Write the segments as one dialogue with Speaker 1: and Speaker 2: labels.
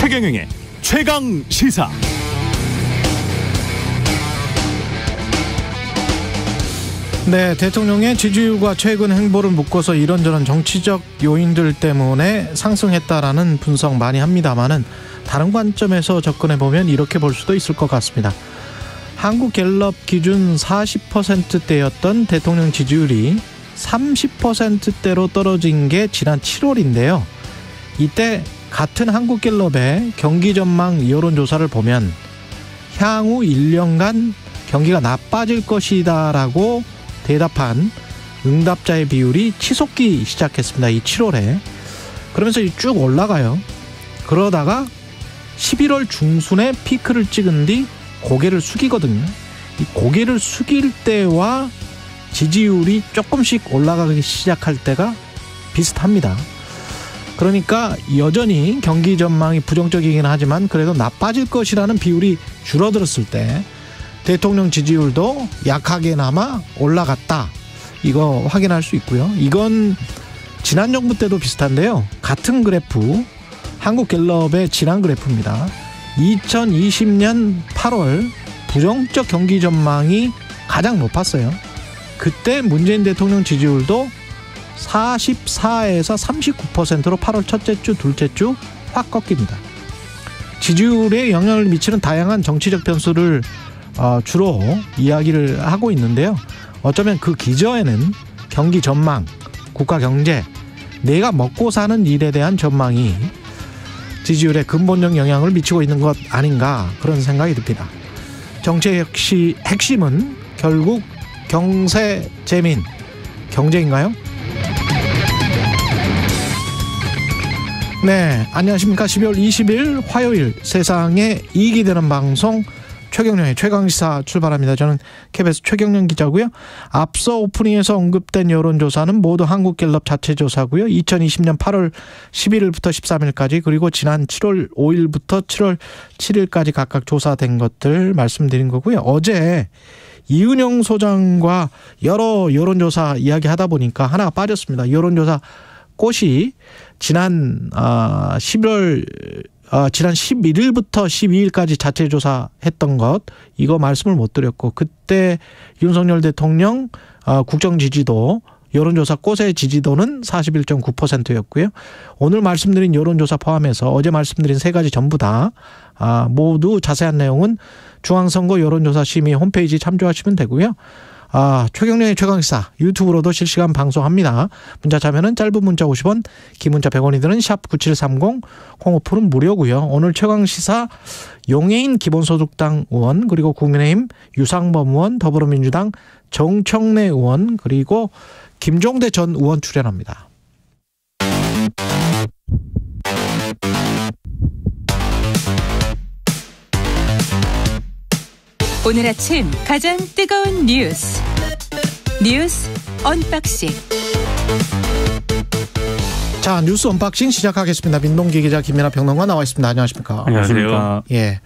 Speaker 1: 최경영의 최강 시사.
Speaker 2: 네, 대통령의 지지율과 최근 행보를 묶어서 이런저런 정치적 요인들 때문에 상승했다라는 분석 많이 합니다만은 다른 관점에서 접근해보면 이렇게 볼 수도 있을 것 같습니다. 한국갤럽 기준 40%대였던 대통령 지지율이 30%대로 떨어진 게 지난 7월인데요. 이때 같은 한국갤럽의 경기전망 여론조사를 보면 향후 1년간 경기가 나빠질 것이다라고 대답한 응답자의 비율이 치솟기 시작했습니다. 이 7월에. 그러면서 쭉 올라가요. 그러다가 11월 중순에 피크를 찍은 뒤 고개를 숙이거든요. 이 고개를 숙일 때와 지지율이 조금씩 올라가기 시작할 때가 비슷합니다. 그러니까 여전히 경기 전망이 부정적이긴 하지만 그래도 나빠질 것이라는 비율이 줄어들었을 때 대통령 지지율도 약하게나마 올라갔다. 이거 확인할 수 있고요. 이건 지난 정부 때도 비슷한데요. 같은 그래프, 한국갤럽의 지난 그래프입니다. 2020년 8월 부정적 경기 전망이 가장 높았어요. 그때 문재인 대통령 지지율도 44에서 39%로 8월 첫째 주, 둘째 주 확 꺾입니다. 지지율에 영향을 미치는 다양한 정치적 변수를 주로 이야기를 하고 있는데요. 어쩌면 그 기저에는 경기 전망, 국가 경제, 내가 먹고 사는 일에 대한 전망이 지지율에 근본적 영향을 미치고 있는 것 아닌가 그런 생각이 듭니다. 정치의 핵심은 결국 경세, 재민, 경제인가요? 네, 안녕하십니까. 12월 20일 화요일 세상에 이익이 되는 방송 최경영의 최강시사 출발합니다. 저는 KBS 최경영 기자고요. 앞서 오프닝에서 언급된 여론조사는 모두 한국갤럽 자체 조사고요. 2020년 8월 11일부터 13일까지 그리고 지난 7월 5일부터 7월 7일까지 각각 조사된 것들 말씀드린 거고요. 어제 이은영 소장과 여러 여론조사 이야기하다 보니까 하나가 빠졌습니다. 여론조사 꽃이 지난 11일부터 12일까지 자체 조사했던 것 이거 말씀을 못 드렸고 그때 윤석열 대통령 국정 지지도 여론조사 꽃의 지지도는 41.9%였고요. 오늘 말씀드린 여론조사 포함해서 어제 말씀드린 세 가지 전부 다 모두 자세한 내용은 중앙선거 여론조사 심의 홈페이지 참조하시면 되고요. 최경영의 최강시사 유튜브로도 실시간 방송합니다. 문자 참여는 짧은 문자 50원, 긴 문자 100원이 드는 샵 9730, 콩오플은 무료고요. 오늘 최강시사 용해인 기본소득당 의원 그리고 국민의힘 유상범 의원, 더불어민주당 정청래 의원 그리고 김종대 전 의원 출연합니다.
Speaker 3: 오늘 아침 가장 뜨거운 뉴스 언박싱.
Speaker 2: 자, 뉴스 언박싱 시작하겠습니다. 민동기 기자, 김민하 평론가 나와 있습니다. 안녕하십니까?
Speaker 4: 안녕하세요.
Speaker 2: 예,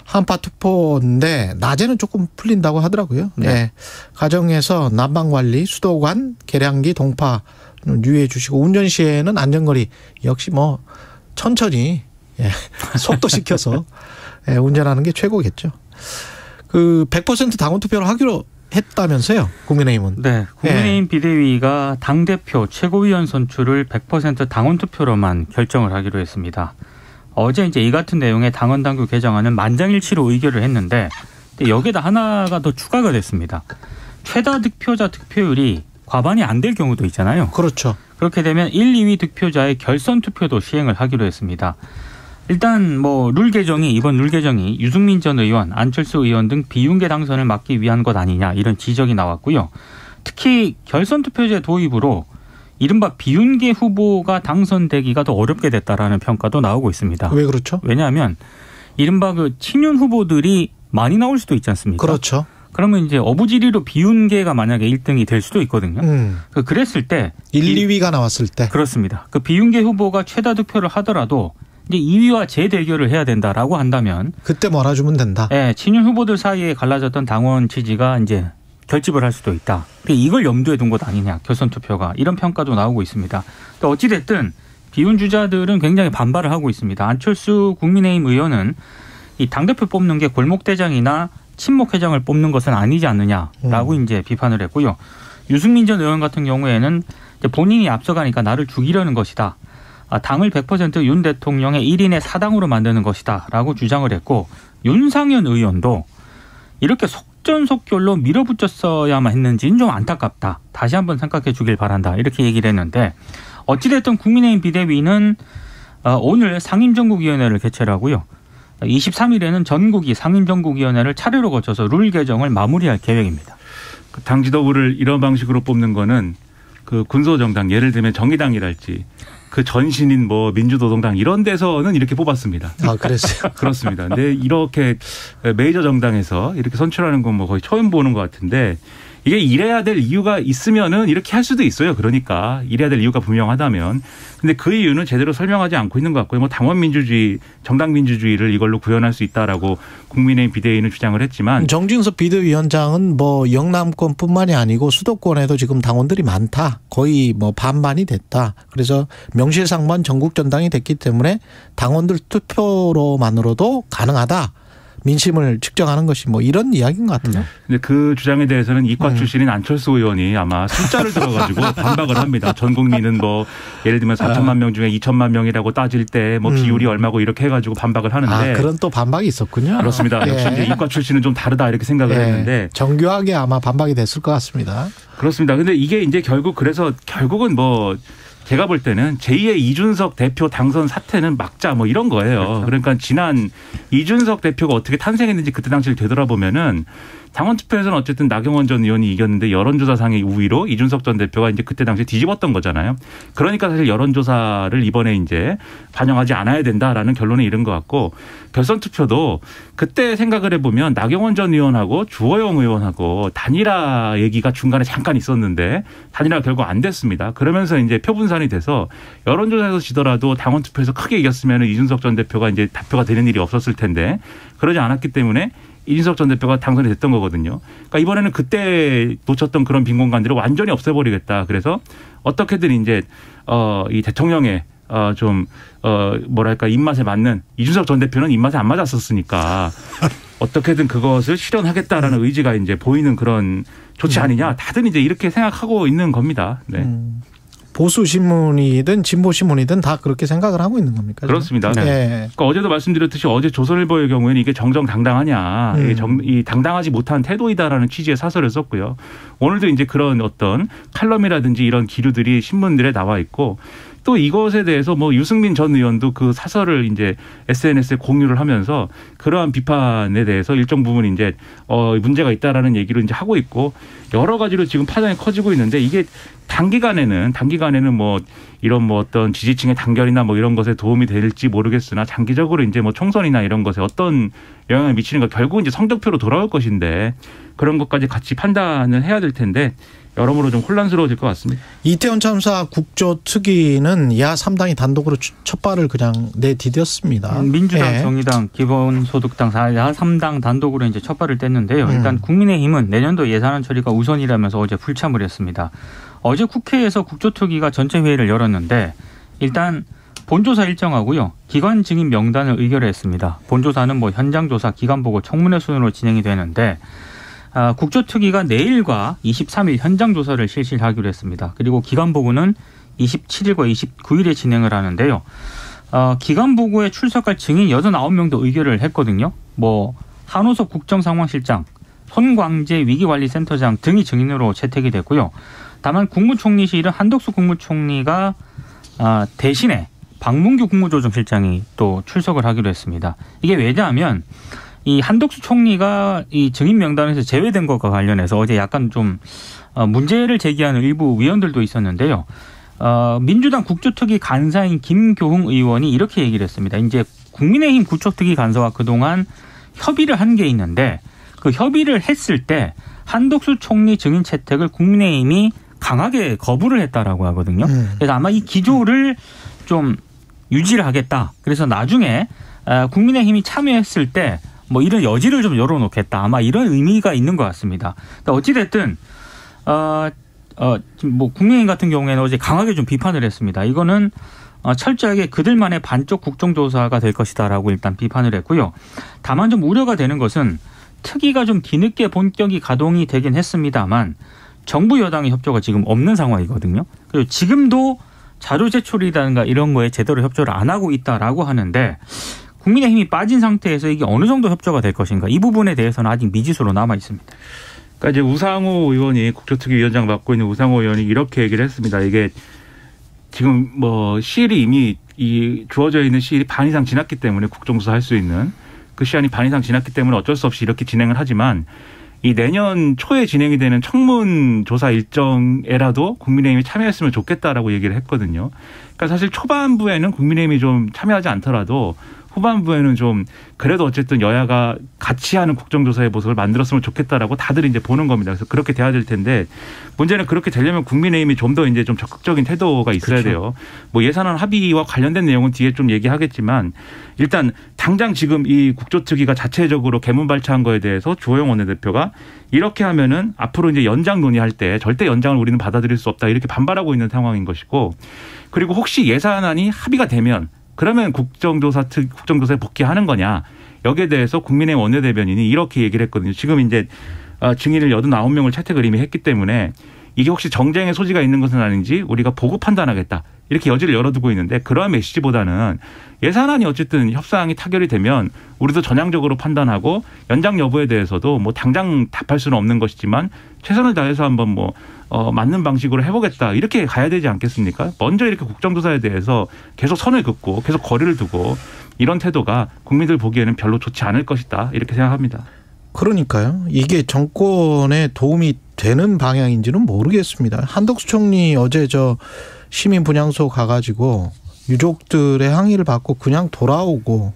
Speaker 2: 한파 투포인데 낮에는 조금 풀린다고 하더라고요.
Speaker 4: 네.
Speaker 2: 예, 가정에서 난방관리, 수도관, 계량기, 동파 유의해 주시고 운전 시에는 안전거리 역시 천천히 속도 시켜서 운전하는 게 최고겠죠. 100% 당원 투표를 하기로 했다면서요, 국민의힘은?
Speaker 4: 네, 국민의힘 비대위가 당대표 최고위원 선출을 100% 당원 투표로만 결정을 하기로 했습니다. 어제 이제 이 같은 내용의 당원 당규 개정안은 만장일치로 의결을 했는데 여기에다 하나가 더 추가가 됐습니다. 최다 득표자 득표율이 과반이 안 될 경우도 있잖아요.
Speaker 2: 그렇죠.
Speaker 4: 그렇게 되면 1, 2위 득표자의 결선 투표도 시행을 하기로 했습니다. 일단 이번 룰 개정이 유승민 전 의원, 안철수 의원 등 비윤계 당선을 막기 위한 것 아니냐 이런 지적이 나왔고요. 특히 결선 투표제 도입으로 이른바 비윤계 후보가 당선되기가 더 어렵게 됐다라는 평가도 나오고 있습니다.
Speaker 2: 왜 그렇죠?
Speaker 4: 왜냐하면 이른바 친윤 후보들이 많이 나올 수도 있지 않습니까?
Speaker 2: 그렇죠.
Speaker 4: 그러면 이제 어부지리로 비윤계가 만약에 1등이 될 수도 있거든요. 그랬을 때
Speaker 2: 1, 2위가 나왔을 때
Speaker 4: 그렇습니다. 비윤계 후보가 최다 득표를 하더라도 이제 2위와 재대결을 해야 된다라고 한다면
Speaker 2: 그때 몰아주면 된다.
Speaker 4: 네, 친윤 후보들 사이에 갈라졌던 당원 지지가 이제 결집을 할 수도 있다. 이걸 염두에 둔 것 아니냐, 결선 투표가 이런 평가도 나오고 있습니다. 어찌 됐든 비윤 주자들은 굉장히 반발을 하고 있습니다. 안철수 국민의힘 의원은 이 당대표 뽑는 게 골목대장이나 친목회장을 뽑는 것은 아니지 않느냐라고 이제 비판을 했고요. 유승민 전 의원 같은 경우에는 이제 본인이 앞서가니까 나를 죽이려는 것이다. 당을 100% 윤 대통령의 1인의 사당으로 만드는 것이다 라고 주장을 했고, 윤상현 의원도 이렇게 속전속결로 밀어붙였어야만 했는지는 좀 안타깝다. 다시 한번 생각해 주길 바란다. 이렇게 얘기를 했는데, 어찌됐든 국민의힘 비대위는 오늘 상임정국위원회를 개최를 하고요. 23일에는 전국위 상임정국위원회를 차례로 거쳐서 룰 개정을 마무리할 계획입니다.
Speaker 5: 당 지도부를 이런 방식으로 뽑는 거는 그 군소정당, 예를 들면 정의당이랄지 그 전신인 뭐 민주노동당 이런 데서는 이렇게 뽑았습니다.
Speaker 2: 아, 그랬어요?
Speaker 5: 그렇습니다. 근데 이렇게 메이저 정당에서 이렇게 선출하는 건 뭐 거의 처음 보는 것 같은데, 이게 이래야 될 이유가 있으면은 이렇게 할 수도 있어요. 그러니까 이래야 될 이유가 분명하다면. 근데 그 이유는 제대로 설명하지 않고 있는 것 같고요. 뭐 당원 민주주의, 정당 민주주의를 이걸로 구현할 수 있다라고 국민의힘 비대위는 주장을 했지만,
Speaker 2: 정진석 비대위원장은 뭐 영남권뿐만이 아니고 수도권에도 지금 당원들이 많다. 거의 뭐 반반이 됐다. 그래서 명실상부한 전국 전당이 됐기 때문에 당원들 투표로만으로도 가능하다. 민심을 측정하는 것이 뭐 이런 이야기인 것 같아요.
Speaker 5: 근데 그 주장에 대해서는 이과 출신인 안철수 의원이 아마 숫자를 들어가지고 반박을 합니다. 전 국민은 뭐 예를 들면 4천만 명 중에 2천만 명이라고 따질 때 뭐 비율이 얼마고 이렇게 해가지고 반박을 하는데.
Speaker 2: 아, 그런 또 반박이 있었군요.
Speaker 5: 그렇습니다. 역시 이제 이과 출신은 좀 다르다 이렇게 생각을 했는데.
Speaker 2: 정교하게 아마 반박이 됐을 것 같습니다.
Speaker 5: 그렇습니다. 근데 이게 이제 결국은 뭐 제가 볼 때는 제2의 이준석 대표 당선 사태는 막자 뭐 이런 거예요. 그렇죠. 그러니까 지난 이준석 대표가 어떻게 탄생했는지 그때 당시를 되돌아보면은 당원 투표에서는 어쨌든 나경원 전 의원이 이겼는데 여론조사상의 우위로 이준석 전 대표가 이제 그때 당시에 뒤집었던 거잖아요. 그러니까 사실 여론조사를 이번에 이제 반영하지 않아야 된다라는 결론에 이른 것 같고, 결선 투표도 그때 생각을 해보면 나경원 전 의원하고 주호영 의원하고 단일화 얘기가 중간에 잠깐 있었는데 단일화가 결국 안 됐습니다. 그러면서 이제 표분산이 돼서 여론조사에서 지더라도 당원 투표에서 크게 이겼으면 이준석 전 대표가 이제 대표가 되는 일이 없었을 텐데, 그러지 않았기 때문에 이준석 전 대표가 당선이 됐던 거거든요. 그러니까 이번에는 그때 놓쳤던 그런 빈 공간들을 완전히 없애버리겠다. 그래서 어떻게든 이제 이 대통령의 뭐랄까 입맛에 맞는, 이준석 전 대표는 입맛에 안 맞았었으니까 어떻게든 그것을 실현하겠다라는 의지가 이제 보이는 그런 조치 아니냐. 다들 이제 이렇게 생각하고 있는 겁니다. 네.
Speaker 2: 보수 신문이든 진보 신문이든 다 그렇게 생각을 하고 있는 겁니까?
Speaker 5: 그렇습니다.
Speaker 2: 네.
Speaker 5: 그러니까 어제도 말씀드렸듯이 어제 조선일보의 경우에는 이게 정정당당하냐, 이 당당하지 못한 태도이다라는 취지의 사설을 썼고요. 오늘도 이제 그런 어떤 칼럼이라든지 이런 기류들이 신문들에 나와 있고, 또 이것에 대해서 뭐 유승민 전 의원도 그 사설을 이제 SNS에 공유를 하면서 그러한 비판에 대해서 일정 부분 이제 문제가 있다라는 얘기를 이제 하고 있고, 여러 가지로 지금 파장이 커지고 있는데, 이게 단기간에는 뭐 이런 뭐 어떤 지지층의 단결이나 뭐 이런 것에 도움이 될지 모르겠으나, 장기적으로 이제 뭐 총선이나 이런 것에 어떤 영향을 미치는 거, 결국 이제 성적표로 돌아올 것인데 그런 것까지 같이 판단을 해야 될 텐데 여러모로 좀 혼란스러워질 것 같습니다.
Speaker 2: 이태원 참사 국조특위는 야 3당이 단독으로 첫 발을 그냥 내디뎠습니다.
Speaker 4: 민주당, 정의당, 기본소득당, 야 3당 단독으로 이제 첫 발을 뗐는데요. 일단 국민의힘은 내년도 예산안 처리가 우선이라면서 어제 불참을 했습니다. 어제 국회에서 국조특위가 전체 회의를 열었는데, 일단 본조사 일정하고요, 기관 증인 명단을 의결했습니다. 본조사는 뭐 현장조사, 기관보고, 청문회 순으로 진행이 되는데, 국조특위가 내일과 23일 현장조사를 실시하기로 했습니다. 그리고 기관보고는 27일과 29일에 진행을 하는데요. 기관보고에 출석할 증인 89명도 의결을 했거든요. 뭐 한호섭 국정상황실장, 손광재 위기관리센터장 등이 증인으로 채택이 됐고요. 다만 국무총리실은 한덕수 국무총리가 대신에 박문규 국무조정실장이 또 출석을 하기로 했습니다. 이게 왜냐하면 이 한덕수 총리가 이 증인 명단에서 제외된 것과 관련해서 어제 약간 좀 문제를 제기하는 일부 위원들도 있었는데요. 민주당 국조특위 간사인 김교흥 의원이 이렇게 얘기를 했습니다. 이제 국민의힘 국조특위 간사와 그동안 협의를 한 게 있는데, 그 협의를 했을 때 한덕수 총리 증인 채택을 국민의힘이 강하게 거부를 했다라고 하거든요. 그래서 아마 이 기조를 좀 유지를 하겠다. 그래서 나중에 국민의힘이 참여했을 때 뭐 이런 여지를 좀 열어놓겠다. 아마 이런 의미가 있는 것 같습니다. 어찌됐든 뭐 국민의힘 같은 경우에는 어제 강하게 좀 비판을 했습니다. 이거는 철저하게 그들만의 반쪽 국정조사가 될 것이다라고 일단 비판을 했고요. 다만 좀 우려가 되는 것은 특위가 좀 뒤늦게 본격이 가동이 되긴 했습니다만 정부 여당의 협조가 지금 없는 상황이거든요. 그리고 지금도 자료 제출이라든가 이런 거에 제대로 협조를 안 하고 있다라고 하는데 국민의힘이 빠진 상태에서 이게 어느 정도 협조가 될 것인가 이 부분에 대해서는 아직 미지수로 남아 있습니다.
Speaker 5: 그러니까 이제 우상호 의원이 국조특위 위원장 맡고 있는 우상호 의원이 이렇게 얘기를 했습니다. 이게 지금 뭐 시일이 이미 이 주어져 있는 시일이 반 이상 지났기 때문에 국정조사 할 수 있는 그 시한이 반 이상 지났기 때문에 어쩔 수 없이 이렇게 진행을 하지만 이 내년 초에 진행이 되는 청문 조사 일정에라도 국민의힘이 참여했으면 좋겠다라고 얘기를 했거든요. 그러니까 사실 초반부에는 국민의힘이 좀 참여하지 않더라도 후반부에는 좀 그래도 어쨌든 여야가 같이 하는 국정조사의 모습을 만들었으면 좋겠다라고 다들 이제 보는 겁니다. 그래서 그렇게 돼야 될 텐데 문제는 그렇게 되려면 국민의힘이 좀 더 이제 좀 적극적인 태도가 있어야 그렇죠. 돼요. 뭐 예산안 합의와 관련된 내용은 뒤에 좀 얘기하겠지만 일단 당장 지금 이 국조특위가 자체적으로 개문발차한 거에 대해서 주호영 원내대표가 이렇게 하면은 앞으로 이제 연장 논의할 때 절대 연장을 우리는 받아들일 수 없다 이렇게 반발하고 있는 상황인 것이고 그리고 혹시 예산안이 합의가 되면 그러면 국정조사에 복귀하는 거냐. 여기에 대해서 국민의힘 원내대변인이 이렇게 얘기를 했거든요. 지금 이제 증인을 89명을 채택을 이미 했기 때문에 이게 혹시 정쟁의 소지가 있는 것은 아닌지 우리가 보고 판단하겠다. 이렇게 여지를 열어두고 있는데 그러한 메시지보다는 예산안이 어쨌든 협상이 타결이 되면 우리도 전향적으로 판단하고 연장 여부에 대해서도 뭐 당장 답할 수는 없는 것이지만 최선을 다해서 한번 뭐 맞는 방식으로 해보겠다. 이렇게 가야 되지 않겠습니까? 먼저 이렇게 국정조사에 대해서 계속 선을 긋고 계속 거리를 두고 이런 태도가 국민들 보기에는 별로 좋지 않을 것이다. 이렇게 생각합니다.
Speaker 2: 그러니까요. 이게 정권에 도움이 되는 방향인지는 모르겠습니다. 한덕수 총리 어제 저 시민 분향소 가가지고 유족들의 항의를 받고 그냥 돌아오고 뭐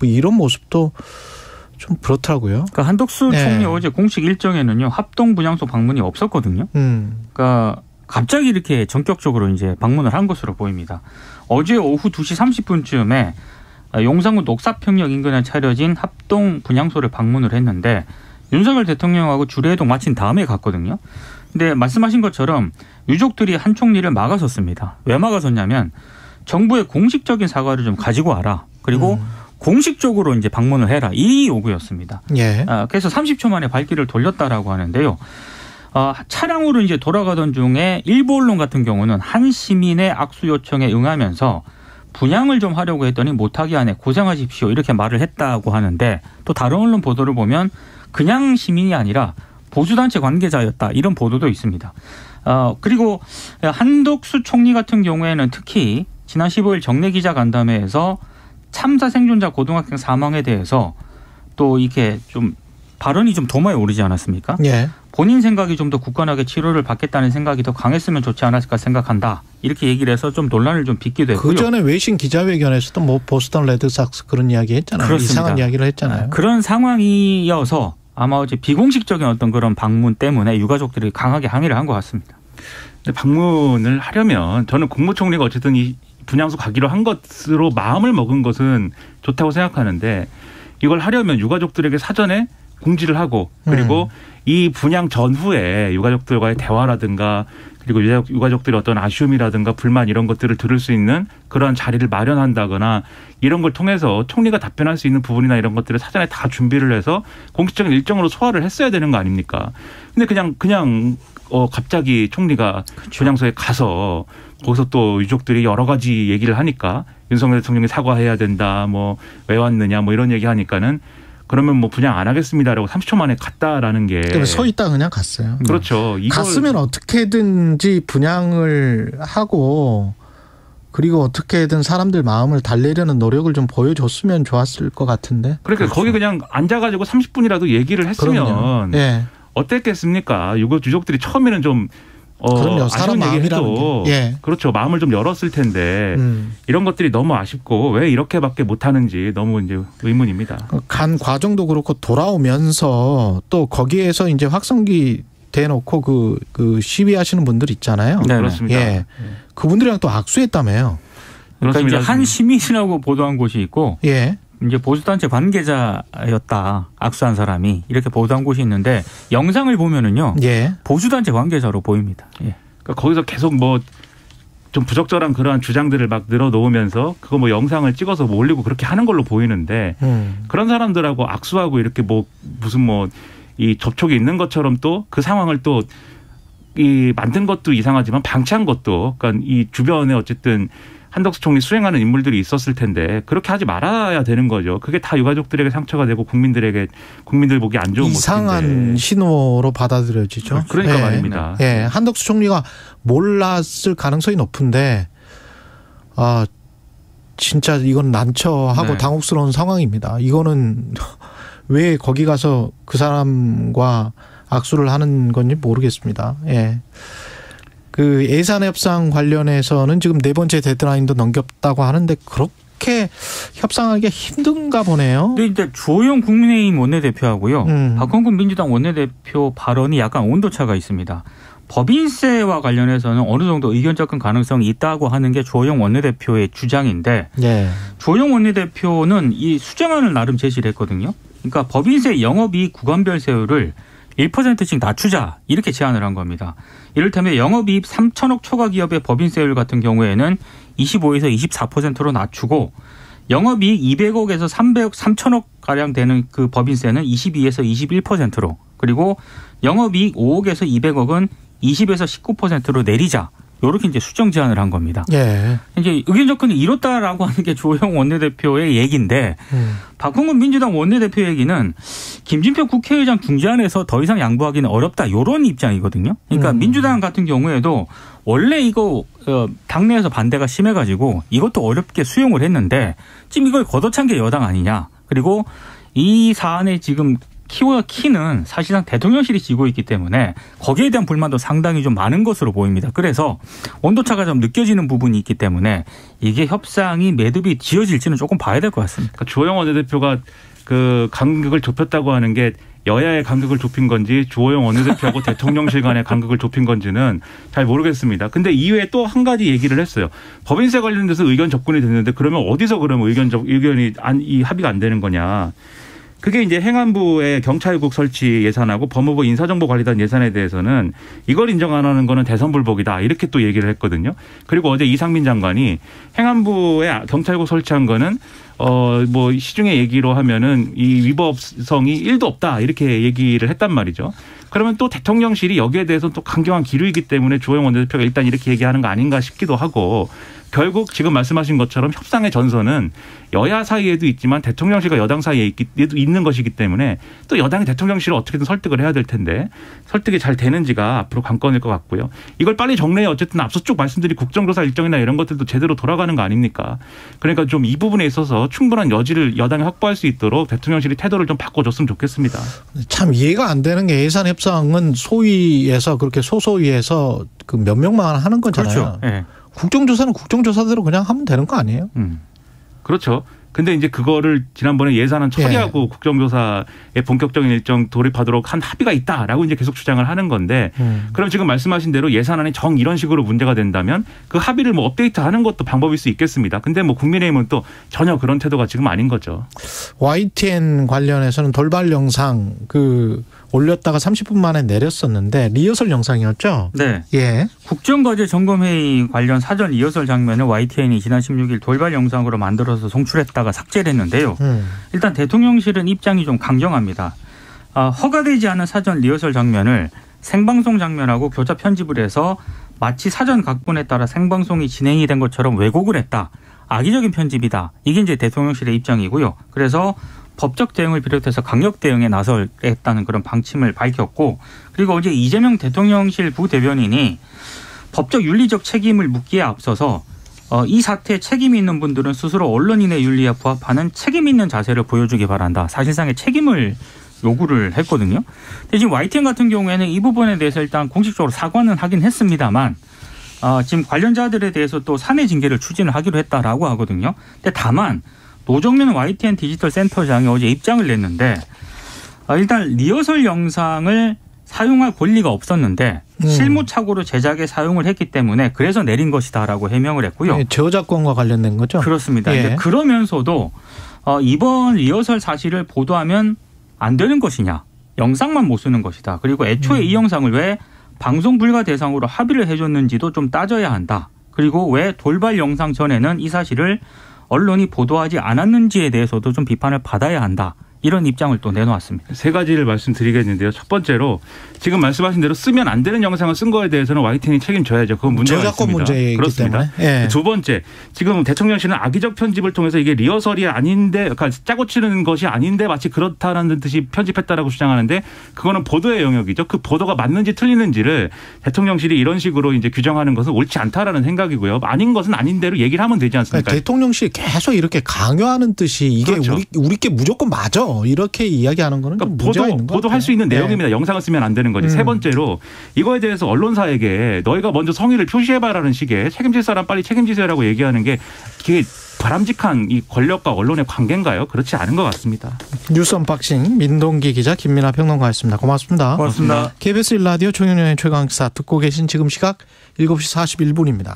Speaker 2: 이런 모습도 좀 그렇더라고요.
Speaker 4: 그러니까 한덕수 총리 어제 공식 일정에는요 합동 분향소 방문이 없었거든요. 그러니까 갑자기 이렇게 전격적으로 이제 방문을 한 것으로 보입니다. 어제 오후 2시 30분쯤에 용산구 녹사평역 인근에 차려진 합동 분향소를 방문을 했는데 윤석열 대통령하고 주례회동 마친 다음에 갔거든요. 근데 말씀하신 것처럼 유족들이 한 총리를 막아섰습니다. 왜 막아섰냐면 정부의 공식적인 사과를 좀 가지고 와라. 그리고 공식적으로 이제 방문을 해라. 이 요구였습니다.
Speaker 2: 예.
Speaker 4: 그래서 30초 만에 발길을 돌렸다라고 하는데요. 차량으로 이제 돌아가던 중에 일부 언론 같은 경우는 한 시민의 악수 요청에 응하면서 분향을 좀 하려고 했더니 못하게 하네 고생하십시오 이렇게 말을 했다고 하는데 또 다른 언론 보도를 보면 그냥 시민이 아니라 보수단체 관계자였다 이런 보도도 있습니다. 그리고 한덕수 총리 같은 경우에는 특히 지난 15일 정례기자간담회에서 참사 생존자 고등학생 사망에 대해서 또 이렇게 좀 발언이 좀 도마에 오르지 않았습니까?
Speaker 2: 예.
Speaker 4: 본인 생각이 좀 더 굳건하게 치료를 받겠다는 생각이 더 강했으면 좋지 않았을까 생각한다. 이렇게 얘기를 해서 좀 논란을 좀 빚기도 했고요.
Speaker 2: 그 전에 외신 기자회견에서도 뭐 보스턴 레드삭스 그런 이야기 했잖아요.
Speaker 4: 그렇습니다.
Speaker 2: 이상한 이야기를 했잖아요.
Speaker 4: 그런 상황이어서 아마 어제 비공식적인 어떤 그런 방문 때문에 유가족들이 강하게 항의를 한 것 같습니다.
Speaker 5: 방문을 하려면 저는 국무총리가 어쨌든 이 분향소 가기로 한 것으로 마음을 먹은 것은 좋다고 생각하는데 이걸 하려면 유가족들에게 사전에 공지를 하고 그리고 이 분향 전후에 유가족들과의 대화라든가 그리고 유가족들의 어떤 아쉬움이라든가 불만 이런 것들을 들을 수 있는 그런 자리를 마련한다거나 이런 걸 통해서 총리가 답변할 수 있는 부분이나 이런 것들을 사전에 다 준비를 해서 공식적인 일정으로 소화를 했어야 되는 거 아닙니까? 근데 그냥 갑자기 총리가 그렇죠. 분향소에 가서 거기서 또 유족들이 여러 가지 얘기를 하니까 윤석열 대통령이 사과해야 된다, 뭐 왜 왔느냐, 뭐 이런 얘기 하니까는 그러면 뭐 분양 안 하겠습니다라고 30초 만에 갔다라는 게.
Speaker 2: 서 있다 그냥 갔어요.
Speaker 5: 그렇죠.
Speaker 2: 갔으면 어떻게든지 분양을 하고 그리고 어떻게든 사람들 마음을 달래려는 노력을 좀 보여줬으면 좋았을 것 같은데.
Speaker 5: 그러니까 그렇죠. 거기 그냥 앉아가지고 30분이라도 얘기를 했으면 네. 어땠겠습니까? 유족들이 처음에는 좀
Speaker 2: 그럼요. 사람 마음이라도
Speaker 5: 예. 그렇죠. 마음을 좀 열었을 텐데 이런 것들이 너무 아쉽고 왜 이렇게밖에 못하는지 너무 이제 의문입니다.
Speaker 2: 간 과정도 그렇고 돌아오면서 또 거기에서 이제 확성기 대놓고 그 시위하시는 분들 있잖아요.
Speaker 5: 네, 그렇습니다.
Speaker 2: 예. 그분들이랑 또 악수했다며요.
Speaker 4: 그러니까 이제 한 시민이라고 보도한 곳이 있고
Speaker 2: 예.
Speaker 4: 이제 보수단체 관계자였다. 악수한 사람이 이렇게 보도한 곳이 있는데 영상을 보면은요.
Speaker 2: 예.
Speaker 4: 보수단체 관계자로 보입니다. 예.
Speaker 5: 그러니까 거기서 계속 뭐 좀 부적절한 그러한 주장들을 막 늘어놓으면서 그거 뭐 영상을 찍어서 뭐 올리고 그렇게 하는 걸로 보이는데 그런 사람들하고 악수하고 이렇게 뭐 무슨 뭐 이 접촉이 있는 것처럼 또 그 상황을 또 이 만든 것도 이상하지만 방치한 것도 그러니까 이 주변에 어쨌든 한덕수 총리 수행하는 인물들이 있었을 텐데 그렇게 하지 말아야 되는 거죠. 그게 다 유가족들에게 상처가 되고 국민들 보기 안 좋은
Speaker 2: 이상한
Speaker 5: 모습인데.
Speaker 2: 신호로 받아들여지죠.
Speaker 5: 그러니까
Speaker 2: 예.
Speaker 5: 말입니다.
Speaker 2: 예, 한덕수 총리가 몰랐을 가능성이 높은데 진짜 이건 난처하고
Speaker 4: 네.
Speaker 2: 당혹스러운 상황입니다. 이거는 왜 거기 가서 그 사람과 악수를 하는 건지 모르겠습니다. 예. 그 예산 협상 관련해서는 지금 4번째 데드라인도 넘겼다고 하는데 그렇게 협상하기가 힘든가 보네요.
Speaker 4: 근데 이제 주호영 국민의힘 원내대표하고요. 박홍근 민주당 원내대표 발언이 약간 온도차가 있습니다. 법인세와 관련해서는 어느 정도 의견 접근 가능성이 있다고 하는 게 주호영 원내대표의 주장인데
Speaker 2: 예.
Speaker 4: 주호영 원내대표는 이 수정안을 나름 제시를 했거든요. 그러니까 법인세 영업이익 구간별세율을 1%씩 낮추자 이렇게 제안을 한 겁니다. 이를테면 영업이익 3천억 초과 기업의 법인세율 같은 경우에는 25에서 24%로 낮추고 영업이익 200억에서 3천억 가량 되는 그 법인세는 22에서 21%로 그리고 영업이익 5억에서 200억은 20에서 19%로 내리자. 이렇게 이제 수정 제안을 한 겁니다.
Speaker 2: 예.
Speaker 4: 이제 의견 접근이 이렇다라고 하는 게 주호영 원내대표의 얘기인데 박홍근 민주당 원내대표 얘기는 김진표 국회의장 중재안에서 더 이상 양보하기는 어렵다. 이런 입장이거든요. 그러니까 민주당 같은 경우에도 원래 이거 당내에서 반대가 심해가지고 이것도 어렵게 수용을 했는데 지금 이걸 걷어찬 게 여당 아니냐. 그리고 이 사안에 지금 키는 사실상 대통령실이 지고 있기 때문에 거기에 대한 불만도 상당히 좀 많은 것으로 보입니다. 그래서 온도차가 좀 느껴지는 부분이 있기 때문에 이게 협상이 매듭이 지어질지는 조금 봐야 될 것 같습니다.
Speaker 5: 그러니까 주호영 원내대표가 그 간극을 좁혔다고 하는 게 여야의 간극을 좁힌 건지 주호영 원내대표하고 대통령실 간의 간극을 좁힌 건지는 잘 모르겠습니다. 근데 이외에 또 한 가지 얘기를 했어요. 법인세 관련돼서 의견 접근이 됐는데 그러면 어디서 그러면 이 합의가 안 되는 거냐. 그게 이제 행안부의 경찰국 설치 예산하고 법무부 인사정보관리단 예산에 대해서는 이걸 인정 안 하는 거는 대선불복이다. 이렇게 또 얘기를 했거든요. 그리고 어제 이상민 장관이 행안부에 경찰국 설치한 거는 뭐 시중의 얘기로 하면은 이 위법성이 1도 없다. 이렇게 얘기를 했단 말이죠. 그러면 또 대통령실이 여기에 대해서 또 강경한 기류이기 때문에 주호영 원내대표가 일단 이렇게 얘기하는 거 아닌가 싶기도 하고 결국 지금 말씀하신 것처럼 협상의 전선은 여야 사이에도 있지만 대통령실과 여당 사이에 있는 것이기 때문에 또 여당이 대통령실을 어떻게든 설득을 해야 될 텐데 설득이 잘 되는지가 앞으로 관건일 것 같고요. 이걸 빨리 정리해 어쨌든 앞서 쭉 말씀드린 국정조사 일정이나 이런 것들도 제대로 돌아가는 거 아닙니까? 그러니까 좀 이 부분에 있어서 충분한 여지를 여당이 확보할 수 있도록 대통령실이 태도를 좀 바꿔줬으면 좋겠습니다.
Speaker 2: 참 이해가 안 되는 게 예산 협상은 소위에서 그렇게 소소위에서 그 몇 명만 하는 거잖아요.
Speaker 4: 그렇죠. 네.
Speaker 2: 국정조사는 국정조사대로 그냥 하면 되는 거 아니에요?
Speaker 5: 그렇죠. 근데 이제 그거를 지난번에 예산안 처리하고 국정조사에 본격적인 일정 돌입하도록 한 합의가 있다라고 이제 계속 주장을 하는 건데 그럼 지금 말씀하신 대로 예산안이 정 이런 식으로 문제가 된다면 그 합의를 뭐 업데이트하는 것도 방법일 수 있겠습니다. 근데 뭐 국민의힘은 또 전혀 그런 태도가 지금 아닌 거죠.
Speaker 2: YTN 관련해서는 돌발 영상 올렸다가 30분 만에 내렸었는데 리허설 영상이었죠?
Speaker 4: 네.
Speaker 2: 예.
Speaker 4: 국정과제 점검회의 관련 사전 리허설 장면을 YTN이 지난 16일 돌발 영상으로 만들어서 송출했다가 삭제를 했는데요. 일단 대통령실은 입장이 좀 강경합니다. 허가되지 않은 사전 리허설 장면을 생방송 장면하고 교차 편집을 해서 마치 사전 각본에 따라 생방송이 진행이 된 것처럼 왜곡을 했다. 악의적인 편집이다. 이게 이제 대통령실의 입장이고요. 그래서 법적 대응을 비롯해서 강력 대응에 나서겠다는 그런 방침을 밝혔고 그리고 어제 이재명 대통령실 부대변인이 법적 윤리적 책임을 묻기에 앞서서 이 사태에 책임이 있는 분들은 스스로 언론인의 윤리에 부합하는 책임 있는 자세를 보여주기 바란다. 사실상의 책임을 요구를 했거든요. 근데 지금 YTN 같은 경우에는 이 부분에 대해서 일단 공식적으로 사과는 하긴 했습니다만 지금 관련자들에 대해서 또 사내 징계를 추진을 하기로 했다라고 하거든요. 근데 다만 노정면 YTN 디지털 센터장이 어제 입장을 냈는데 일단 리허설 영상을 사용할 권리가 없었는데 실무착오로 제작에 사용을 했기 때문에 그래서 내린 것이다라고 해명을 했고요.
Speaker 2: 네, 저작권과 관련된 거죠?
Speaker 4: 그렇습니다.
Speaker 2: 예.
Speaker 4: 그러면서도 이번 리허설 사실을 보도하면 안 되는 것이냐. 영상만 못 쓰는 것이다. 그리고 애초에 이 영상을 왜 방송 불가 대상으로 합의를 해줬는지도 좀 따져야 한다. 그리고 왜 돌발 영상 전에는 이 사실을 언론이 보도하지 않았는지에 대해서도 좀 비판을 받아야 한다. 이런 입장을 또 내놓았습니다.
Speaker 5: 세 가지를 말씀드리겠는데요. 첫 번째로 지금 말씀하신 대로 쓰면 안 되는 영상을 쓴 거에 대해서는 YTN이 책임져야죠. 그건 문제가
Speaker 2: 저작권
Speaker 5: 있습니다.
Speaker 2: 문제이기
Speaker 5: 그렇습니다.
Speaker 2: 때문에. 예.
Speaker 5: 두 번째, 지금 대통령실은 악의적 편집을 통해서 이게 리허설이 아닌데, 그러니까 짜고 치는 것이 아닌데 마치 그렇다는 듯이 편집했다라고 주장하는데 그거는 보도의 영역이죠. 그 보도가 맞는지 틀리는지를 대통령실이 이런 식으로 이제 규정하는 것은 옳지 않다라는 생각이고요. 아닌 것은 아닌 대로 얘기를 하면 되지 않습니까?
Speaker 2: 그러니까 대통령실이 계속 이렇게 강요하는 뜻이 이게
Speaker 5: 그렇죠.
Speaker 2: 우리께 무조건 맞아. 이렇게 이야기하는 거는
Speaker 5: 그러니까
Speaker 2: 문제가 있는 거 같아요.
Speaker 5: 보도할 수 있는 내용입니다. 영상을 쓰면 안 되는 거지. 세 번째로 이거에 대해서 언론사에게 너희가 먼저 성의를 표시해봐라는 식의 책임질 사람 빨리 책임지세요라고 얘기하는 게 이게 바람직한 이 권력과 언론의 관계인가요? 그렇지 않은 것 같습니다.
Speaker 2: 뉴스 언박싱 민동기 기자 김민하 평론가였습니다. 고맙습니다.
Speaker 4: 고맙습니다.
Speaker 2: KBS 1라디오 총영연의 최강시사 듣고 계신 지금 시각 7시 41분입니다.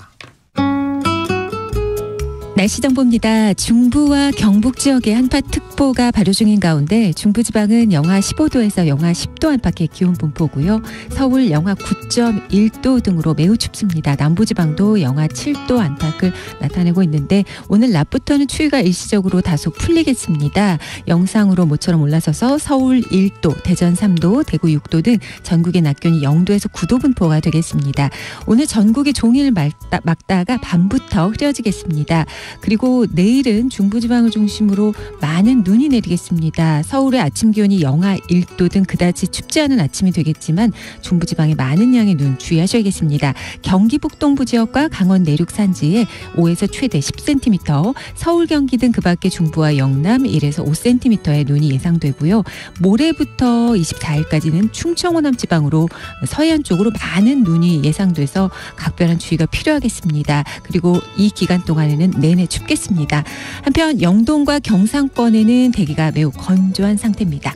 Speaker 6: 날씨 정보입니다. 중부와 경북 지역에 한파특보가 발효 중인 가운데 중부지방은 영하 15도에서 영하 10도 안팎의 기온 분포고요. 서울 영하 9.1도 등으로 매우 춥습니다. 남부지방도 영하 7도 안팎을 나타내고 있는데 오늘 낮부터는 추위가 일시적으로 다소 풀리겠습니다. 영상으로 모처럼 올라서서 서울 1도, 대전 3도, 대구 6도 등 전국의 낮 기온이 0도에서 9도 분포가 되겠습니다. 오늘 전국이 종일 막다가 밤부터 흐려지겠습니다. 그리고 내일은 중부지방을 중심으로 많은 눈이 내리겠습니다. 서울의 아침 기온이 영하 1도 등 그다지 춥지 않은 아침이 되겠지만 중부지방에 많은 양의 눈 주의하셔야겠습니다. 경기 북동부 지역과 강원 내륙 산지에 5에서 최대 10cm, 서울 경기 등 그 밖의 중부와 영남 1에서 5cm의 눈이 예상되고요. 모레부터 24일까지는 충청 호남 지방으로 서해안 쪽으로 많은 눈이 예상돼서 각별한 주의가 필요하겠습니다. 그리고 이 기간 동안에는 내내 춥겠습니다. 한편 영동과 경상권에는 대기가 매우 건조한 상태입니다.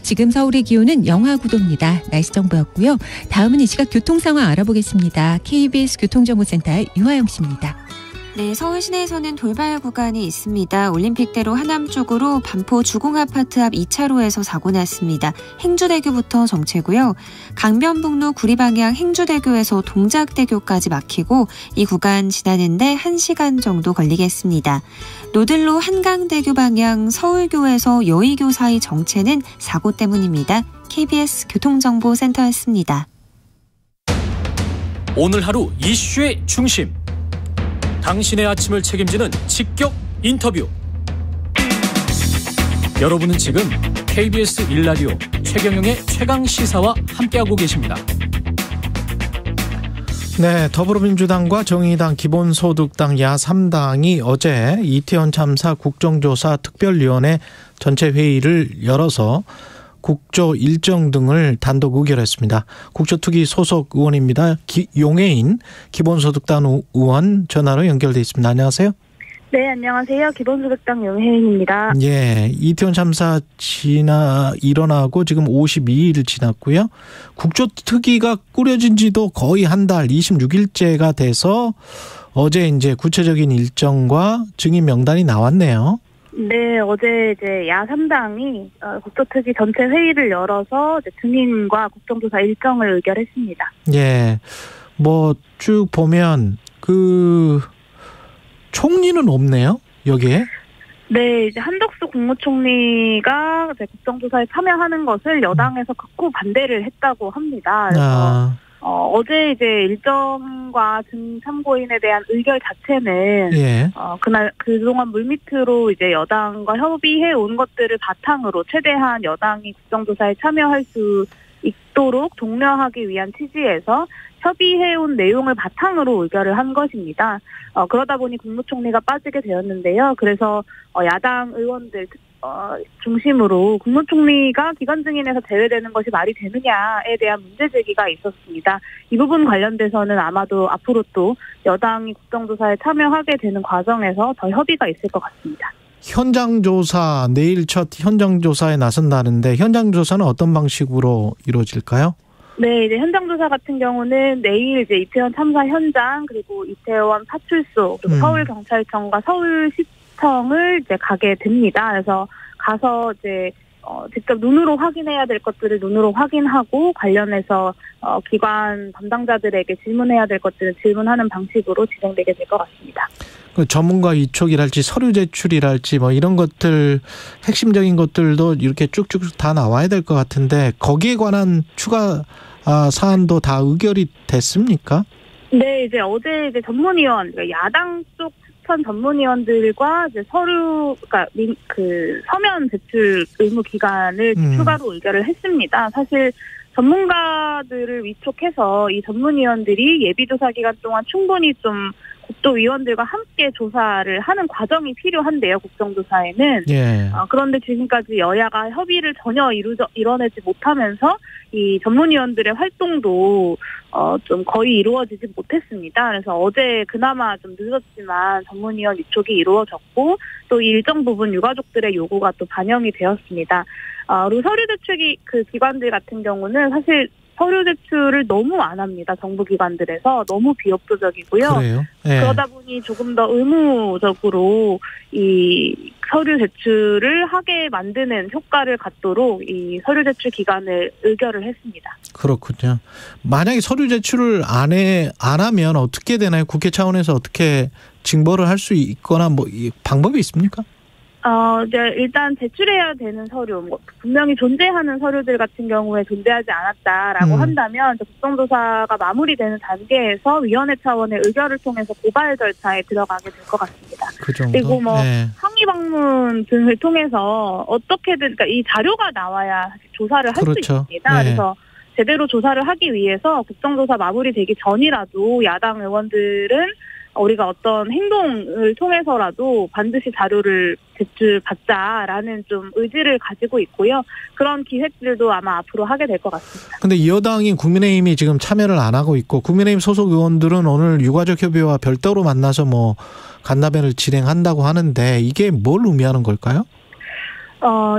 Speaker 6: 지금 서울의 기온은 영하 9도입니다. 날씨 정보였고요. 다음은 이 시각 교통 상황 알아보겠습니다. KBS 교통정보센터의 유하영 씨입니다.
Speaker 7: 네, 서울 시내에서는 돌발 구간이 있습니다. 올림픽대로 하남 쪽으로 반포 주공아파트 앞 2차로에서 사고 났습니다. 행주대교부터 정체고요. 강변북로 구리방향 행주대교에서 동작대교까지 막히고 이 구간 지나는데 1시간 정도 걸리겠습니다. 노들로 한강대교 방향 서울교에서 여의교 사이 정체는 사고 때문입니다. KBS 교통정보센터였습니다.
Speaker 8: 오늘 하루 이슈의 중심. 당신의 아침을 책임지는 직격 인터뷰. 여러분은 지금 KBS 1라디오 최경영의 최강시사와 함께하고 계십니다.
Speaker 2: 네, 더불어민주당과 정의당, 기본소득당, 야3당이 어제 이태원 참사 국정조사 특별위원회 전체 회의를 열어서 국조 일정 등을 단독 의결했습니다. 국조특위 소속 의원입니다. 용해인 기본소득당 의원 전화로 연결돼 있습니다. 안녕하세요.
Speaker 9: 네, 안녕하세요. 기본소득당 용해인입니다.
Speaker 2: 예, 이태원 참사 일어나고 지금 52일 지났고요. 국조특위가 꾸려진 지도 거의 한 달, 26일째가 돼서 어제 이제 구체적인 일정과 증인 명단이 나왔네요.
Speaker 9: 네, 어제 이제 야3당이 국조특위 전체 회의를 열어서 이제 증인과 국정조사 일정을 의결했습니다.
Speaker 2: 예, 뭐 쭉 보면 총리는 없네요, 여기에.
Speaker 9: 네, 이제 한덕수 국무총리가 이제 국정조사에 참여하는 것을 여당에서 극구 반대를 했다고 합니다. 그래서 어제 이제 일정과 증인 참고인에 대한 의결 자체는
Speaker 2: 예.
Speaker 9: 그동안 물밑으로 이제 여당과 협의해 온 것들을 바탕으로 최대한 여당이 국정조사에 참여할 수 있도록 독려하기 위한 취지에서 협의해온 내용을 바탕으로 의결을 한 것입니다. 그러다 보니 국무총리가 빠지게 되었는데요. 그래서 야당 의원들 중심으로 국무총리가 기관 증인에서 제외되는 것이 말이 되느냐에 대한 문제 제기가 있었습니다. 이 부분 관련돼서는 아마도 앞으로 또 여당이 국정조사에 참여하게 되는 과정에서 더 협의가 있을 것 같습니다.
Speaker 2: 현장조사, 내일 첫 현장조사에 나선다는데 현장조사는 어떤 방식으로 이루어질까요?
Speaker 9: 네, 이제 현장조사 같은 경우는 내일 이제 이태원 참사 현장, 그리고 이태원 파출소, 그리고 서울경찰청과 서울시청을 이제 가게 됩니다. 그래서 가서 이제 직접 눈으로 확인해야 될 것들을 눈으로 확인하고 관련해서 기관 담당자들에게 질문해야 될 것들을 질문하는 방식으로 진행되게 될 것 같습니다.
Speaker 2: 그 전문가 위촉이랄지 서류 제출이랄지 뭐 이런 것들 핵심적인 것들도 이렇게 쭉쭉 다 나와야 될 것 같은데 거기에 관한 추가 사안도 다 의결이 됐습니까?
Speaker 9: 네, 이제 어제 전문위원, 야당 쪽 추천 전문위원들과 이제 그러니까 그 서면 제출 의무 기간을 추가로 의결을 했습니다. 사실 전문가들을 위촉해서 이 전문위원들이 예비조사 기간 동안 충분히 좀 국토위원들과 함께 조사를 하는 과정이 필요한데요, 국정조사에는.
Speaker 2: 예.
Speaker 9: 그런데 지금까지 여야가 협의를 전혀 이뤄내지 못하면서 이 전문위원들의 활동도 좀 거의 이루어지지 못했습니다. 그래서 어제 그나마 좀 늦었지만 전문위원 위촉이 이루어졌고 또 일정 부분 유가족들의 요구가 또 반영이 되었습니다. 그리고 서류 제출 그 기관들 같은 경우는 사실 서류 제출을 너무 안 합니다. 정부 기관들에서 너무 비협조적이고요.
Speaker 2: 그래요? 네.
Speaker 9: 그러다 보니 조금 더 의무적으로 이 서류 제출을 하게 만드는 효과를 갖도록 이 서류 제출 기간을 의결을 했습니다.
Speaker 2: 그렇군요. 만약에 서류 제출을 안 하면 어떻게 되나요? 국회 차원에서 어떻게 징벌을 할 수 있거나 뭐 방법이 있습니까?
Speaker 9: 이제 일단 제출해야 되는 서류, 분명히 존재하는 서류들 같은 경우에 존재하지 않았다라고 한다면 국정조사가 마무리되는 단계에서 위원회 차원의 의결을 통해서 고발 절차에 들어가게 될 것 같습니다.
Speaker 2: 그 정도?
Speaker 9: 그리고
Speaker 2: 네.
Speaker 9: 항의 방문 등을 통해서 어떻게든 그러니까 이 자료가 나와야 조사를 할 수
Speaker 2: 그렇죠.
Speaker 9: 있습니다.
Speaker 2: 네.
Speaker 9: 그래서 제대로 조사를 하기 위해서 국정조사 마무리되기 전이라도 야당 의원들은 우리가 어떤 행동을 통해서라도 반드시 자료를 제출받자라는 좀 의지를 가지고 있고요. 그런 기획들도 아마 앞으로 하게 될 것 같습니다.
Speaker 2: 그런데 여당인 국민의힘이 지금 참여를 안 하고 있고 국민의힘 소속 의원들은 오늘 유가족 협의회와 별도로 만나서 뭐 간담회를 진행한다고 하는데 이게 뭘 의미하는 걸까요?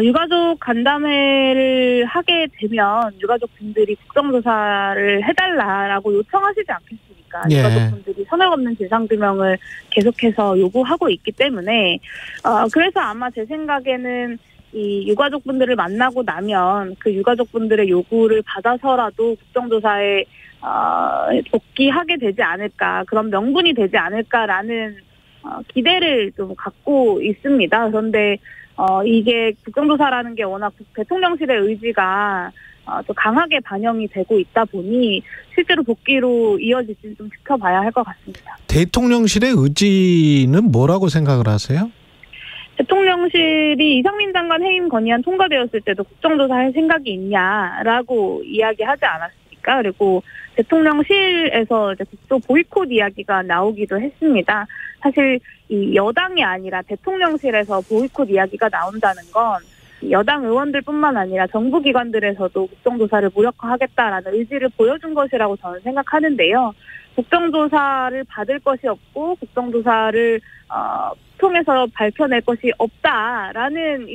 Speaker 9: 유가족 간담회를 하게 되면 유가족분들이 국정조사를 해달라라고 요청하시지 않겠습니까?
Speaker 2: 예.
Speaker 9: 유가족분들이 선을 걷는 진상규명을 계속해서 요구하고 있기 때문에 그래서 아마 제 생각에는 이 유가족분들을 만나고 나면 그 유가족분들의 요구를 받아서라도 국정조사에 복귀하게 되지 않을까, 그런 명분이 되지 않을까라는 기대를 좀 갖고 있습니다. 그런데 이게 국정조사라는 게 워낙 대통령실의 의지가 또 강하게 반영이 되고 있다 보니 실제로 복귀로 이어질지는 좀 지켜봐야 할 것 같습니다.
Speaker 2: 대통령실의 의지는 뭐라고 생각을 하세요?
Speaker 9: 대통령실이 이상민 장관 해임 건의안 통과되었을 때도 국정조사 할 생각이 있냐라고 이야기하지 않았습니까? 그리고 대통령실에서 이제 국조 보이콧 이야기가 나오기도 했습니다. 사실 이 여당이 아니라 대통령실에서 보이콧 이야기가 나온다는 건 여당 의원들뿐만 아니라 정부기관들에서도 국정조사를 무력화하겠다라는 의지를 보여준 것이라고 저는 생각하는데요. 국정조사를 받을 것이 없고 국정조사를 통해서 밝혀낼 것이 없다라는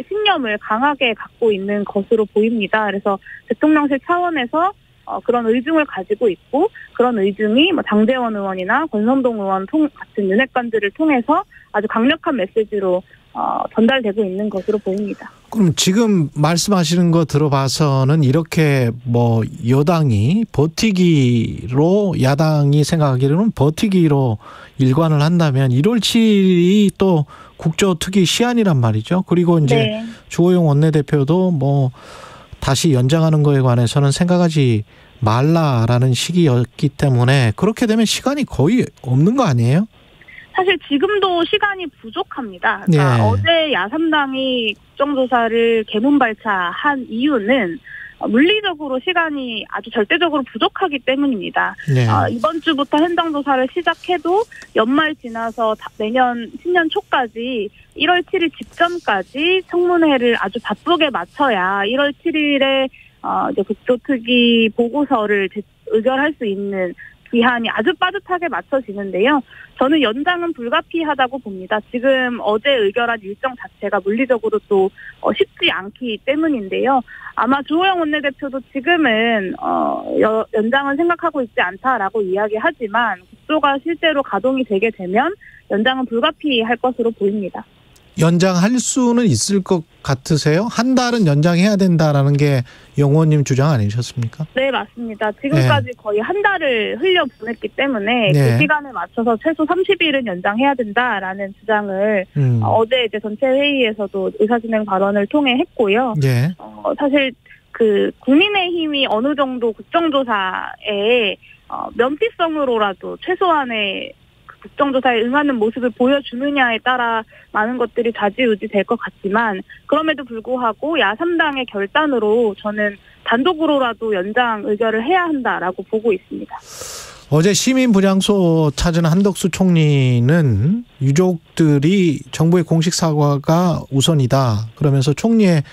Speaker 9: 신념을 강하게 갖고 있는 것으로 보입니다. 그래서 대통령실 차원에서 그런 의중을 가지고 있고 그런 의중이 장제원 의원이나 권성동 의원 같은 윤핵관들을 통해서 아주 강력한 메시지로 전달되고 있는 것으로 보입니다.
Speaker 2: 그럼 지금 말씀하시는 거 들어봐서는 이렇게 뭐 여당이 버티기로 야당이 생각하기로는 버티기로 일관을 한다면 1월 7일이 또 국조특위 시한이란 말이죠. 그리고 이제
Speaker 9: 네.
Speaker 2: 주호영 원내대표도 뭐 다시 연장하는 거에 관해서는 생각하지 말라라는 시기였기 때문에 그렇게 되면 시간이 거의 없는 거 아니에요?
Speaker 9: 사실 지금도 시간이 부족합니다. 그러니까
Speaker 2: 네.
Speaker 9: 어제 야삼당이 국정조사를 개문발차한 이유는 물리적으로 시간이 아주 절대적으로 부족하기 때문입니다.
Speaker 2: 네.
Speaker 9: 이번 주부터 현장조사를 시작해도 연말 지나서 내년 신년 초까지 1월 7일 직전까지 청문회를 아주 바쁘게 마쳐야 1월 7일에 이제 국조특위 보고서를 의결할 수 있는 기한이 아주 빠듯하게 맞춰지는데요. 저는 연장은 불가피하다고 봅니다. 지금 어제 의결한 일정 자체가 물리적으로 또 쉽지 않기 때문인데요. 아마 주호영 원내대표도 지금은 연장은 생각하고 있지 않다라고 이야기하지만 국조가 실제로 가동이 되게 되면 연장은 불가피할 것으로 보입니다.
Speaker 2: 연장할 수는 있을 것 같으세요? 한 달은 연장해야 된다라는 게 영 의원님 주장 아니셨습니까?
Speaker 9: 네, 맞습니다. 지금까지 거의 한 달을 흘려보냈기 때문에 그 시간에 맞춰서 최소 30일은 연장해야 된다라는 주장을 어제 이제 전체 회의에서도 의사진행 발언을 통해 했고요. 사실 그 국민의힘이 어느 정도 국정조사에 면피성으로라도 최소한의 국정조사에 응하는 모습을 보여주느냐에 따라 많은 것들이 좌지우지 될 것 같지만 그럼에도 불구하고 야3당의 결단으로 저는 단독으로라도 연장 의결을 해야 한다라고 보고 있습니다.
Speaker 2: 어제 시민분향소 찾은 한덕수 총리는 유족들이 정부의 공식 사과가 우선이다. 그러면서 총리의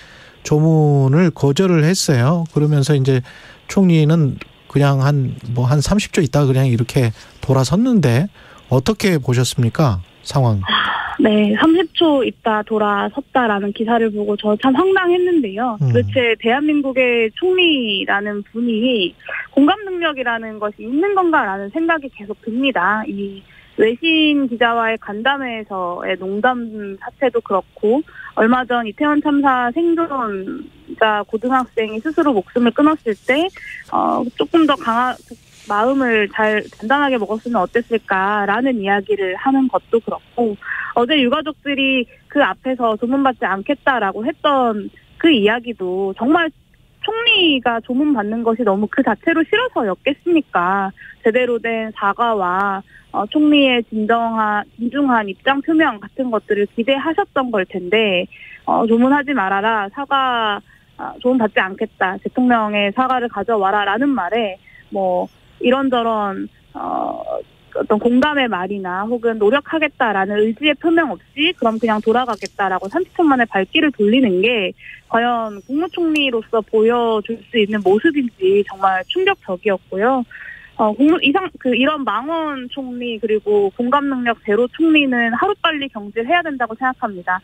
Speaker 2: 조문을 거절을 했어요. 그러면서 이제 총리는 그냥 한 30초 있다가 그냥 이렇게 돌아섰는데 어떻게 보셨습니까? 상황.
Speaker 9: 네, 30초 있다 돌아섰다라는 기사를 보고 저 참 황당했는데요. 도대체 대한민국의 총리라는 분이 공감 능력이라는 것이 있는 건가라는 생각이 계속 듭니다. 이 외신 기자와의 간담회에서의 농담 사태도 그렇고 얼마 전 이태원 참사 생존자 고등학생이 스스로 목숨을 끊었을 때 조금 더 마음을 잘 단단하게 먹었으면 어땠을까라는 이야기를 하는 것도 그렇고 어제 유가족들이 그 앞에서 조문받지 않겠다라고 했던 그 이야기도 정말 총리가 조문받는 것이 너무 그 자체로 싫어서였겠습니까? 제대로 된 사과와 총리의 진중한 입장 표명 같은 것들을 기대하셨던 걸 텐데 조문하지 말아라, 조문받지 않겠다, 대통령의 사과를 가져와라라는 말에 이런저런 어떤 공감의 말이나 혹은 노력하겠다라는 의지의 표명 없이 그럼 그냥 돌아가겠다라고 30분 만에 발길을 돌리는 게 과연 국무총리로서 보여줄 수 있는 모습인지 정말 충격적이었고요. 이런 망원 총리 그리고 공감 능력 제로 총리는 하루빨리 경질해야 된다고 생각합니다.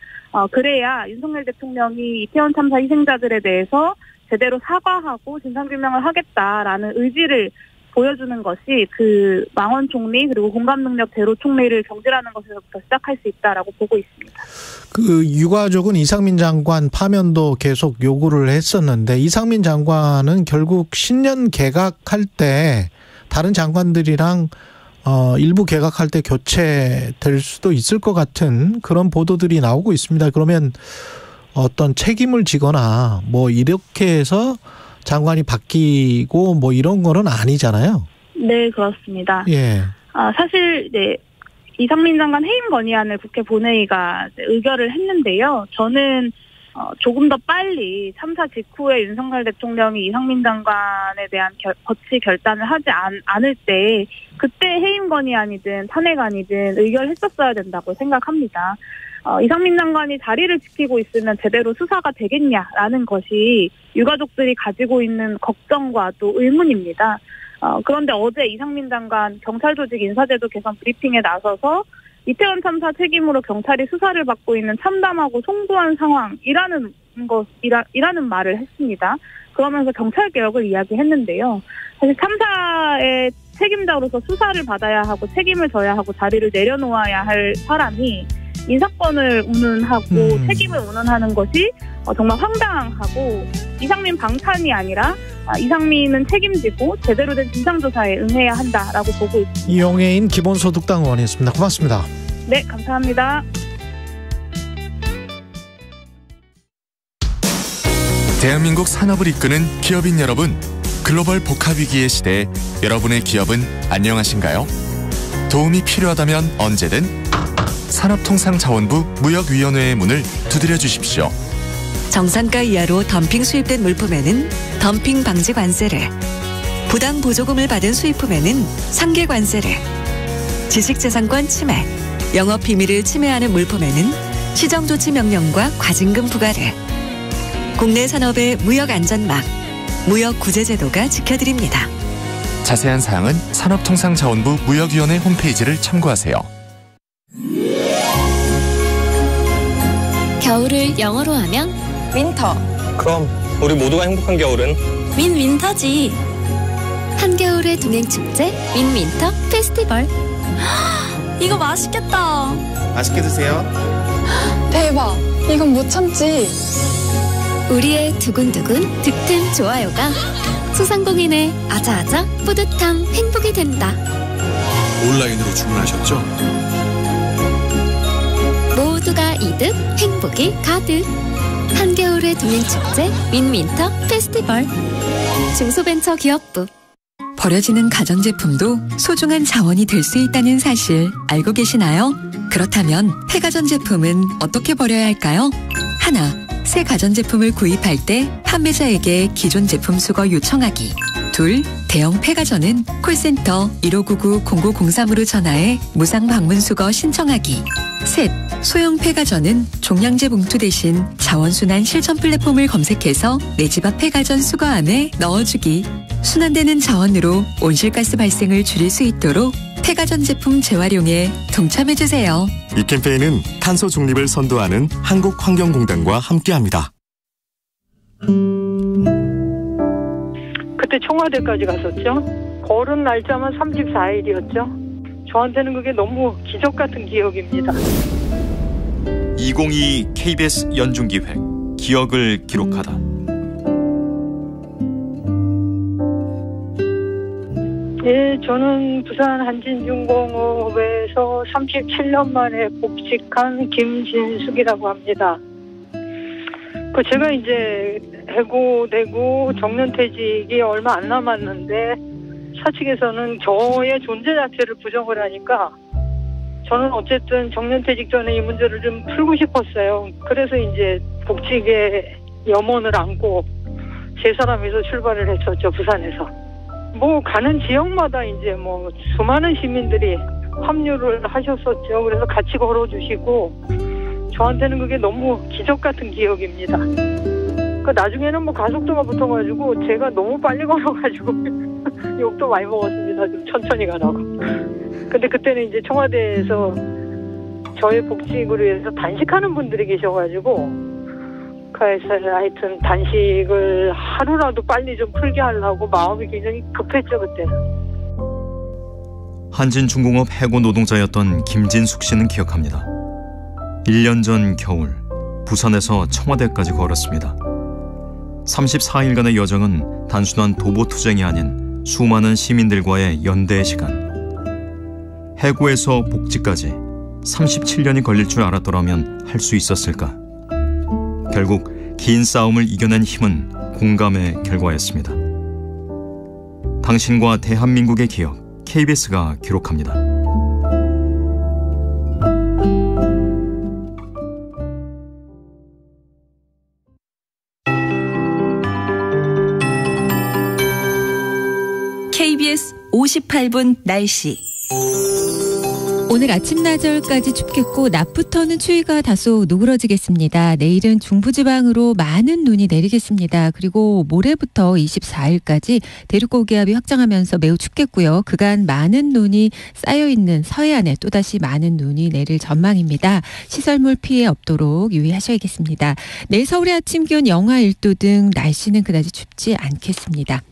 Speaker 9: 그래야 윤석열 대통령이 이태원 참사 희생자들에 대해서 제대로 사과하고 진상규명을 하겠다라는 의지를 보여주는 것이 그 망원 총리 그리고 공감 능력 제로 총리를 경질하는 것에서부터 시작할 수 있다라고 보고 있습니다.
Speaker 2: 그 유가족은 이상민 장관 파면도 계속 요구를 했었는데 이상민 장관은 결국 신년 개각할 때 다른 장관들이랑 일부 개각할 때 교체될 수도 있을 것 같은 그런 보도들이 나오고 있습니다. 그러면 어떤 책임을 지거나 이렇게 해서 장관이 바뀌고 이런 거는 아니잖아요.
Speaker 9: 네, 그렇습니다. 사실 이상민 장관 해임 건의안을 국회 본회의가 의결을 했는데요. 저는 조금 더 빨리 참사 직후에 윤석열 대통령이 이상민 장관에 대한 거치 결단을 하지 않을 때 그때 해임 건의안이든 탄핵안이든 의결했었어야 된다고 생각합니다. 이상민 장관이 자리를 지키고 있으면 제대로 수사가 되겠냐라는 것이 유가족들이 가지고 있는 걱정과 또 의문입니다. 그런데 어제 이상민 장관 경찰 조직 인사제도 개선 브리핑에 나서서 이태원 참사 책임으로 경찰이 수사를 받고 있는 참담하고 송구한 상황이라는 말을 했습니다. 그러면서 경찰 개혁을 이야기했는데요. 사실 참사의 책임자로서 수사를 받아야 하고 책임을 져야 하고 자리를 내려놓아야 할 사람이 인사권을 운운하고 책임을 운운하는 것이 정말 황당하고 이상민 방탄이 아니라 이상민은 책임지고 제대로 된 진상조사에 응해야 한다라고 보고 있습니다.
Speaker 2: 이용해인 기본소득당 의원이었습니다. 고맙습니다.
Speaker 9: 네, 감사합니다.
Speaker 10: 대한민국 산업을 이끄는 기업인 여러분, 글로벌 복합위기의 시대에 여러분의 기업은 안녕하신가요? 도움이 필요하다면 언제든 산업통상자원부 무역위원회의 문을 두드려 주십시오.
Speaker 11: 정상가 이하로 덤핑 수입된 물품에는 덤핑 방지 관세를, 부당 보조금을 받은 수입품에는 상계 관세를, 지식재산권 침해, 영업 비밀을 침해하는 물품에는 시정조치 명령과 과징금 부과를, 국내 산업의 무역 안전망, 무역 구제제도가 지켜드립니다.
Speaker 10: 자세한 사항은 산업통상자원부 무역위원회 홈페이지를 참고하세요.
Speaker 12: 겨울을 영어로 하면 윈터.
Speaker 13: 그럼 우리 모두가 행복한 겨울은
Speaker 12: 윈윈터지. 한겨울의 동행축제 윈윈터 페스티벌. 이거 맛있겠다.
Speaker 13: 맛있게 드세요.
Speaker 14: 대박. 이건 못 참지.
Speaker 12: 우리의 두근두근 득템 좋아요가 소상공인의 아자아자 뿌듯함 행복이 된다.
Speaker 1: 온라인으로 주문하셨죠?
Speaker 12: 모두가 이득 행복이 가득. 한겨울의 동행축제 윈윈터 페스티벌. 중소벤처기업부.
Speaker 11: 버려지는 가전제품도 소중한 자원이 될 수 있다는 사실 알고 계시나요? 그렇다면 폐가전제품은 어떻게 버려야 할까요? 하나, 새 가전제품을 구입할 때 판매자에게 기존 제품 수거 요청하기. 둘, 대형 폐가전은 콜센터 1599-0903으로 전화해 무상 방문 수거 신청하기. 셋, 소형 폐가전은 종량제 봉투 대신 자원순환 실천 플랫폼을 검색해서 내 집 앞 폐가전 수거함에 넣어주기. 순환되는 자원으로 온실가스 발생을 줄일 수 있도록 폐가전 제품 재활용에 동참해주세요.
Speaker 10: 이 캠페인은 탄소 중립을 선도하는 한국환경공단과 함께합니다.
Speaker 15: 그때 청와대까지 갔었죠. 걸은 날짜만 34일이었죠. 저한테는 그게 너무 기적 같은 기억입니다.
Speaker 16: 2022 KBS 연중기획 기억을 기록하다.
Speaker 15: 예, 저는 부산 한진중공업에서 37년 만에 복직한 김진숙이라고 합니다. 제가 이제 해고되고 정년퇴직이 얼마 안 남았는데 사측에서는 저의 존재 자체를 부정을 하니까 저는 어쨌든 정년퇴직 전에 이 문제를 좀 풀고 싶었어요. 그래서 이제 복직의 염원을 안고 세 사람이서 출발을 했었죠, 부산에서. 가는 지역마다 이제 수많은 시민들이 합류를 하셨었죠. 그래서 같이 걸어주시고 저한테는 그게 너무 기적 같은 기억입니다. 나중에는 가속도가 붙어가지고 제가 너무 빨리 걸어가지고 욕도 많이 먹었습니다. 좀 천천히 가라고. 근데 그때는 이제 청와대에서 저의 복직을 위해서 단식하는 분들이 계셔가지고 그래서 하여튼 단식을 하루라도 빨리 좀 풀게 하려고 마음이 굉장히 급했죠, 그때.
Speaker 16: 한진중공업 해고 노동자였던 김진숙 씨는 기억합니다. 1년 전 겨울 부산에서 청와대까지 걸었습니다. 34일간의 여정은 단순한 도보투쟁이 아닌 수많은 시민들과의 연대의 시간. 해고에서 복직까지 37년이 걸릴 줄 알았더라면 할 수 있었을까? 결국 긴 싸움을 이겨낸 힘은 공감의 결과였습니다. 당신과 대한민국의 기억, KBS가 기록합니다.
Speaker 11: KBS 58분 날씨.
Speaker 6: 오늘 아침 낮절까지 춥겠고 낮부터는 추위가 다소 누그러지겠습니다. 내일은 중부지방으로 많은 눈이 내리겠습니다. 그리고 모레부터 24일까지 대륙고기압이 확장하면서 매우 춥겠고요. 그간 많은 눈이 쌓여있는 서해안에 또다시 많은 눈이 내릴 전망입니다. 시설물 피해 없도록 유의하셔야겠습니다. 내일 서울의 아침 기온 영하 1도 등 날씨는 그다지 춥지 않겠습니다.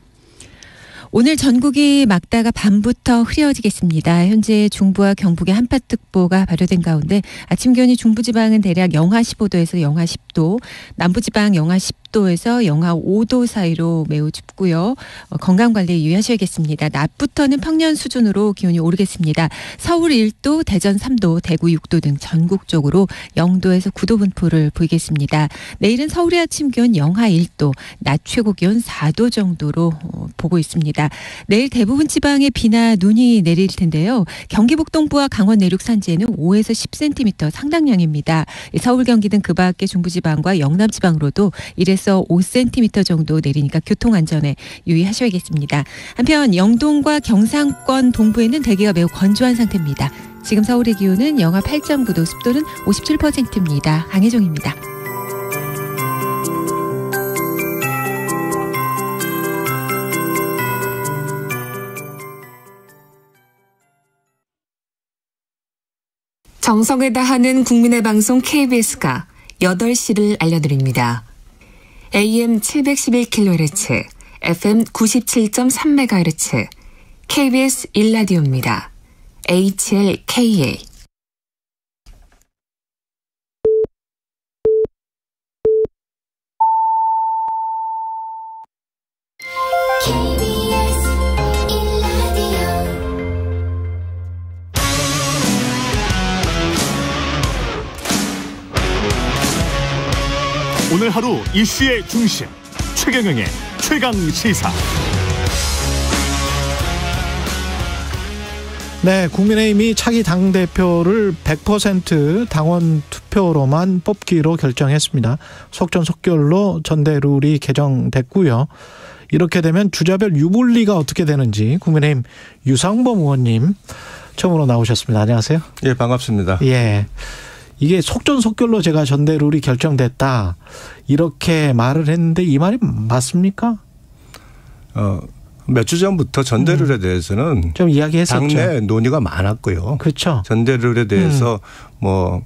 Speaker 6: 오늘 전국이 막다가 밤부터 흐려지겠습니다. 현재 중부와 경북에 한파특보가 발효된 가운데 아침 기온이 중부지방은 대략 영하 15도에서 영하 10도, 남부지방 영하 10도에서 영하 5도 사이로 매우 춥고요. 건강관리에 유의하셔야겠습니다. 낮부터는 평년 수준으로 기온이 오르겠습니다. 서울 1도, 대전 3도, 대구 6도 등 전국적으로 0도에서 9도 분포를 보이겠습니다. 내일은 서울의 아침 기온 영하 1도, 낮 최고 기온 4도 정도로 보고 있습니다. 내일 대부분 지방에 비나 눈이 내릴 텐데요. 경기 북동부와 강원 내륙 산지에는 5에서 10cm 상당량입니다. 서울, 경기 등 그 밖의 중부지방과 영남지방으로도 1에서 5cm 정도 내리니까 교통안전에 유의하셔야겠습니다. 한편 영동과 경상권 동부에는 대기가 매우 건조한 상태입니다. 지금 서울의 기온은 영하 8.9도, 습도는 57%입니다. 강혜정입니다.
Speaker 17: 정성을 다하는 국민의 방송 KBS가 8시를 알려드립니다. AM 711kHz, FM 97.3MHz, KBS 1라디오입니다. HLKA
Speaker 18: 오늘 하루 이슈의 중심 최경영의 최강시사.
Speaker 2: 네, 국민의힘이 차기 당대표를 100% 당원 투표로만 뽑기로 결정했습니다. 속전속결로 전대룰이 개정됐고요. 이렇게 되면 주자별 유불리가 어떻게 되는지 국민의힘 유상범 의원님 처음으로 나오셨습니다. 안녕하세요.
Speaker 19: 예, 반갑습니다.
Speaker 2: 예. 이게 속전속결로 제가 전대룰이 결정됐다 이렇게 말을 했는데 이 말이 맞습니까?
Speaker 19: 몇 주 전부터 전대룰에 대해서는
Speaker 2: 좀 이야기했었죠.
Speaker 19: 당내 논의가 많았고요.
Speaker 2: 그렇죠.
Speaker 19: 전대룰에 대해서 뭐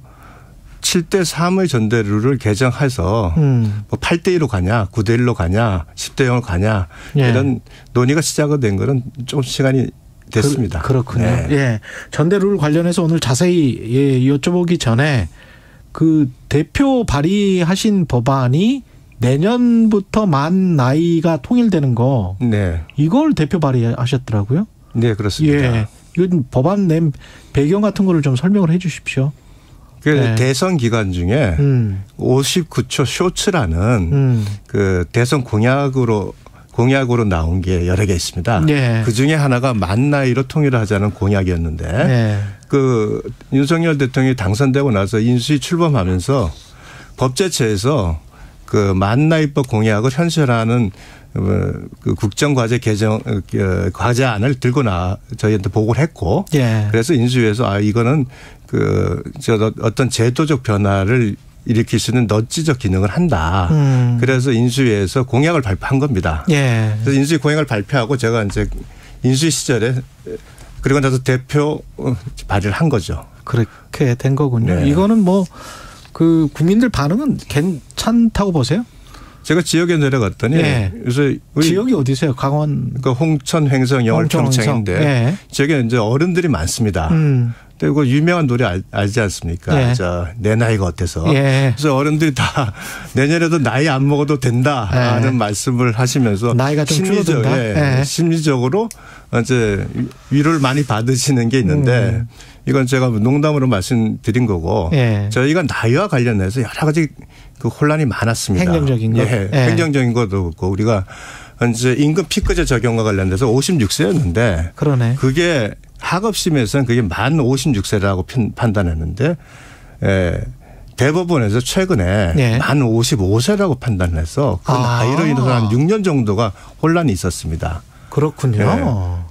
Speaker 19: 7대 3의 전대룰을 개정해서 뭐 8대 1로 가냐, 9대 1로 가냐, 10대 0로 가냐 이런 논의가 시작된 거는 좀 시간이 됐습니다.
Speaker 2: 그렇군요.
Speaker 19: 네.
Speaker 2: 예. 전대룰 관련해서 오늘 자세히 여쭤보기 전에 그 대표 발의하신 법안이 내년부터 만 나이가 통일되는 거.
Speaker 19: 네.
Speaker 2: 이걸 대표 발의하셨더라고요.
Speaker 19: 네, 그렇습니다.
Speaker 2: 예. 이건 법안 낸 배경 같은 거를 좀 설명을 해 주십시오.
Speaker 19: 네. 대선 기간 중에 59초 쇼츠라는 그 대선 공약으로 나온 게 여러 개 있습니다.
Speaker 2: 네.
Speaker 19: 그 중에 하나가 만 나이로 통일을 하자는 공약이었는데
Speaker 2: 네.
Speaker 19: 그 윤석열 대통령이 당선되고 나서 인수위 출범하면서 법제처에서 그 만 나이법 공약을 현실화하는 그 국정과제 개정 과제안을 들고 저희한테 보고를 했고
Speaker 2: 예.
Speaker 19: 그래서 인수위에서 이거는 어떤 제도적 변화를 일으킬 수 있는 너지적 기능을 한다. 그래서 인수위에서 공약을 발표한 겁니다.
Speaker 2: 예.
Speaker 19: 그래서 인수위 공약을 발표하고 제가 이제 인수위 시절에 그리고 나서 대표 발의를 한 거죠.
Speaker 2: 그렇게 된 거군요.
Speaker 19: 네.
Speaker 2: 이거는 뭐 그 국민들 반응은 괜찮다고 보세요?
Speaker 19: 제가 지역에 내려갔더니
Speaker 2: 예.
Speaker 19: 요새
Speaker 2: 지역이 어디세요? 강원
Speaker 19: 그 홍천, 횡성, 영월, 평창인데
Speaker 2: 예.
Speaker 19: 지역에 이제 어른들이 많습니다. 근데 그 유명한 노래 알지 않습니까?
Speaker 2: 예.
Speaker 19: 내 나이가 어때서.
Speaker 2: 예.
Speaker 19: 그래서 어른들이 다 내년에도 나이 안 먹어도 된다라는
Speaker 2: 예.
Speaker 19: 말씀을 하시면서
Speaker 2: 나이가 좀 줄어든다.
Speaker 19: 예. 심리적으로 이제 위로를 많이 받으시는 게 있는데 이건 제가 농담으로 말씀드린 거고
Speaker 2: 예.
Speaker 19: 저희가 나이와 관련해서 여러 가지 그 혼란이 많았습니다.
Speaker 2: 행정적인 거.
Speaker 19: 예.
Speaker 2: 예.
Speaker 19: 행정적인 것도 그렇고 우리가 이제 임금 피크제 적용과 관련돼서 56세였는데
Speaker 2: 그러네.
Speaker 19: 그게 하급심에서는 그게 만 56세라고 판단했는데 대법원에서 최근에
Speaker 2: 예.
Speaker 19: 만 55세라고 판단해서 그 나이로 인해서 한 6년 정도가 혼란이 있었습니다.
Speaker 2: 그렇군요.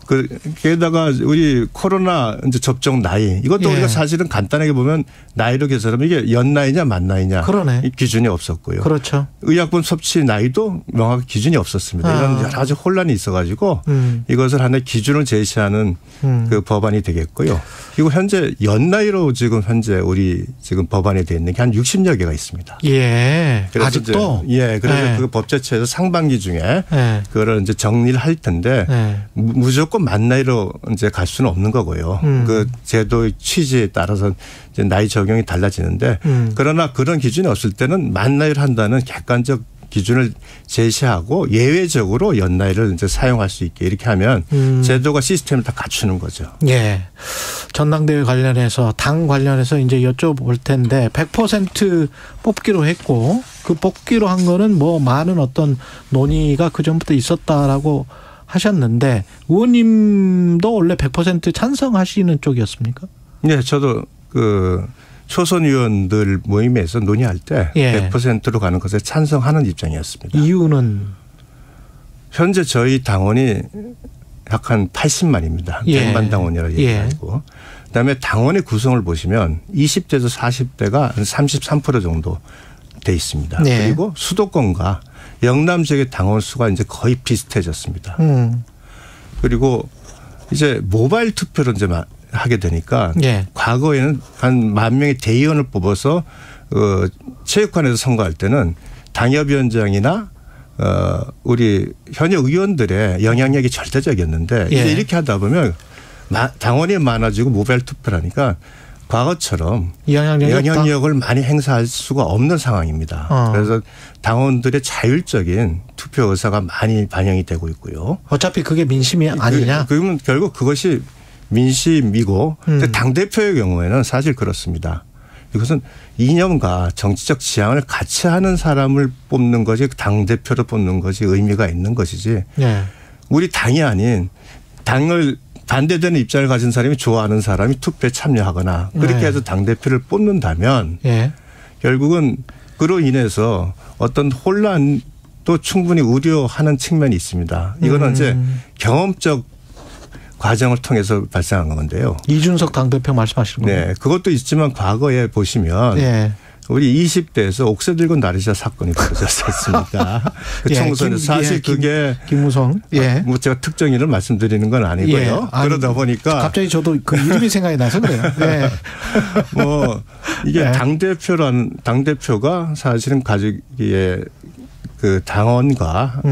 Speaker 19: 게다가 우리 코로나 이제 접종 나이 이것도
Speaker 2: 예.
Speaker 19: 우리가 사실은 간단하게 보면 나이로 계산하면 이게 연나이냐 만나이냐
Speaker 2: 그러네.
Speaker 19: 기준이 없었고요.
Speaker 2: 그렇죠.
Speaker 19: 의약품 섭취 나이도 명확히 기준이 없었습니다. 이런 여러 가지 혼란이 있어가지고 이것을 하나의 기준을 제시하는 그 법안이 되겠고요. 그리고 현재 연나이로 지금 현재 우리 지금 법안이 되어 있는 게 한 60여 개가 있습니다.
Speaker 2: 예.
Speaker 19: 그래서
Speaker 2: 아직도.
Speaker 19: 예. 그래서
Speaker 2: 예.
Speaker 19: 그 법제처에서 상반기 중에
Speaker 2: 예.
Speaker 19: 그거를 이제 정리를 할 텐데
Speaker 2: 예.
Speaker 19: 무조건 만 나이로 이제 갈 수는 없는 거고요. 그 제도의 취지에 따라서 이제 나이 적용이 달라지는데 그러나 그런 기준이 없을 때는 만 나이로 한다는 객관적 기준을 제시하고 예외적으로 연나이를 이제 사용할 수 있게 이렇게 하면 제도가 시스템을 다 갖추는 거죠.
Speaker 2: 예. 전당대회 관련해서 당 관련해서 이제 여쭤볼 텐데 100% 뽑기로 했고 그 뽑기로 한 거는 뭐 많은 어떤 논의가 그 전부터 있었다라고 하셨는데 의원님도 원래 100% 찬성하시는 쪽이었습니까?
Speaker 19: 네, 저도 그 초선 의원들 모임에서 논의할 때
Speaker 2: 예.
Speaker 19: 100%로 가는 것에 찬성하는 입장이었습니다.
Speaker 2: 이유는
Speaker 19: 현재 저희 당원이 약 한 80만입니다.
Speaker 2: 예.
Speaker 19: 100만 당원이라고 얘기하고 그다음에 당원의 구성을 보시면 20대에서 40대가 33% 정도 돼 있습니다.
Speaker 2: 네.
Speaker 19: 그리고 수도권과 영남 지역의 당원 수가 이제 거의 비슷해졌습니다. 그리고 이제 모바일 투표를 이제 하게 되니까
Speaker 2: 예.
Speaker 19: 과거에는 한 10,000명의 대의원을 뽑아서 체육관에서 선거할 때는 당협위원장이나 우리 현역 의원들의 영향력이 절대적이었는데
Speaker 2: 예.
Speaker 19: 이제 이렇게 하다 보면 당원이 많아지고 모바일 투표를 하니까 과거처럼 영향력을 많이 행사할 수가 없는 상황입니다. 그래서 당원들의 자율적인 투표 의사가 많이 반영이 되고 있고요.
Speaker 2: 어차피 그게 민심이 아니냐?
Speaker 19: 그러면 결국 그것이 민심이고 당대표의 경우에는 사실 그렇습니다. 이것은 이념과 정치적 지향을 같이 하는 사람을 뽑는 것이 당대표로 뽑는 것이 의미가 있는 것이지. 네. 우리 당이 아닌 당을 반대되는 입장을 가진 사람이 좋아하는 사람이 투표에 참여하거나 그렇게 네. 해서 당대표를 뽑는다면 네. 결국은 그로 인해서 어떤 혼란도 충분히 우려하는 측면이 있습니다. 이거는 이제 경험적 과정을 통해서 발생한 건데요.
Speaker 2: 이준석 당대표 말씀하시는 거예요?
Speaker 19: 네. 그것도 있지만 과거에 보시면 네. 우리 20대에서 옥새 들고 나르샤 사건이 벌어졌지 않습니까? 그
Speaker 2: 예,
Speaker 19: 총선에서 사실 그게
Speaker 2: 김무성. 예.
Speaker 19: 뭐 제가 특정인을 말씀드리는 건 아니고요.
Speaker 2: 예.
Speaker 19: 그러다 보니까
Speaker 2: 갑자기 저도 그 이름이 생각이 나서 그래요. 예.
Speaker 19: 뭐 이게
Speaker 2: 예.
Speaker 19: 당대표가 사실은 가지기에 그 당원과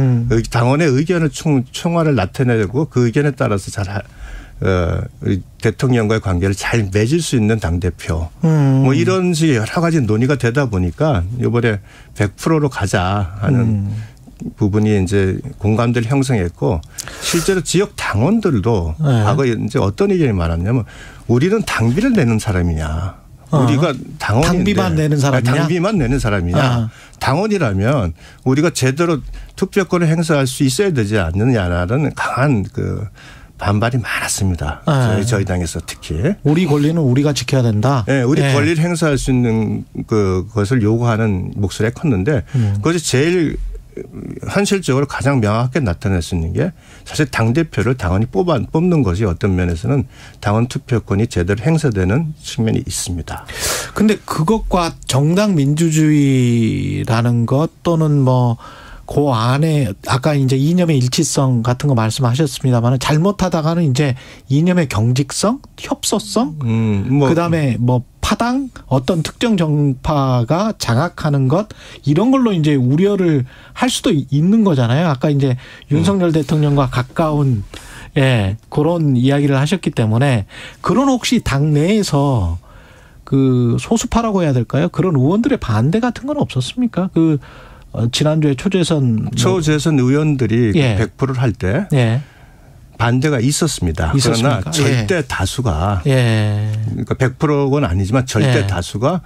Speaker 19: 당원의 의견을 총화를 나타내고 그 의견에 따라서 대통령과의 관계를 잘 맺을 수 있는 당대표. 뭐 이런 식의 여러 가지 논의가 되다 보니까 이번에 100%로 가자 하는 부분이 이제 공감대를 형성했고 실제로 지역 당원들도 네. 과거에 이제 어떤 의견이 많았냐면 우리는 당비를 내는 사람이냐. 우리가 당원인데
Speaker 2: 당비만 내는 사람이냐.
Speaker 19: 당비만 내는 사람이냐. 당원이라면 우리가 제대로 투표권을 행사할 수 있어야 되지 않느냐라는 강한 그 반발이 많았습니다. 저희 당에서 특히.
Speaker 2: 우리 권리는 우리가 지켜야 된다.
Speaker 19: 네, 우리 네. 권리를 행사할 수 있는 그것을 요구하는 목소리가 컸는데 그것이 제일 현실적으로 가장 명확하게 나타낼 수 있는 게 사실 당대표를 당원이 뽑는 것이 어떤 면에서는 당원 투표권이 제대로 행사되는 측면이 있습니다.
Speaker 2: 그런데 그것과 정당 민주주의라는 것 또는 뭐 그 안에 아까 이제 이념의 일치성 같은 거 말씀하셨습니다만 잘못하다가는 이제 이념의 경직성, 협소성, 그다음에 뭐 파당 어떤 특정 정파가 장악하는 것 이런 걸로 이제 우려를 할 수도 있는 거잖아요. 아까 이제 윤석열 대통령과 가까운 예, 그런 이야기를 하셨기 때문에 그런 혹시 당내에서 그 소수파라고 해야 될까요? 그런 의원들의 반대 같은 건 없었습니까? 지난주에 초재선
Speaker 19: 의원들이 예. 100%를 할 때 예. 반대가 있었습니다.
Speaker 2: 있었습니까?
Speaker 19: 그러나 절대
Speaker 2: 예.
Speaker 19: 다수가
Speaker 2: 예.
Speaker 19: 그러니까 100%는 아니지만 절대
Speaker 2: 예.
Speaker 19: 다수가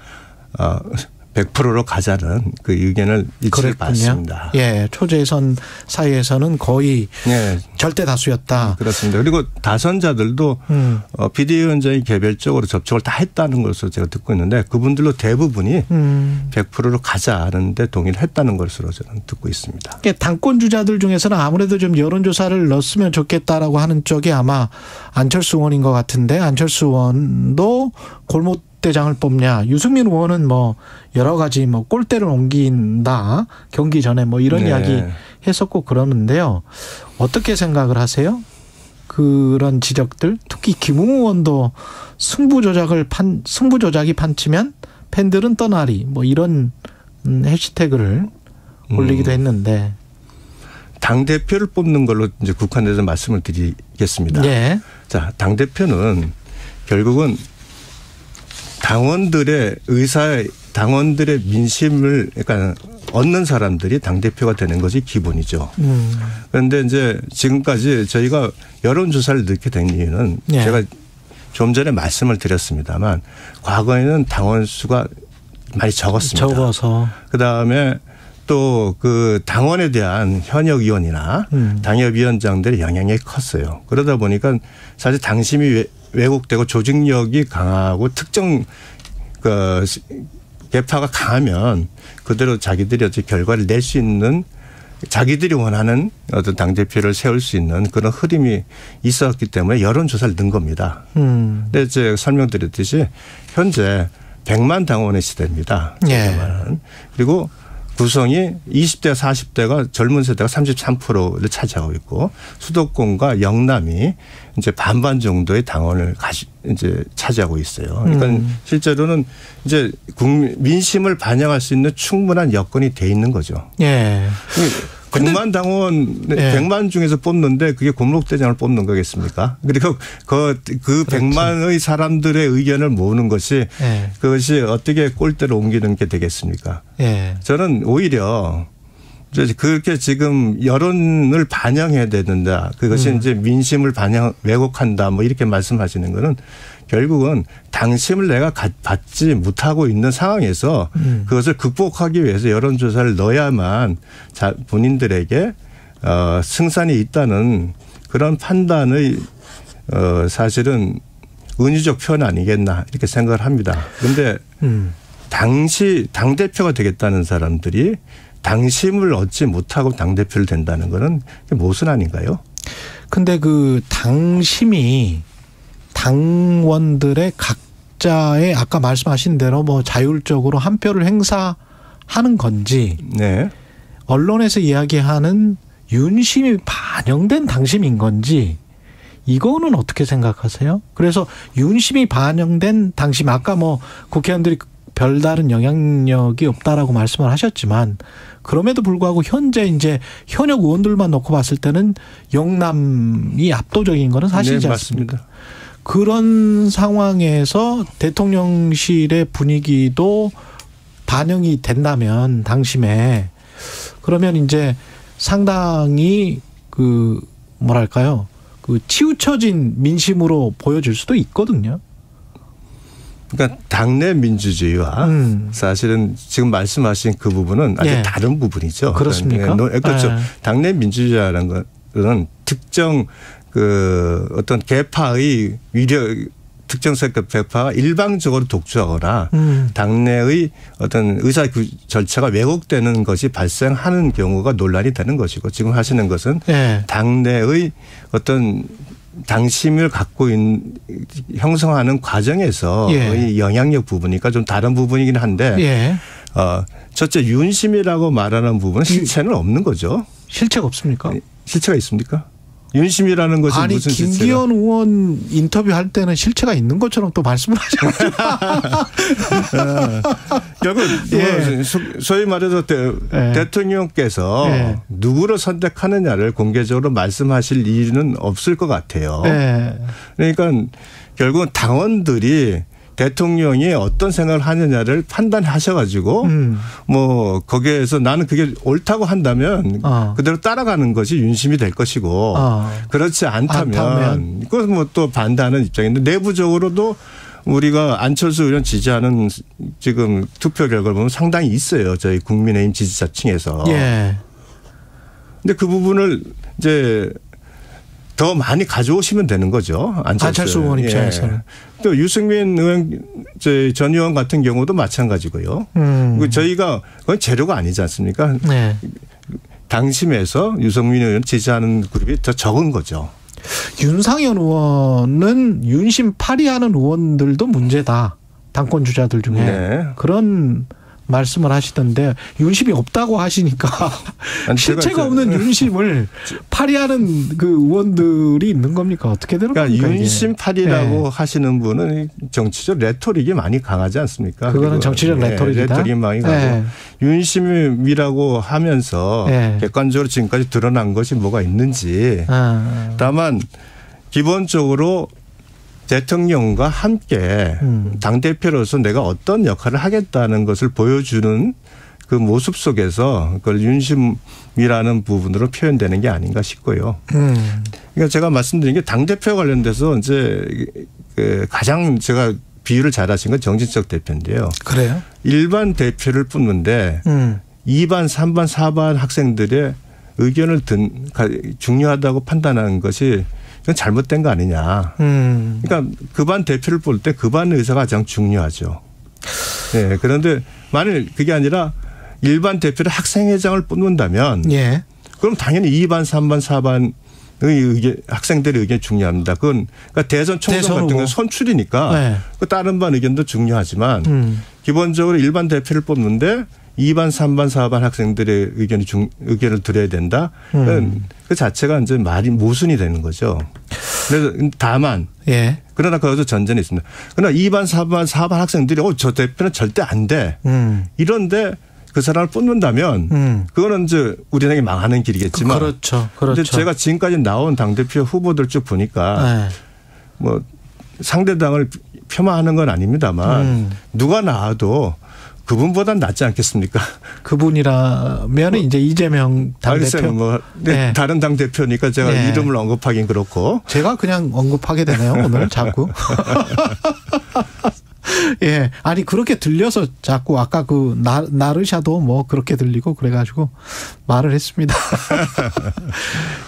Speaker 19: 100%로 가자는 그 의견을 일치를 받습니다.
Speaker 2: 예, 초재선 사이에서는 거의
Speaker 19: 예.
Speaker 2: 절대 다수였다.
Speaker 19: 그렇습니다. 그리고 다선자들도 비대위원장이 개별적으로 접촉을 다 했다는 것으로 제가 듣고 있는데 그분들로 대부분이 100%로 가자는데 동의를 했다는 것으로 저는 듣고 있습니다.
Speaker 2: 당권 주자들 중에서는 아무래도 좀 여론조사를 넣었으면 좋겠다라고 하는 쪽이 아마 안철수 의원인 것 같은데 안철수 의원도 골목 대장을 뽑냐. 유승민 의원은 뭐 여러 가지 뭐 골대를 옮긴다. 경기 전에 뭐 이런
Speaker 19: 네.
Speaker 2: 이야기 했었고 그러는데요. 어떻게 생각을 하세요? 그런 지적들. 특히 김웅 의원도 승부 조작이 판치면 팬들은 떠나리. 뭐 이런 해시태그를 올리기도 했는데.
Speaker 19: 당대표를 뽑는 걸로 이제 국한해서 말씀을 드리겠습니다.
Speaker 2: 네.
Speaker 19: 자, 당대표는 결국은 당원들의 당원들의 민심을 그러니까 얻는 사람들이 당대표가 되는 것이 기본이죠. 그런데 이제 지금까지 저희가 여론조사를 넣게 된 이유는 네. 제가 좀 전에 말씀을 드렸습니다만 과거에는 당원 수가 많이 적었습니다.
Speaker 2: 적어서.
Speaker 19: 그다음에 또 그 당원에 대한 현역 의원이나 당협위원장들의 영향력이 컸어요. 그러다 보니까 사실 당심이 왜곡되고 조직력이 강하고 특정 그 계파가 강하면 그대로 자기들이 어떤 결과를 낼 수 있는 자기들이 원하는 어떤 당대표를 세울 수 있는 그런 흐름이 있었기 때문에 여론조사를 넣은 겁니다. 근데 제가 설명드렸듯이 현재 100만 당원의 시대입니다.
Speaker 2: 예.
Speaker 19: 그리고 구성이 20대 40대가 젊은 세대가 33%를 차지하고 있고 수도권과 영남이 이제 반반 정도의 당원을 이제 차지하고 있어요. 그러니까 실제로는 이제 민심을 반영할 수 있는 충분한 여건이 돼 있는 거죠.
Speaker 2: 예.
Speaker 19: 100만 당원, 네. 100만 중에서 뽑는데 그게 골목대장을 뽑는 거겠습니까? 그리고 그 100만의 사람들의 의견을 모으는 것이 그것이 어떻게 꼴대로 옮기는 게 되겠습니까? 저는 오히려 그렇게 지금 여론을 반영해야 된다. 그것이 이제 민심을 왜곡한다. 뭐 이렇게 말씀하시는 거는 결국은 당심을 내가 받지 못하고 있는 상황에서 그것을 극복하기 위해서 여론조사를 넣어야만 본인들에게 승산이 있다는 그런 판단의 사실은 은유적 표현 아니겠나 이렇게 생각을 합니다. 그런데 당대표가 되겠다는 사람들이 당심을 얻지 못하고 당대표를 된다는 거는 모순 아닌가요?
Speaker 2: 근데 그 당심이 당원들의 각자의 아까 말씀하신 대로 뭐 자율적으로 한 표를 행사하는 건지
Speaker 19: 네.
Speaker 2: 언론에서 이야기하는 윤심이 반영된 당심인 건지 이거는 어떻게 생각하세요? 그래서 윤심이 반영된 당심 아까 뭐 국회의원들이 별다른 영향력이 없다라고 말씀을 하셨지만 그럼에도 불구하고 현재 이제 현역 의원들만 놓고 봤을 때는 영남이 압도적인 거는 사실이지 않습니까?
Speaker 19: 맞습니다.
Speaker 2: 그런 상황에서 대통령실의 분위기도 반영이 된다면 당심에 그러면 이제 상당히 그 뭐랄까요? 그 치우쳐진 민심으로 보여질 수도 있거든요.
Speaker 19: 그러니까 당내 민주주의와 사실은 지금 말씀하신 그 부분은 아주
Speaker 2: 예.
Speaker 19: 다른 부분이죠.
Speaker 2: 그렇습니까?
Speaker 19: 그렇죠.
Speaker 2: 예.
Speaker 19: 당내 민주주의라는 것은 특정 그 어떤 계파의 특정 세력 계파가 일방적으로 독주하거나 당내의 어떤 의사 절차가 왜곡되는 것이 발생하는 경우가 논란이 되는 것이고 지금 하시는 것은
Speaker 2: 예.
Speaker 19: 당내의 어떤 당심을 갖고 형성하는 과정에서 예. 영향력 부분이니까 좀 다른 부분이긴 한데
Speaker 2: 예.
Speaker 19: 첫째 윤심이라고 말하는 부분은 실체는 없는 거죠.
Speaker 2: 실체가 없습니까?
Speaker 19: 실체가 있습니까? 윤심이라는 것이
Speaker 2: 아니
Speaker 19: 무슨 실체가?
Speaker 2: 김기현 의원 인터뷰할 때는 실체가 있는 것처럼 또 말씀을 하셨죠.
Speaker 19: 결국
Speaker 2: 예.
Speaker 19: 소위 말해서 대통령께서
Speaker 2: 예.
Speaker 19: 누구를 선택하느냐를 공개적으로 말씀하실 이유는 없을 것 같아요.
Speaker 2: 예.
Speaker 19: 그러니까 결국은 당원들이 대통령이 어떤 생각을 하느냐를 판단하셔가지고 뭐 거기에서 나는 그게 옳다고 한다면 그대로 따라가는 것이 윤심이 될 것이고 그렇지 않다면 그건 뭐 또 반대하는 입장인데 내부적으로도 우리가 안철수 의원 지지하는 지금 투표 결과를 보면 상당히 있어요. 저희 국민의힘 지지자층에서.
Speaker 2: 예.
Speaker 19: 근데 그 부분을 이제 더 많이 가져오시면 되는 거죠.
Speaker 2: 안철수 의원 입장에서는.
Speaker 19: 예. 또 유승민 의원, 전 의원 같은 경우도 마찬가지고요. 저희가 그건 재료가 아니지 않습니까?
Speaker 2: 네.
Speaker 19: 당심에서 유승민 의원 지지하는 그룹이 더 적은 거죠.
Speaker 2: 윤상현 의원은 윤심 파리하는 의원들도 문제다. 당권 주자들 중에. 네. 그런 말씀을 하시던데 윤심이 없다고 하시니까 실체가 없는 윤심을 파리하는 그 의원들이 있는 겁니까? 어떻게 되는 겁니까?
Speaker 19: 그러니까 윤심 파리라고 네. 하시는 분은 정치적 레토릭이 많이 강하지 않습니까?
Speaker 2: 그거는 정치적 레토릭이다.
Speaker 19: 레토릭이 많이 강하고 네. 윤심이라고 하면서 네. 객관적으로 지금까지 드러난 것이 뭐가 있는지 다만 기본적으로 대통령과 함께 당대표로서 내가 어떤 역할을 하겠다는 것을 보여주는 그 모습 속에서 그걸 윤심이라는 부분으로 표현되는 게 아닌가 싶고요. 그러니까 제가 말씀드린 게 당대표 관련돼서 이제 그 가장 제가 비유를 잘 하신 건 정진석 대표인데요.
Speaker 2: 그래요?
Speaker 19: 일반 대표를 뽑는데 2반, 3반, 4반 학생들의 의견을 중요하다고 판단하는 것이 그건 잘못된 거 아니냐. 그러니까 그 반 대표를 뽑을 때 그 반 의사가 가장 중요하죠. 네. 그런데 만일 그게 아니라 일반 대표를 학생회장을 뽑는다면 예. 그럼 당연히 2반, 3반, 4반의 의견, 학생들의 의견이 중요합니다. 그건 그러니까 대선 총선 같은 경우는 선출이니까 네. 그 다른 반 의견도 중요하지만 기본적으로 일반 대표를 뽑는데 2반, 3반, 4반 학생들의 의견을 들어야 된다. 그 자체가 이제 말이 모순이 되는 거죠. 그래서 다만, 예. 그러나 거기서 전제는 있습니다. 그러나 2반, 4반 학생들이 저 대표는 절대 안 돼. 이런데 그 사람을 뽑는다면 그거는 이제 우리나라에 망하는 길이겠지만.
Speaker 2: 그렇죠.
Speaker 19: 그런데 제가 지금까지 나온 당대표 후보들 쭉 보니까 뭐 상대당을 폄하하는 건 아닙니다만 누가 나와도 그분보단 낫지 않겠습니까?
Speaker 2: 그분이라면 이제 이재명 당대표.
Speaker 19: 뭐
Speaker 2: 네.
Speaker 19: 다른 당대표니까 제가
Speaker 2: 네.
Speaker 19: 이름을 언급하긴 그렇고.
Speaker 2: 제가 그냥 언급하게 되네요. 오늘 자꾸. 예. 아니 그렇게 들려서 자꾸 아까 그 나르샤도 뭐 그렇게 들리고 그래가지고 말을 했습니다.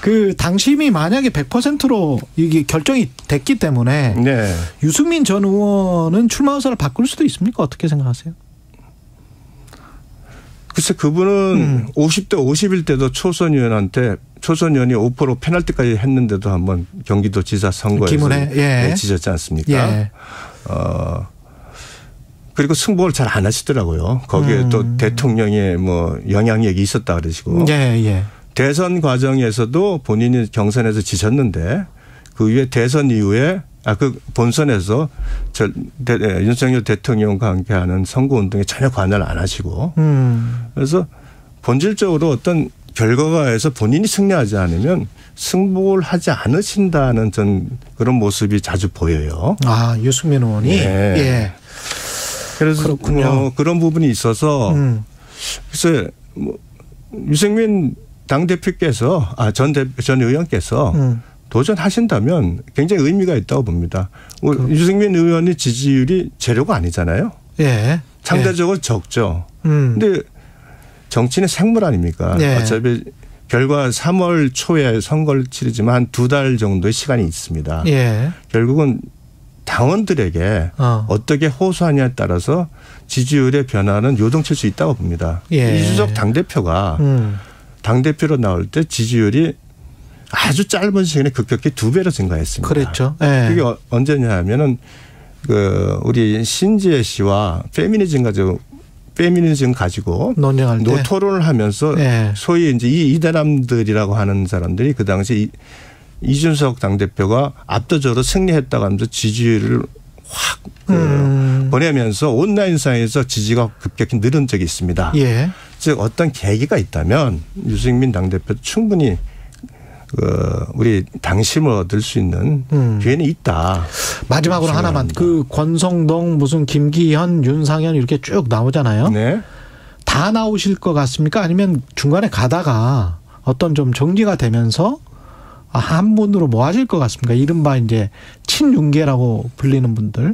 Speaker 2: 그 당심이 만약에 100%로 이게 결정이 됐기 때문에
Speaker 19: 네.
Speaker 2: 유승민 전 의원은 출마 의사를 바꿀 수도 있습니까? 어떻게 생각하세요?
Speaker 19: 글쎄 그분은 50대 51대도 초선 의원이 5% 페널티까지 했는데도 한번 경기도 지사 선거에서
Speaker 2: 예.
Speaker 19: 지졌지 않습니까?
Speaker 2: 예.
Speaker 19: 그리고 승복을 잘 안 하시더라고요. 거기에 또 대통령의 뭐 영향력이 있었다 그러시고.
Speaker 2: 예.
Speaker 19: 대선 과정에서도 본인이 경선에서 지셨는데 그 이후에 대선 이후에 그 본선에서 윤석열 대통령과 함께하는 선거운동에 전혀 관여를 안 하시고. 그래서 본질적으로 어떤 결과가에서 본인이 승리하지 않으면 승복을 하지 않으신다는 전 그런 모습이 자주 보여요.
Speaker 2: 아, 유승민 의원이?
Speaker 19: 네.
Speaker 2: 예.
Speaker 19: 그래서
Speaker 2: 그렇군요.
Speaker 19: 그런 부분이 있어서 글쎄 뭐 유승민 당대표께서 전 의원께서 도전하신다면 굉장히 의미가 있다고 봅니다. 유승민 의원의 지지율이 제로가 아니잖아요.
Speaker 2: 예.
Speaker 19: 상대적으로 적죠. 근데 정치는 생물 아닙니까?
Speaker 2: 예.
Speaker 19: 어차피 결과 3월 초에 선거를 치르지만 한 2달 정도의 시간이 있습니다.
Speaker 2: 예.
Speaker 19: 결국은 당원들에게 어떻게 호소하냐에 따라서 지지율의 변화는 요동칠 수 있다고 봅니다.
Speaker 2: 예.
Speaker 19: 이준석 당대표가 당대표로 나올 때 지지율이 아주 짧은 시간에 급격히 2배로 증가했습니다.
Speaker 2: 그랬죠. 예.
Speaker 19: 그게 언제냐 하면은 우리 신지혜 씨와 페미니즘 가지고
Speaker 2: 논쟁할 때
Speaker 19: 토론을 하면서
Speaker 2: 예.
Speaker 19: 소위 이제 이대남들이라고 하는 사람들이 그 당시 이준석 당대표가 압도적으로 승리했다고 하면서 지지율을 확 보내면서 온라인상에서 지지가 급격히 늘은 적이 있습니다.
Speaker 2: 예.
Speaker 19: 즉 어떤 계기가 있다면 유승민 당대표도 충분히 우리 당심을 얻을 수 있는 기회는 있다.
Speaker 2: 마지막으로 하나만. 그 권성동 무슨 김기현 윤상현 이렇게 쭉 나오잖아요.
Speaker 19: 네.
Speaker 2: 다 나오실 것 같습니까? 아니면 중간에 가다가 어떤 좀 정리가 되면서 한 분으로 모아질 것 같습니까? 이른바 이제 친윤계라고 불리는 분들.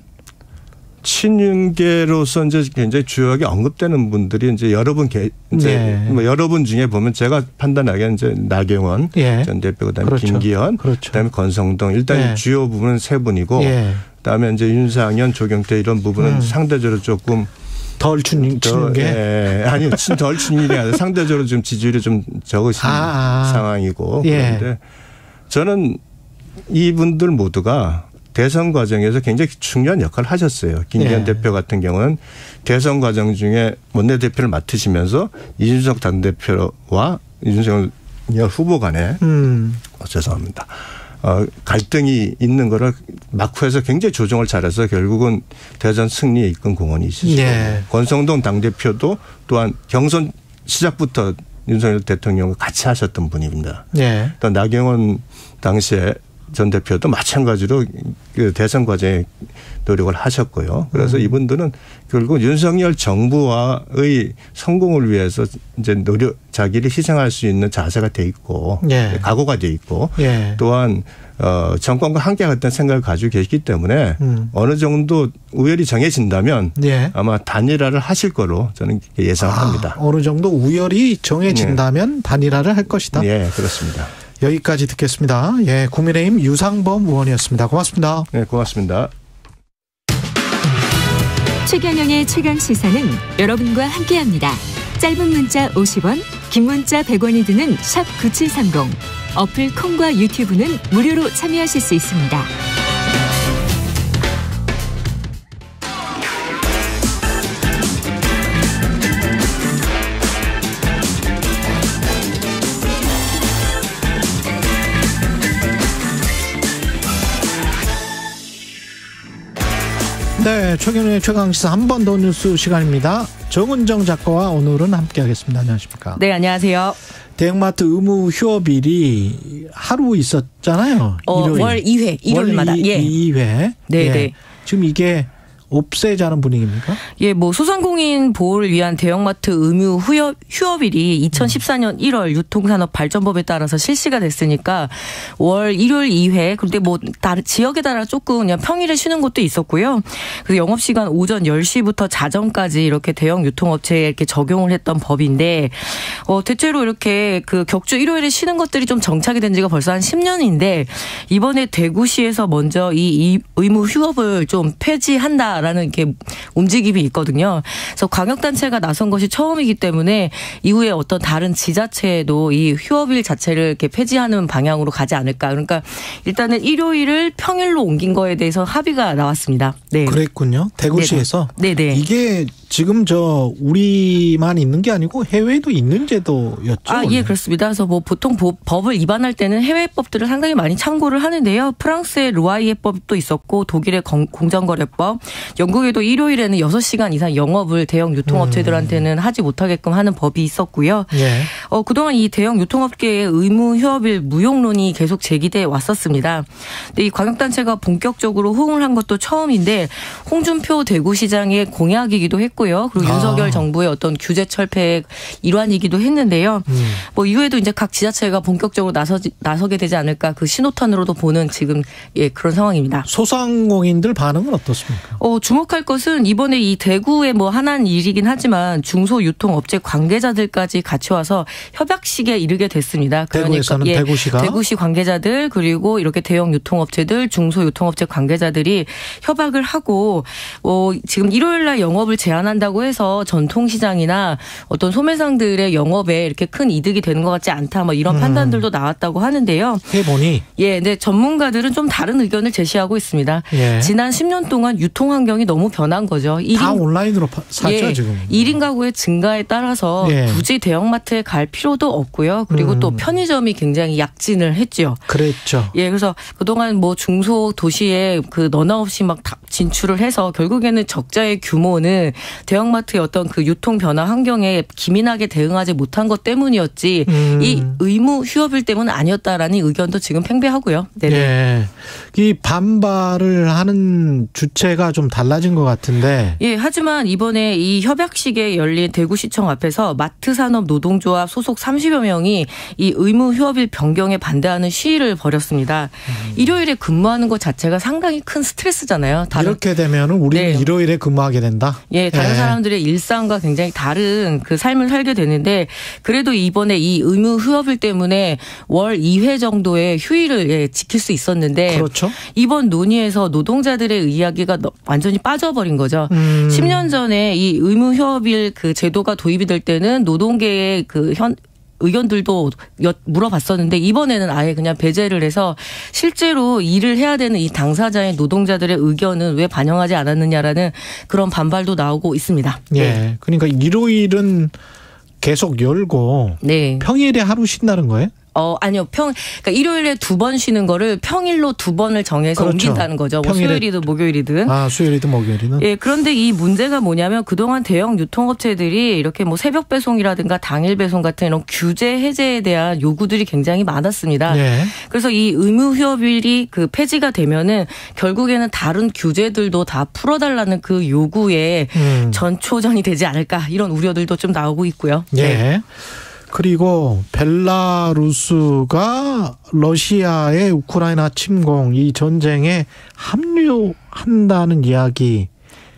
Speaker 19: 친윤계로서 이제 굉장히 주요하게 언급되는 분들이 이제 여러분 뭐 여러분 중에 보면 제가 판단하기에는 이제 나경원 전 대표, 그다음에
Speaker 2: 그렇죠.
Speaker 19: 김기현, 그다음에 권성동 일단 주요 부분은 세 분이고, 그다음에 이제 윤상현, 조경태 이런 부분은 상대적으로 조금
Speaker 2: 덜 친윤계
Speaker 19: 아니요, 덜 친윤계 아니라 상대적으로 좀 지지율이 좀 적으신 상황이고 그런데 저는 이분들 모두가 대선 과정에서 굉장히 중요한 역할을 하셨어요. 김기현 대표 같은 경우는 대선 과정 중에 원내대표를 맡으시면서 이준석 당대표와 윤석열 후보 간에 죄송합니다. 갈등이 있는 거를 막후에서 굉장히 조정을 잘해서 결국은 대선 승리에 이끈 공헌이 있으시고 권성동 당대표도 또한 경선 시작부터 윤석열 대통령과 같이 하셨던 분입니다. 또 나경원 당시에 전 대표도 마찬가지로 그 대선 과정에 노력을 하셨고요. 그래서 이분들은 결국 윤석열 정부와의 성공을 위해서 이제 자기를 희생할 수 있는 자세가 돼 있고 각오가 돼 있고 또한 정권과 함께 하겠다는 생각을 가지고 계시기 때문에 어느 정도 우열이 정해진다면 아마 단일화를 하실 거로 저는 예상을 합니다.
Speaker 2: 어느 정도 우열이 정해진다면 단일화를 할 것이다.
Speaker 19: 네, 그렇습니다.
Speaker 2: 여기까지 듣겠습니다. 국민의힘 유상범 의원이었습니다. 고맙습니다.
Speaker 19: 네, 고맙습니다.
Speaker 3: 최경영의 최강 시사는 여러분과 함께합니다. 짧은 문자 50원, 긴 문자 100원이 드는 샵 9730. 어플 콩과 유튜브는 무료로 참여하실 수 있습니다.
Speaker 2: 네, 최경영의 최강시사 한 번 더 뉴스 시간입니다. 정은정 작가와 오늘은 함께하겠습니다. 안녕하십니까?
Speaker 20: 네, 안녕하세요.
Speaker 2: 대형마트 의무 휴업일이 하루 있었잖아요.
Speaker 20: 월 2회, 일요일마다.
Speaker 2: 월 2회.
Speaker 20: 네, 네.
Speaker 2: 지금 이게 없애자는 분위기입니까?
Speaker 20: 예, 뭐 소상공인 보호를 위한 대형마트 의무 휴업일이 2014년 1월 유통산업발전법에 따라서 실시가 됐으니까 월 일요일 2회, 그런데 뭐 다른 지역에 따라 조금 그냥 평일에 쉬는 곳도 있었고요. 그래서 영업시간 오전 10시부터 자정까지 이렇게 대형 유통업체에 이렇게 적용을 했던 법인데, 대체로 이렇게 그 격주 일요일에 쉬는 것들이 좀 정착이 된 지가 벌써 한 10년인데, 이번에 대구시에서 먼저 이 의무 휴업을 좀 폐지한다라는 이렇게 움직임이 있거든요. 그래서 광역단체가 나선 것이 처음이기 때문에 이후에 어떤 다른 지자체도 이 휴업일 자체를 이렇게 폐지하는 방향으로 가지 않을까. 그러니까 일단은 일요일을 평일로 옮긴 거에 대해서 합의가 나왔습니다. 네.
Speaker 2: 그랬군요. 대구시에서.
Speaker 20: 네네.
Speaker 2: 이게 지금 우리만 있는 게 아니고 해외에도 있는 제도였죠.
Speaker 20: 예, 그렇습니다. 그래서 뭐 보통 법을 위반할 때는 해외 법들을 상당히 많이 참고를 하는데요. 프랑스의 르와이에법도 있었고, 독일의 공정거래법, 영국에도 일요일에는 6시간 이상 영업을 대형 유통업체들한테는 하지 못하게끔 하는 법이 있었고요.
Speaker 2: 예.
Speaker 20: 그동안 이 대형 유통업계의 의무 휴업일 무용론이 계속 제기돼 왔었습니다. 근데 이 광역단체가 본격적으로 호응을 한 것도 처음인데, 홍준표 대구시장의 공약이기도 했고요. 그리고 윤석열 정부의 어떤 규제 철폐의 일환이기도 했는데요. 뭐 이후에도 이제 각 지자체가 본격적으로 나서게 되지 않을까, 그 신호탄으로도 보는 지금 그런 상황입니다.
Speaker 2: 소상공인들 반응은 어떻습니까?
Speaker 20: 주목할 것은 이번에 이 대구의 뭐 하나는 일이긴 하지만 중소유통업체 관계자들까지 같이 와서 협약식에 이르게 됐습니다.
Speaker 2: 대구에서는 대구시가?
Speaker 20: 대구시 관계자들, 그리고 이렇게 대형 유통업체들, 중소유통업체 관계자들이 협약을 하고, 지금 일요일 날 영업을 제한한다고 해서 전통시장이나 어떤 소매상들의 영업에 이렇게 큰 이득이 되는 것 같지 않다, 뭐 이런 판단들도 나왔다고 하는데요.
Speaker 2: 해보니?
Speaker 20: 예, 근데 전문가들은 좀 다른 의견을 제시하고 있습니다.
Speaker 2: 예.
Speaker 20: 지난 10년 동안 유통 환경이 너무 변한 거죠.
Speaker 2: 다 온라인으로 사죠, 지금.
Speaker 20: 1인 가구의 증가에 따라서 굳이 대형마트에 갈 필요도 없고요. 그리고 또 편의점이 굉장히 약진을 했죠.
Speaker 2: 그랬죠.
Speaker 20: 예, 그래서 그동안 뭐 중소 도시에 그 너나 없이 막 진출을 해서 결국에는 적자의 규모는 대형마트의 어떤 그 유통 변화 환경에 기민하게 대응하지 못한 것 때문이었지, 이 의무 휴업일 때문은 아니었다라는 의견도 지금 팽배하고요. 네네.
Speaker 2: 예. 이 반발을 하는 주체가 좀 달라진 것 같은데.
Speaker 20: 예, 하지만 이번에 이 협약식에 열린 대구시청 앞에서 마트산업 노동조합 소속 30여 명이 이 의무 휴업일 변경에 반대하는 시위를 벌였습니다. 일요일에 근무하는 것 자체가 상당히 큰 스트레스잖아요.
Speaker 2: 이렇게 되면 우리는 일요일에 근무하게 된다.
Speaker 20: 예, 다른 사람들의 일상과 굉장히 다른 그 삶을 살게 되는데, 그래도 이번에 이 의무 휴업일 때문에 월 2회 정도의 휴일을 지킬 수 있었는데,
Speaker 2: 그렇죠.
Speaker 20: 이번 논의에서 노동자들의 이야기가 완전히 빠져버린 거죠. 10년 전에 이 의무 휴업일 그 제도가 도입이 될 때는 노동계의 그 의견들도 물어봤었는데, 이번에는 아예 그냥 배제를 해서 실제로 일을 해야 되는 이 당사자의 노동자들의 의견은 왜 반영하지 않았느냐라는 그런 반발도 나오고 있습니다.
Speaker 2: 예. 그러니까 일요일은 계속 열고 평일에 하루 쉰다는 거예요?
Speaker 20: 아니요. 그러니까 일요일에 2번 쉬는 거를 평일로 2번을 정해서 옮긴다는 거죠. 뭐 수요일이든 목요일이든.
Speaker 2: 수요일이든 목요일이든.
Speaker 20: 예, 그런데 이 문제가 뭐냐면 그동안 대형 유통업체들이 이렇게 뭐 새벽 배송이라든가 당일 배송 같은 이런 규제 해제에 대한 요구들이 굉장히 많았습니다.
Speaker 2: 예.
Speaker 20: 그래서 이 의무 휴업일이 그 폐지가 되면은 결국에는 다른 규제들도 다 풀어달라는 그 요구에 전초전이 되지 않을까, 이런 우려들도 좀 나오고 있고요.
Speaker 2: 예.
Speaker 20: 네.
Speaker 2: 그리고 벨라루스가 러시아의 우크라이나 침공, 이 전쟁에 합류한다는 이야기.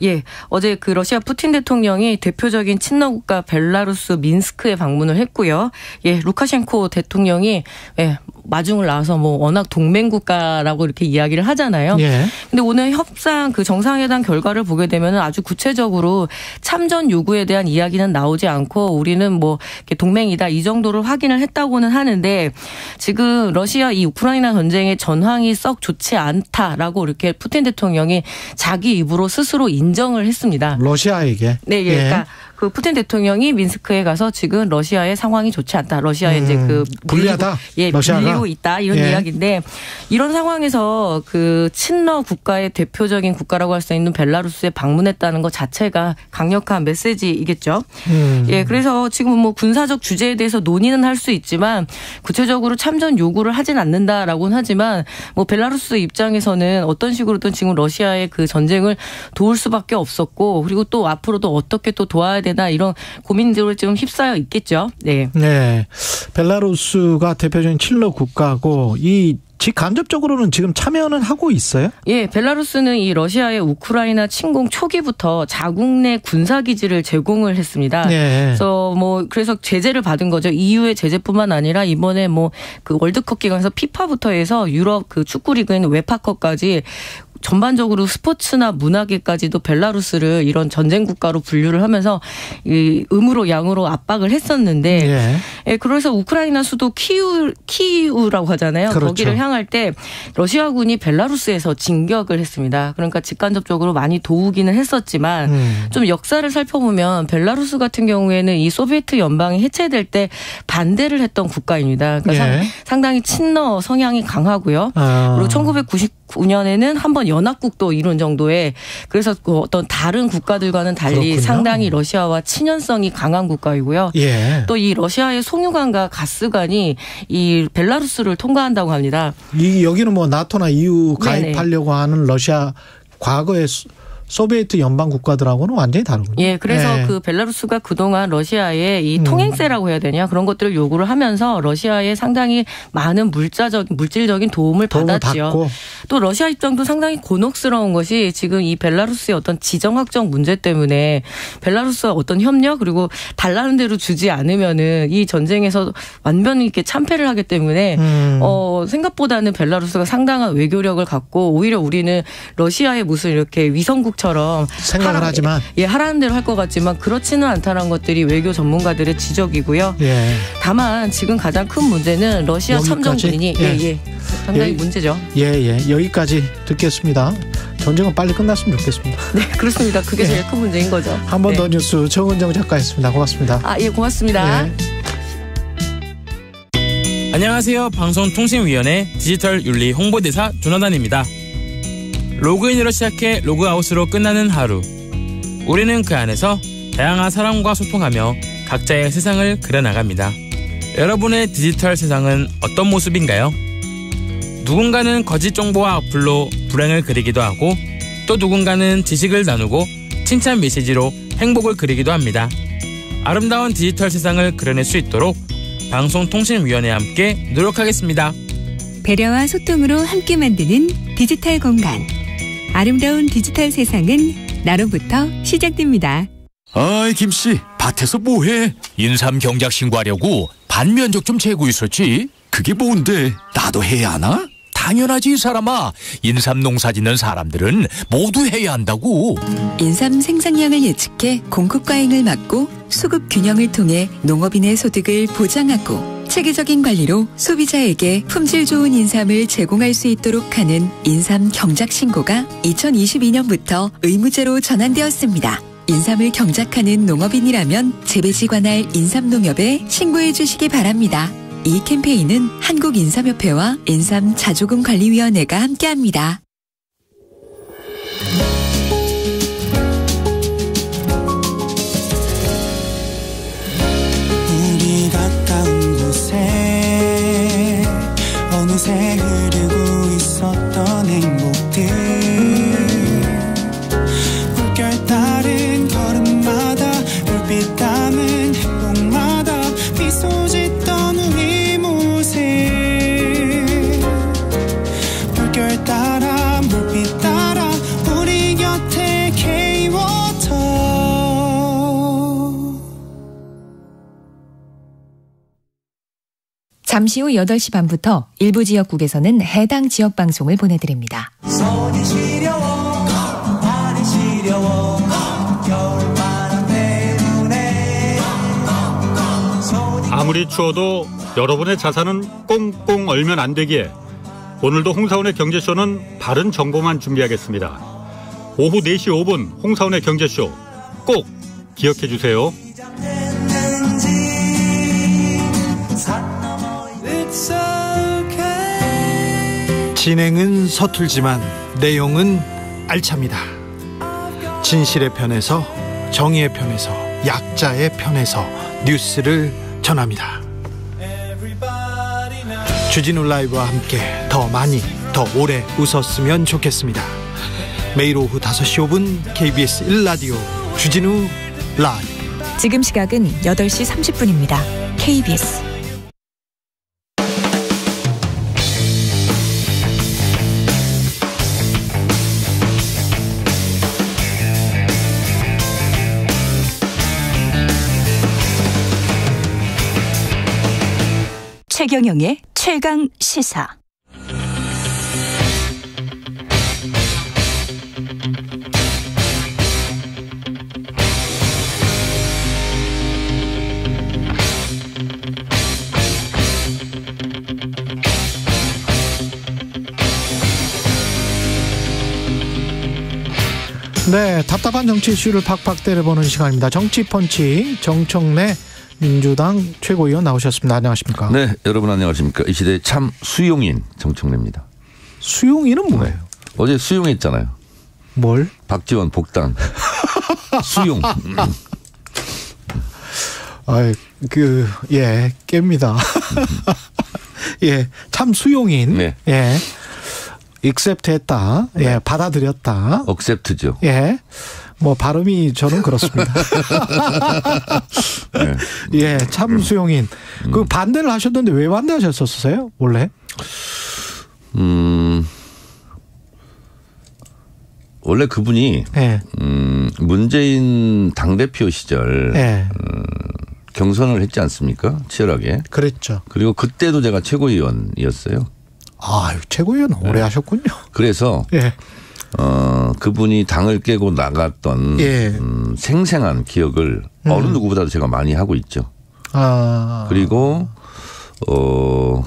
Speaker 20: 예, 어제 그 러시아 푸틴 대통령이 대표적인 친러 국가 벨라루스 민스크에 방문을 했고요. 예, 루카셴코 대통령이 마중을 나와서 뭐 워낙 동맹 국가라고 이렇게 이야기를 하잖아요.
Speaker 2: 예.
Speaker 20: 근데 오늘 협상 그 정상회담 결과를 보게 되면 아주 구체적으로 참전 요구에 대한 이야기는 나오지 않고, 우리는 뭐 동맹이다 이 정도로 확인을 했다고는 하는데, 지금 러시아 이 우크라이나 전쟁의 전황이 썩 좋지 않다라고 이렇게 푸틴 대통령이 자기 입으로 스스로 인정을 했습니다.
Speaker 2: 러시아에게.
Speaker 20: 네, 예. 그러니까 그 푸틴 대통령이 민스크에 가서 지금 러시아의 상황이 좋지 않다. 러시아에 이제 그
Speaker 2: 불리하다.
Speaker 20: 밀리고 있다 이런
Speaker 2: 예.
Speaker 20: 이야기인데 이런 상황에서 그 친러 국가의 대표적인 국가라고 할 수 있는 벨라루스에 방문했다는 것 자체가 강력한 메시지이겠죠. 예, 그래서 지금 뭐 군사적 주제에 대해서 논의는 할 수 있지만 구체적으로 참전 요구를 하진 않는다라고는 하지만 뭐 벨라루스 입장에서는 어떤 식으로든 지금 러시아의 그 전쟁을 도울 수밖에 없었고 그리고 또 앞으로도 어떻게 또 도와야 되나 이런 고민들을 좀 휩싸여 있겠죠. 네.
Speaker 2: 네. 벨라루스가 대표적인 친러 국가고 이 직간접적으로는 지금 참여는 하고 있어요?
Speaker 20: 예, 벨라루스는 이 러시아의 우크라이나 침공 초기부터 자국 내 군사기지를 제공을 했습니다.
Speaker 2: 네.
Speaker 20: 그래서 제재를 받은 거죠. EU의 제재뿐만 아니라 이번에 뭐 그 월드컵 기간에서 피파부터 해서 유럽 그 축구리그인 웨파컵까지 전반적으로 스포츠나 문화계까지도 벨라루스를 이런 전쟁 국가로 분류를 하면서 이 음으로 양으로 압박을 했었는데 예, 그래서 우크라이나 수도 키이우라고 하잖아요.
Speaker 2: 그렇죠.
Speaker 20: 거기를 향할 때 러시아군이 벨라루스에서 진격을 했습니다. 그러니까 직간접적으로 많이 도우기는 했었지만 좀 역사를 살펴보면 벨라루스 같은 경우에는 이 소비에트 연방이 해체될 때 반대를 했던 국가입니다. 그러니까 상당히 친러 성향이 강하고요. 그리고 1999년에는 한번 연합국도 이룬 정도의 그래서 그 어떤 다른 국가들과는 달리
Speaker 2: 그렇군요.
Speaker 20: 상당히 러시아와 친연성이 강한 국가이고요.
Speaker 2: 예.
Speaker 20: 또 이 러시아의 송유관과 가스관이 이 벨라루스를 통과한다고 합니다.
Speaker 2: 여기는 뭐 나토나 EU 가입하려고 하는 러시아 과거의 소비에트 연방 국가들하고는 완전히 다르군요.
Speaker 20: 예, 그래서 그 벨라루스가 그동안 러시아의 이 통행세라고 해야 되냐 그런 것들을 요구를 하면서 러시아에 상당히 많은 물질적인 도움을 받았지요. 또 러시아 입장도 상당히 곤혹스러운 것이 지금 이 벨라루스의 어떤 지정 확정 문제 때문에 벨라루스와 어떤 협력 그리고 달라는 대로 주지 않으면은 이 전쟁에서 완전히 이렇게 참패를 하기 때문에 생각보다는 벨라루스가 상당한 외교력을 갖고 오히려 우리는 러시아의 무슨 이렇게 위성국 처럼
Speaker 2: 생각을 하지만
Speaker 20: 하라는 대로 할 것 같지만 그렇지는 않다는 것들이 외교 전문가들의 지적이고요. 다만 지금 가장 큰 문제는 러시아 참전군이 상당히 문제죠.
Speaker 2: 여기까지 듣겠습니다. 전쟁은 빨리 끝났으면 좋겠습니다.
Speaker 20: 네, 그렇습니다. 그게 제일 큰 문제인 거죠.
Speaker 2: 한 번 더 뉴스 정은정 작가였습니다. 고맙습니다.
Speaker 20: 고맙습니다.
Speaker 21: 안녕하세요. 방송통신위원회 디지털윤리 홍보대사 조나단입니다. 로그인으로 시작해 로그아웃으로 끝나는 하루. 우리는 그 안에서 다양한 사람과 소통하며 각자의 세상을 그려나갑니다. 여러분의 디지털 세상은 어떤 모습인가요? 누군가는 거짓 정보와 악플로 불행을 그리기도 하고 또 누군가는 지식을 나누고 칭찬 메시지로 행복을 그리기도 합니다. 아름다운 디지털 세상을 그려낼 수 있도록 방송통신위원회와 함께 노력하겠습니다.
Speaker 3: 배려와 소통으로 함께 만드는 디지털 공간. 아름다운 디지털 세상은 나로부터 시작됩니다.
Speaker 18: 아이 김씨 밭에서 뭐해? 인삼 경작 신고하려고 반면적 좀 재고 있었지. 그게 뭔데? 나도 해야 하나? 당연하지 이 사람아. 인삼 농사 짓는 사람들은 모두 해야 한다고.
Speaker 6: 인삼 생산량을 예측해 공급 과잉을 막고 수급 균형을 통해 농업인의 소득을 보장하고 체계적인 관리로 소비자에게 품질 좋은 인삼을 제공할 수 있도록 하는 인삼 경작 신고가 2022년부터 의무제로 전환되었습니다. 인삼을 경작하는 농업인이라면 재배지 관할 인삼농협에 신고해 주시기 바랍니다. 이 캠페인은 한국인삼협회와 인삼자조금관리위원회가 함께합니다.
Speaker 22: 우리 가까운 곳에 어느새 흐르고 있었던 행복들 물결 따른 걸음마다 불빛 담은 행복마다 미소 짓던 우리 모습 물결 따라 물빛 따라 우리 곁에 K-워터
Speaker 23: 잠시 후 8시 반부터 일부 지역국에서는 해당 지역 방송을 보내드립니다.
Speaker 22: 손이 시려워 발이 시려워 겨울바람 때문에
Speaker 24: 아무리 추워도 여러분의 자산은 꽁꽁 얼면 안 되기에 오늘도 홍사원의 경제쇼는 바른 정보만 준비하겠습니다. 오후 4시 5분 홍사원의 경제쇼 꼭 기억해 주세요.
Speaker 4: 진행은 서툴지만 내용은 알찹니다. 진실의 편에서, 정의의 편에서, 약자의 편에서 뉴스를 전합니다. 주진우 라이브와 함께 더 많이, 더 오래 웃었으면 좋겠습니다. 매일 오후 5시 5분 KBS 1라디오 주진우 라이브.
Speaker 23: 지금 시각은 8시 30분입니다. KBS.
Speaker 5: 최경영의 최강 시사.
Speaker 2: 네, 답답한 정치 이슈를 팍팍 때려보는 시간입니다. 정치펀치 정청래 민주당 최고위원 나오셨습니다. 안녕하십니까?
Speaker 7: 네, 여러분 안녕하십니까? 이 시대의 참 수용인 정청래입니다.
Speaker 2: 수용인은 뭐예요?
Speaker 7: 어제 수용했잖아요.
Speaker 2: 뭘?
Speaker 7: 박지원 복당. 수용.
Speaker 2: 깹니다. 예, 참 수용인.
Speaker 7: 네.
Speaker 2: 예. 액셉트했다. 예, 받아들였다.
Speaker 7: 억셉트죠.
Speaker 2: 예. 뭐 발음이 저는 그렇습니다.
Speaker 7: 네.
Speaker 2: 예, 참 수용인. 그 반대를 하셨는데 왜 반대하셨었어요? 원래?
Speaker 7: 원래 그분이
Speaker 2: 예.
Speaker 7: 문재인 당대표 시절
Speaker 2: 예.
Speaker 7: 경선을 했지 않습니까? 치열하게.
Speaker 2: 그랬죠.
Speaker 7: 그리고 그때도 제가 최고위원이었어요.
Speaker 2: 아, 최고위원 오래 하셨군요.
Speaker 7: 그래서
Speaker 2: 예.
Speaker 7: 그분이 당을 깨고 나갔던
Speaker 2: 예.
Speaker 7: 생생한 기억을 어느 누구보다도 제가 많이 하고 있죠.
Speaker 2: 아.
Speaker 7: 그리고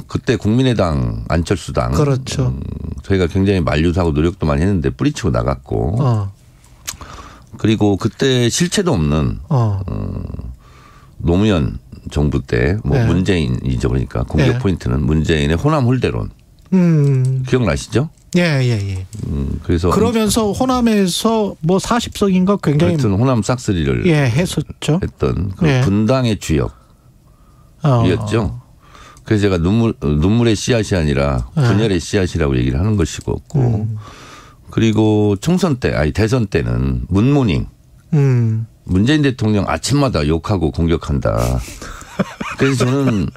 Speaker 7: 그때 국민의당 안철수당
Speaker 2: 그렇죠.
Speaker 7: 저희가 굉장히 만류하고 노력도 많이 했는데 뿌리치고 나갔고 그리고 그때 실체도 없는 노무현 정부 때 뭐
Speaker 2: 네.
Speaker 7: 문재인이죠. 그러니까 공격
Speaker 2: 네.
Speaker 7: 포인트는 문재인의 호남 홀대론 기억나시죠?
Speaker 2: 예.
Speaker 7: 그래서
Speaker 2: 그러면서 호남에서 뭐 40석인가 굉장히
Speaker 7: 하여튼 호남 싹쓸이를
Speaker 2: 했었죠.
Speaker 7: 했던 그
Speaker 2: 예.
Speaker 7: 분당의 주역이었죠. 그래서 제가 눈물의 씨앗이 아니라 분열의 씨앗이라고 얘기를 하는 것이고 그리고 대선 때는 문모닝 문재인 대통령 아침마다 욕하고 공격한다. 그래서 저는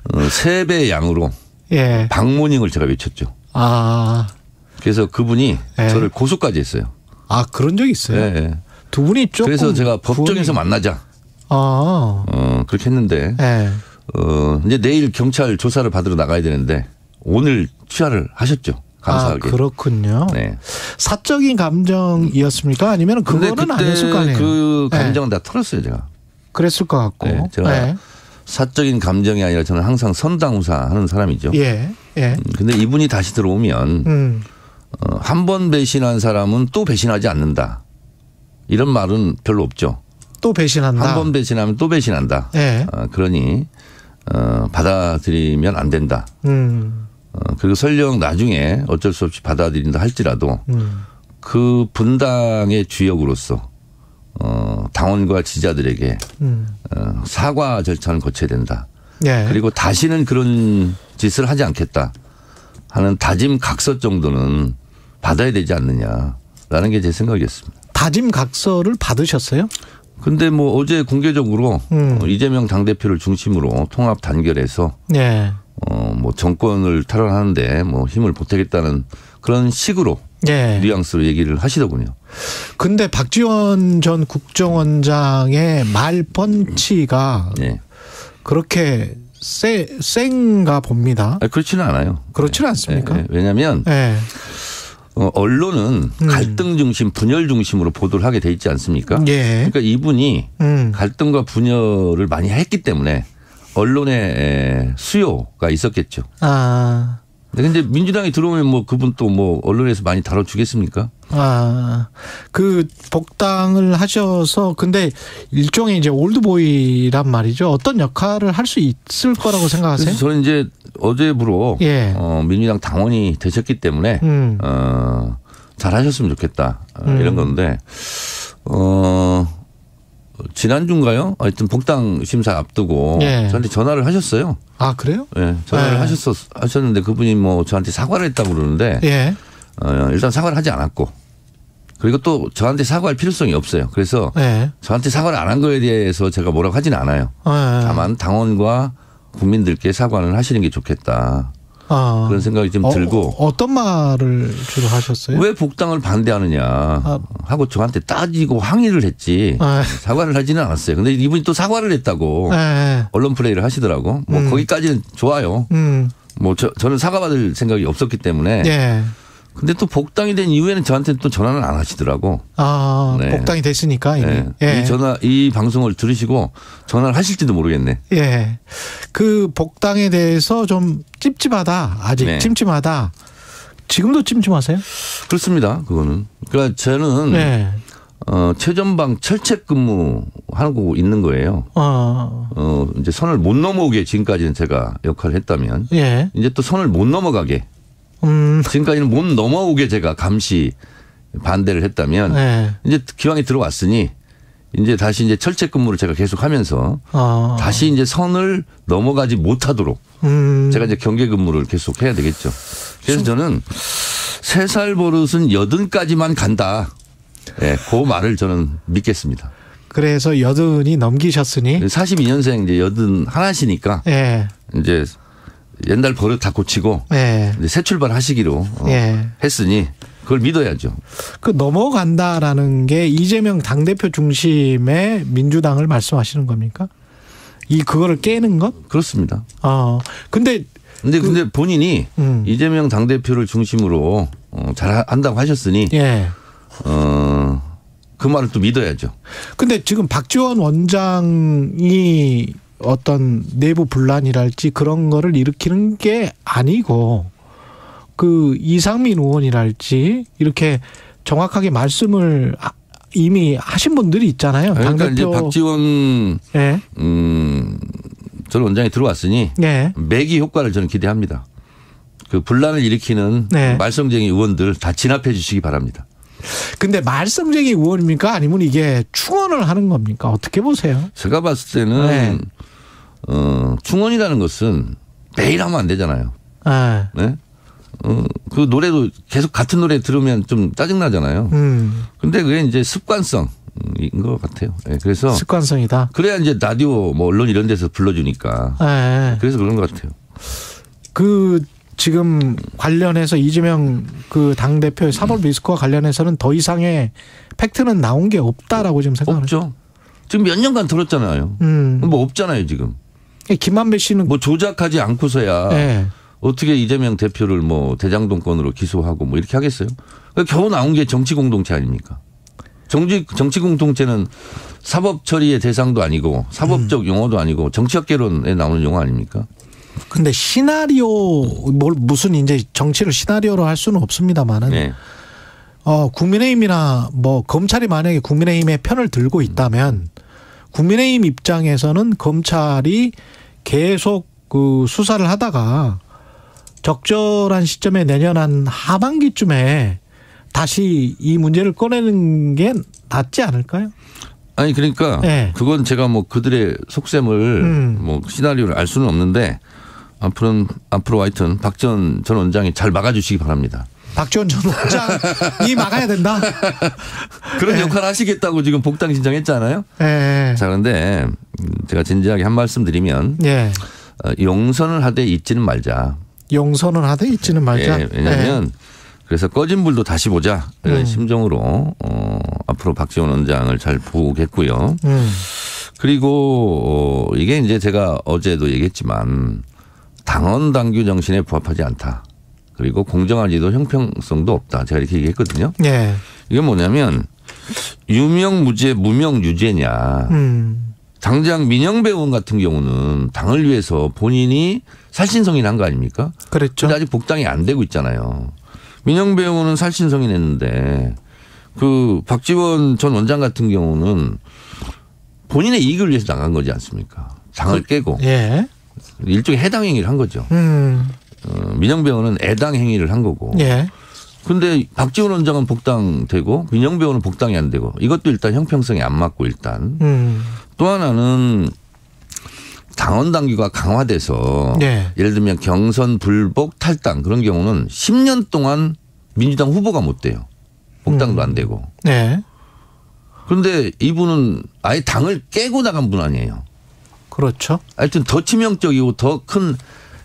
Speaker 7: 3배의 양으로
Speaker 2: 예.
Speaker 7: 박모닝을 제가 외쳤죠.
Speaker 2: 아.
Speaker 7: 그래서 그분이 저를 고소까지 했어요.
Speaker 2: 아, 그런 적이 있어요?
Speaker 7: 네.
Speaker 2: 두 분이 조금.
Speaker 7: 그래서 제가 법정에서 만나자. 그렇게 했는데. 이제 내일 경찰 조사를 받으러 나가야 되는데 오늘 취하를 하셨죠. 감사하게.
Speaker 2: 아, 그렇군요.
Speaker 7: 네.
Speaker 2: 사적인 감정이었습니까? 아니면 그거는 아니었을 거 아니에요?
Speaker 7: 그 감정은 다 털었어요, 제가.
Speaker 2: 그랬을 것 같고.
Speaker 7: 네, 제가 사적인 감정이 아니라 저는 항상 선당후사 하는 사람이죠.
Speaker 2: 예.
Speaker 7: 근데 이분이 다시 들어오면 한 번 배신한 사람은 또 배신하지 않는다. 이런 말은 별로 없죠.
Speaker 2: 또 배신한다.
Speaker 7: 한 번 배신하면 또 배신한다.
Speaker 2: 예.
Speaker 7: 그러니 받아들이면 안 된다. 그리고 설령 나중에 어쩔 수 없이 받아들인다 할지라도 그 분당의 주역으로서 당원과 지지자들에게 사과 절차는 거쳐야 된다.
Speaker 2: 예.
Speaker 7: 그리고 다시는 그런 짓을 하지 않겠다 하는 다짐 각서 정도는 받아야 되지 않느냐라는 게 제 생각이었습니다.
Speaker 2: 다짐 각서를 받으셨어요?
Speaker 7: 근데 뭐 어제 공개적으로 이재명 당대표를 중심으로 통합 단결해서 뭐 정권을 탈환하는데 뭐 힘을 보태겠다는 그런 식으로 뉘앙스로 얘기를 하시더군요.
Speaker 2: 근데 박지원 전 국정원장의 말 펀치가 그렇게 센가 봅니다.
Speaker 7: 그렇지는 않아요.
Speaker 2: 그렇지는 않습니까?
Speaker 7: 왜냐하면 언론은 갈등 중심, 분열 중심으로 보도를 하게 돼 있지 않습니까? 그러니까 이분이 갈등과 분열을 많이 했기 때문에 언론의 수요가 있었겠죠. 근데 민주당이 들어오면 뭐 그분 또 뭐 언론에서 많이 다뤄주겠습니까?
Speaker 2: 그 복당을 하셔서 근데 일종의 이제 올드보이란 말이죠. 어떤 역할을 할 수 있을 거라고 생각하세요?
Speaker 7: 그래서 저는 이제 어제부로 민주당 당원이 되셨기 때문에 잘하셨으면 좋겠다 이런 건데 지난주인가요? 하여튼 복당 심사 앞두고 저한테 전화를 하셨어요.
Speaker 2: 아 그래요?
Speaker 7: 네, 전화를 하셨는데 그분이 뭐 저한테 사과를 했다고 그러는데 일단 사과를 하지 않았고 그리고 또 저한테 사과할 필요성이 없어요. 그래서 저한테 사과를 안 한 거에 대해서 제가 뭐라고 하진 않아요. 다만 당원과 국민들께 사과는 하시는 게 좋겠다. 그런 생각이 좀 들고.
Speaker 2: 어떤 말을 주로 하셨어요?
Speaker 7: 왜 복당을 반대하느냐 하고 저한테 따지고 항의를 했지 사과를 하지는 않았어요. 근데 이분이 또 사과를 했다고 언론 플레이를 하시더라고. 뭐 거기까지는 좋아요. 뭐 저는 사과받을 생각이 없었기 때문에. 근데 또 복당이 된 이후에는 저한테 또 전화는 안 하시더라고.
Speaker 2: 복당이 됐으니까 이미.
Speaker 7: 이 방송을 들으시고 전화를 하실지도 모르겠네.
Speaker 2: 그 복당에 대해서 좀 찝찝하다. 아직 찜찜하다. 지금도 찜찜하세요?
Speaker 7: 그렇습니다. 그거는. 그러니까 저는 최전방 철책 근무 하고 있는 거예요. 이제 선을 못 넘어오게 지금까지는 제가 역할을 했다면 이제 또 선을 못 넘어가게. 지금까지는 못 넘어오게 제가 감시 반대를 했다면 이제 기왕에 들어왔으니 이제 다시 이제 철책 근무를 제가 계속 하면서 다시 이제 선을 넘어가지 못하도록 제가 이제 경계 근무를 계속 해야 되겠죠. 그래서 저는 3살 버릇은 80까지만 간다. 그 말을 저는 믿겠습니다.
Speaker 2: 그래서 80이 넘기셨으니
Speaker 7: 42년생 이제 81이니까 이제 옛날 버릇 다 고치고 이제 새 출발하시기로 했으니 그걸 믿어야죠.
Speaker 2: 그 넘어간다라는 게 이재명 당대표 중심의 민주당을 말씀하시는 겁니까? 그거를 깨는 것?
Speaker 7: 그렇습니다.
Speaker 2: 근데
Speaker 7: 본인이 이재명 당대표를 중심으로 잘 한다고 하셨으니 그 말을 또 믿어야죠.
Speaker 2: 근데 지금 박지원 원장이 어떤 내부 분란이랄지 그런 거를 일으키는 게 아니고 그 이상민 의원이랄지 이렇게 정확하게 말씀을 이미 하신 분들이 있잖아요.
Speaker 7: 그러니까
Speaker 2: 당대표.
Speaker 7: 이제 박지원 전 원장이 들어왔으니 매기 효과를 저는 기대합니다. 그 분란을 일으키는 말썽쟁이 의원들 다 진압해 주시기 바랍니다.
Speaker 2: 근데 말썽쟁이 의원입니까? 아니면 이게 충원을 하는 겁니까? 어떻게 보세요?
Speaker 7: 제가 봤을 때는 충원이라는 것은 매일 하면 안 되잖아요. 그 노래도 계속 같은 노래 들으면 좀 짜증나잖아요. 근데 그게 이제 습관성인 것 같아요. 그래서
Speaker 2: 습관성이다.
Speaker 7: 그래야 이제 라디오 뭐 언론 이런 데서 불러주니까. 그래서 그런 것 같아요.
Speaker 2: 지금 관련해서 이재명 그 당대표의 사법 리스크와 관련해서는 더 이상의 팩트는 나온 게 없다라고 지금 생각하죠.
Speaker 7: 없죠. 지금 몇 년간 들었잖아요. 뭐 없잖아요 지금.
Speaker 2: 김만배 씨는
Speaker 7: 뭐 조작하지 않고서야 어떻게 이재명 대표를 뭐 대장동권으로 기소하고 뭐 이렇게 하겠어요? 겨우 나온 게 정치 공동체 아닙니까? 정치 공동체는 사법 처리의 대상도 아니고 사법적 용어도 아니고 정치학개론에 나오는 용어 아닙니까?
Speaker 2: 근데 시나리오 무슨 이제 정치를 시나리오로 할 수는 없습니다만은 국민의힘이나 뭐 검찰이 만약에 국민의힘의 편을 들고 있다면 국민의힘 입장에서는 검찰이 계속 그 수사를 하다가 적절한 시점에 내년 한 하반기쯤에 다시 이 문제를 꺼내는 게 낫지 않을까요?
Speaker 7: 아니 그러니까 그건 제가 뭐 그들의 속셈을 뭐 시나리오를 알 수는 없는데 앞으로 하여튼 박지원 전 원장이 잘 막아주시기 바랍니다.
Speaker 2: 박지원 전 원장이 막아야 된다.
Speaker 7: 그런 역할을 하시겠다고 지금 복당 신청했잖아요. 자 그런데 제가 진지하게 한 말씀 드리면 용선을 하되 잊지는 말자.
Speaker 2: 용선을 하되 잊지는 말자.
Speaker 7: 왜냐하면 그래서 꺼진 불도 다시 보자 이런 심정으로 앞으로 박지원 원장을 잘 보겠고요. 그리고 이게 이제 제가 어제도 얘기했지만 당원 당규 정신에 부합하지 않다. 그리고 공정하지도 형평성도 없다. 제가 이렇게 얘기했거든요. 이게 뭐냐면 유명무죄 무명유죄냐. 당장 민영배 의원 같은 경우는 당을 위해서 본인이 살신성인한 거 아닙니까?
Speaker 2: 그렇죠.
Speaker 7: 근데 아직 복당이 안 되고 있잖아요. 민영배 의원은 살신성인했는데 그 박지원 전 원장 같은 경우는 본인의 이익을 위해서 나간 거지 않습니까? 당을 깨고
Speaker 2: 예.
Speaker 7: 일종의 해당 행위를 한 거죠. 민영배 의원은 애당 행위를 한 거고.
Speaker 2: 예.
Speaker 7: 그런데 박지원 원장은 복당되고 민영배 의원은 복당이 안 되고 이것도 일단 형평성이 안 맞고 일단 또 하나는 당원 당규가 강화돼서
Speaker 2: 네.
Speaker 7: 예를 들면 경선 불복 탈당 그런 경우는 10년 동안 민주당 후보가 못 돼요. 복당도 안 되고.
Speaker 2: 네.
Speaker 7: 그런데 이분은 아예 당을 깨고 나간 분 아니에요.
Speaker 2: 그렇죠.
Speaker 7: 하여튼 더 치명적이고 더 큰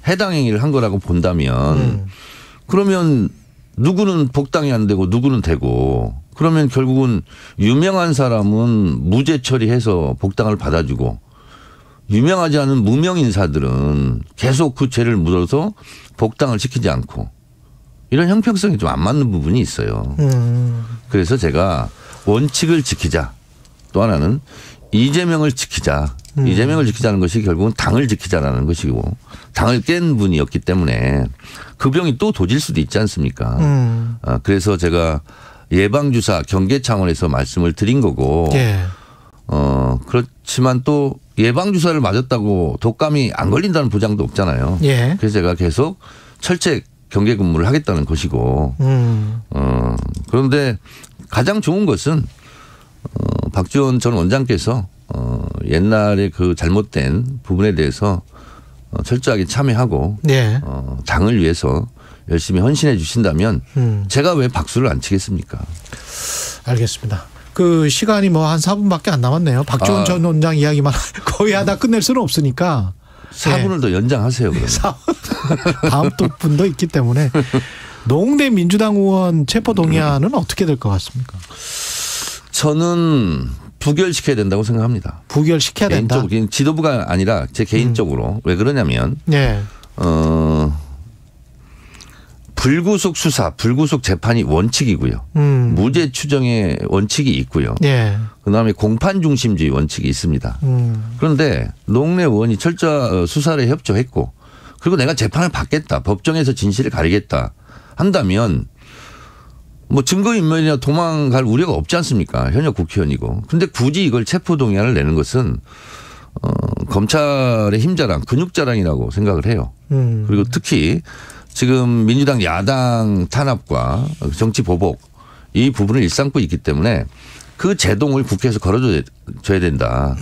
Speaker 7: 해당 행위를 한 거라고 본다면 그러면 누구는 복당이 안 되고 누구는 되고 그러면 결국은 유명한 사람은 무죄 처리해서 복당을 받아주고 유명하지 않은 무명 인사들은 계속 그 죄를 묻어서 복당을 시키지 않고 이런 형평성이 좀 안 맞는 부분이 있어요. 그래서 제가 원칙을 지키자. 또 하나는 이재명을 지키자. 이재명을 지키자는 것이 결국은 당을 지키자라는 것이고 당을 깬 분이었기 때문에 그 병이 또 도질 수도 있지 않습니까? 그래서 제가 예방주사 경계 차원에서 말씀을 드린 거고
Speaker 2: 예.
Speaker 7: 그렇지만 또 예방주사를 맞았다고 독감이 안 걸린다는 보장도 없잖아요.
Speaker 2: 예.
Speaker 7: 그래서 제가 계속 철제 경계 근무를 하겠다는 것이고 그런데 가장 좋은 것은 박지원 전 원장께서 옛날에 그 잘못된 부분에 대해서 철저하게 참여하고
Speaker 2: 예.
Speaker 7: 당을 위해서 열심히 헌신해 주신다면 제가 왜 박수를 안 치겠습니까?
Speaker 2: 알겠습니다. 그 시간이 뭐 한 4분밖에 안 남았네요. 박지원 전 원장 이야기만 거의 하다 끝낼 수는 없으니까.
Speaker 7: 4분을 더 연장하세요. 그러면.
Speaker 2: 다음 또 분도 있기 때문에. 노웅래 민주당 의원 체포동의안은 어떻게 될 것 같습니까?
Speaker 7: 저는 부결시켜야 된다고 생각합니다.
Speaker 2: 부결시켜야 된다?
Speaker 7: 개인적으로, 지도부가 아니라 제 개인적으로. 왜 그러냐면
Speaker 2: 네.
Speaker 7: 불구속 수사, 불구속 재판이 원칙이고요. 무죄 추정의 원칙이 있고요.
Speaker 2: 네.
Speaker 7: 그다음에 공판 중심주의 원칙이 있습니다. 그런데 노웅래 의원이 철저 수사를 협조했고 그리고 내가 재판을 받겠다. 법정에서 진실을 가리겠다 한다면 뭐 증거인멸이나 도망갈 우려가 없지 않습니까? 현역 국회의원이고. 그런데 굳이 이걸 체포동의안을 내는 것은 검찰의 힘자랑 근육자랑이라고 생각을 해요. 그리고 특히 지금 민주당 야당 탄압과 정치 보복 이 부분을 일삼고 있기 때문에 그 제동을 국회에서 걸어줘야 된다.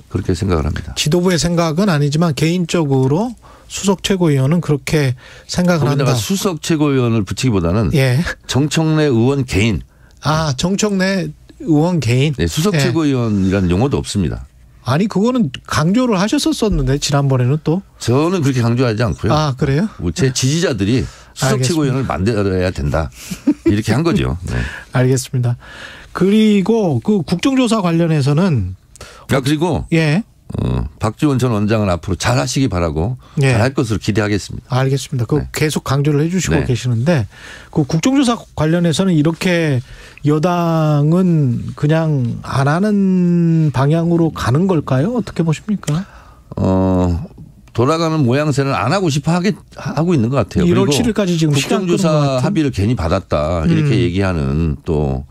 Speaker 7: 그렇게 생각을 합니다.
Speaker 2: 지도부의 생각은 아니지만 개인적으로 수석 최고위원은 그렇게 생각을 한다.
Speaker 7: 거기다가 수석 최고위원을 붙이기보다는
Speaker 2: 예.
Speaker 7: 정청래 의원 개인.
Speaker 2: 아, 정청래 의원 개인.
Speaker 7: 네, 수석 최고위원이라는 용어도 없습니다.
Speaker 2: 아니 그거는 강조를 하셨었는데 지난번에는 또.
Speaker 7: 저는 그렇게 강조하지 않고요.
Speaker 2: 아 그래요?
Speaker 7: 제 지지자들이 수석 최고위원을 만들어야 된다. 이렇게 한 거죠. 네.
Speaker 2: 알겠습니다. 그리고 그 국정조사 관련해서는.
Speaker 7: 그리고.
Speaker 2: 예.
Speaker 7: 박지원 전 원장은 앞으로 잘 하시기 바라고
Speaker 2: 예.
Speaker 7: 잘 할 것으로 기대하겠습니다.
Speaker 2: 알겠습니다. 그 계속 강조를 해 주시고
Speaker 7: 네.
Speaker 2: 계시는데 그 국정조사 관련해서는 이렇게 여당은 그냥 안 하는 방향으로 가는 걸까요? 어떻게 보십니까?
Speaker 7: 돌아가는 모양새는 안 하고 싶어 하고 있는 것 같아요.
Speaker 2: 1월
Speaker 7: 그리고
Speaker 2: 7일까지 지금
Speaker 7: 국정조사 합의를 괜히 받았다 이렇게 얘기하는 또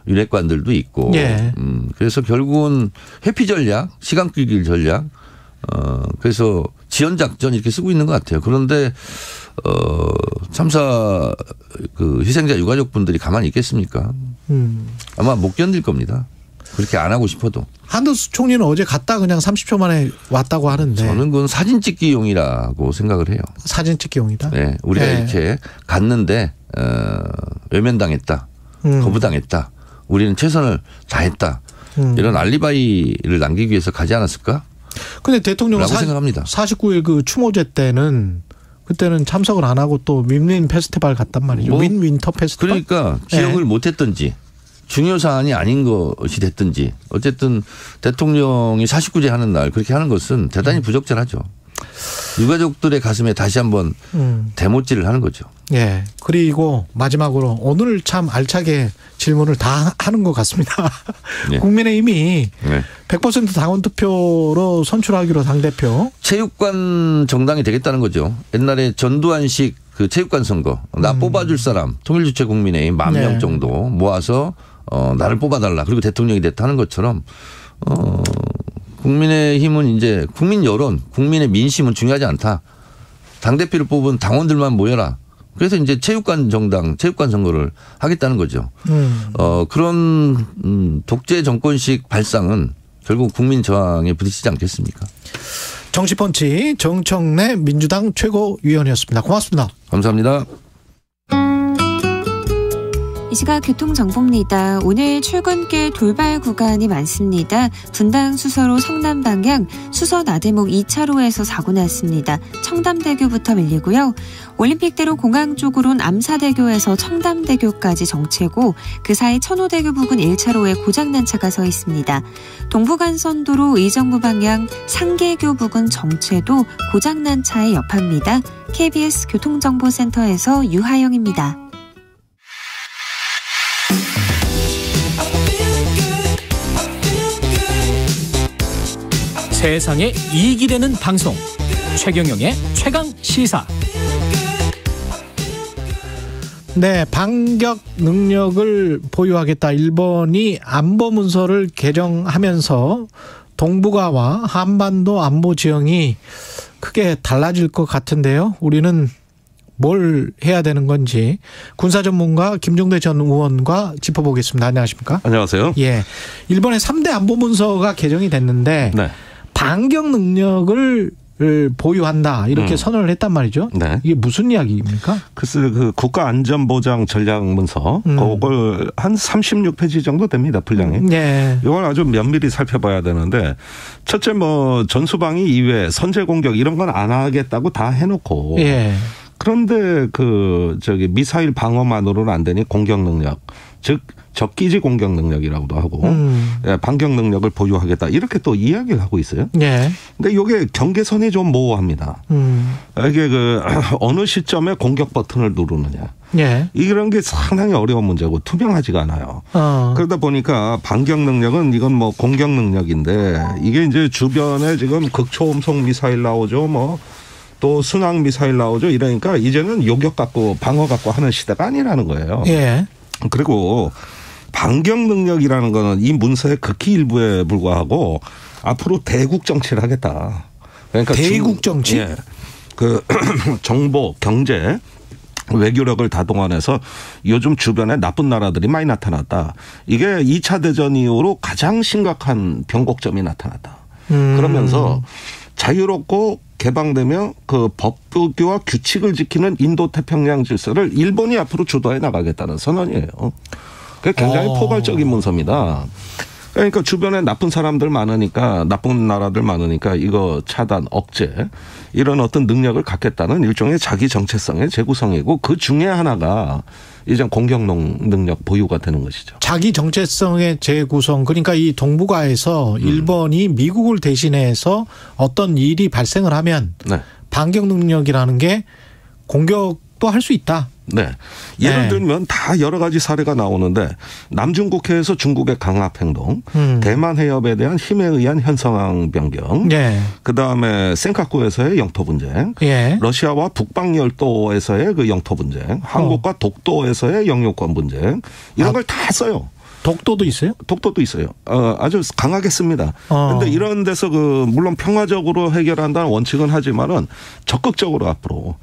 Speaker 7: 윤핵관들도 있고
Speaker 2: 예.
Speaker 7: 그래서 결국은 회피 전략, 시간 끌기 전략 그래서 지연 작전 이렇게 쓰고 있는 것 같아요. 그런데 참사 그 희생자 유가족분들이 가만히 있겠습니까? 아마 못 견딜 겁니다. 그렇게 안 하고 싶어도.
Speaker 2: 한덕수 총리는 어제 갔다 그냥 30초 만에 왔다고 하는데.
Speaker 7: 저는 그건 사진 찍기용이라고 생각을 해요.
Speaker 2: 사진 찍기용이다?
Speaker 7: 네. 우리가
Speaker 2: 네.
Speaker 7: 이렇게 갔는데 외면당했다. 거부당했다. 우리는 최선을 다했다. 이런 알리바이를 남기기 위해서 가지 않았을까?
Speaker 2: 근데 대통령은
Speaker 7: 생각합니다.
Speaker 2: 49일 그 추모제 때는 그때는 참석을 안 하고 또 윈윈 페스티벌 갔단 말이죠. 윈윈터 페스티벌.
Speaker 7: 그러니까 기억을 못했든지 중요 사안이 아닌 것이 됐든지 어쨌든 대통령이 49제 하는 날 그렇게 하는 것은 대단히 부적절하죠. 유가족들의 가슴에 다시 한번 대못질을 하는 거죠.
Speaker 2: 예. 그리고 마지막으로 오늘 참 알차게 질문을 다 하는 것 같습니다. 네. 국민의힘이 100% 당원 투표로 선출하기로 당대표.
Speaker 7: 체육관 정당이 되겠다는 거죠. 옛날에 전두환식 그 체육관 선거. 나 뽑아줄 사람 통일주체 국민의힘 10,000명 정도 모아서 나를 뽑아달라. 그리고 대통령이 됐다 하는 것처럼 국민의힘은 이제 국민 여론, 국민의 민심은 중요하지 않다. 당대표를 뽑은 당원들만 모여라. 그래서 이제 체육관 정당, 체육관 선거를 하겠다는 거죠. 그런 독재 정권식 발상은 결국 국민 저항에 부딪히지 않겠습니까?
Speaker 2: 정치펀치 정청래 민주당 최고위원이었습니다. 고맙습니다.
Speaker 7: 감사합니다.
Speaker 8: 이 시각 교통정보입니다. 오늘 출근길 돌발 구간이 많습니다. 분당 수서로 성남 방향 수서 나대목 2차로에서 사고 났습니다. 청담대교부터 밀리고요. 올림픽대로 공항 쪽으로는 암사대교에서 청담대교까지 정체고 그 사이 천호대교 부근 1차로에 고장난 차가 서 있습니다. 동부간선도로 의정부 방향 상계교 부근 정체도 고장난 차의 여파입니다. KBS 교통정보센터에서 유하영입니다.
Speaker 9: 세상에 이익이 되는 방송 최경영의 최강시사.
Speaker 2: 네, 반격 능력을 보유하겠다. 일본이 안보문서를 개정하면서 동북아와 한반도 안보 지형이 크게 달라질 것 같은데요. 우리는 뭘 해야 되는 건지 군사 전문가 김종대 전 의원과 짚어보겠습니다. 안녕하십니까?
Speaker 13: 안녕하세요.
Speaker 2: 예, 일본의 3대 안보문서가 개정이 됐는데
Speaker 13: 네.
Speaker 2: 반격 능력을 보유한다 이렇게 선언을 했단 말이죠.
Speaker 13: 네.
Speaker 2: 이게 무슨 이야기입니까?
Speaker 13: 글쎄 그 국가안전보장 전략문서 그걸 한 36페이지 정도 됩니다. 분량이.
Speaker 2: 네.
Speaker 13: 이걸 아주 면밀히 살펴봐야 되는데 첫째 뭐 전수방위 이외 선제 공격 이런 건 안 하겠다고 다 해놓고.
Speaker 2: 예.
Speaker 13: 그런데 미사일 방어만으로는 안 되니 공격 능력 즉 적기지 공격 능력이라고도 하고 반격 능력을 보유하겠다 이렇게 또 이야기를 하고 있어요.
Speaker 2: 네.
Speaker 13: 근데 이게 경계선이 좀 모호합니다. 이게 어느 시점에 공격 버튼을 누르느냐.
Speaker 2: 네.
Speaker 13: 이런 게 상당히 어려운 문제고 투명하지가 않아요. 그러다 보니까 반격 능력은 이건 뭐 공격 능력인데 이게 이제 주변에 지금 극초음속 미사일 나오죠. 뭐 또 순항 미사일 나오죠. 이러니까 이제는 요격 갖고 방어 갖고 하는 시대가 아니라는 거예요.
Speaker 2: 예.
Speaker 13: 그리고 반격 능력이라는 거는 이 문서의 극히 일부에 불과하고 앞으로 대국 정치를 하겠다. 그러니까
Speaker 2: 대국 정치?
Speaker 13: 예. 그 정보, 경제, 외교력을 다 동원해서 요즘 주변에 나쁜 나라들이 많이 나타났다. 이게 2차 대전 이후로 가장 심각한 변곡점이 나타났다. 그러면서 자유롭고 개방되며 그 법규와 규칙을 지키는 인도 태평양 질서를 일본이 앞으로 주도해 나가겠다는 선언이에요. 그게 굉장히 포괄적인 문서입니다. 그러니까 주변에 나쁜 사람들 많으니까 나쁜 나라들 많으니까 이거 차단, 억제 이런 어떤 능력을 갖겠다는 일종의 자기 정체성의 재구성이고 그 중에 하나가 이제 공격 능력 보유가 되는 것이죠.
Speaker 2: 자기 정체성의 재구성 그러니까 이 동북아에서 일본이 미국을 대신해서 어떤 일이 발생을 하면 반격 능력이라는 게 공격도 할 수 있다.
Speaker 13: 네. 예를 들면 다 여러 가지 사례가 나오는데 남중국해에서 중국의 강압 행동, 대만 해협에 대한 힘에 의한 현상황 변경, 그다음에 센카쿠에서의 영토 분쟁, 러시아와 북방 열도에서의 그 영토 분쟁, 한국과 독도에서의 영유권 분쟁 이런 걸 다 써요.
Speaker 2: 독도도 있어요?
Speaker 13: 독도도 있어요. 아주 강하게 씁니다. 그런데 이런 데서 물론 평화적으로 해결한다는 원칙은 하지만은 적극적으로 앞으로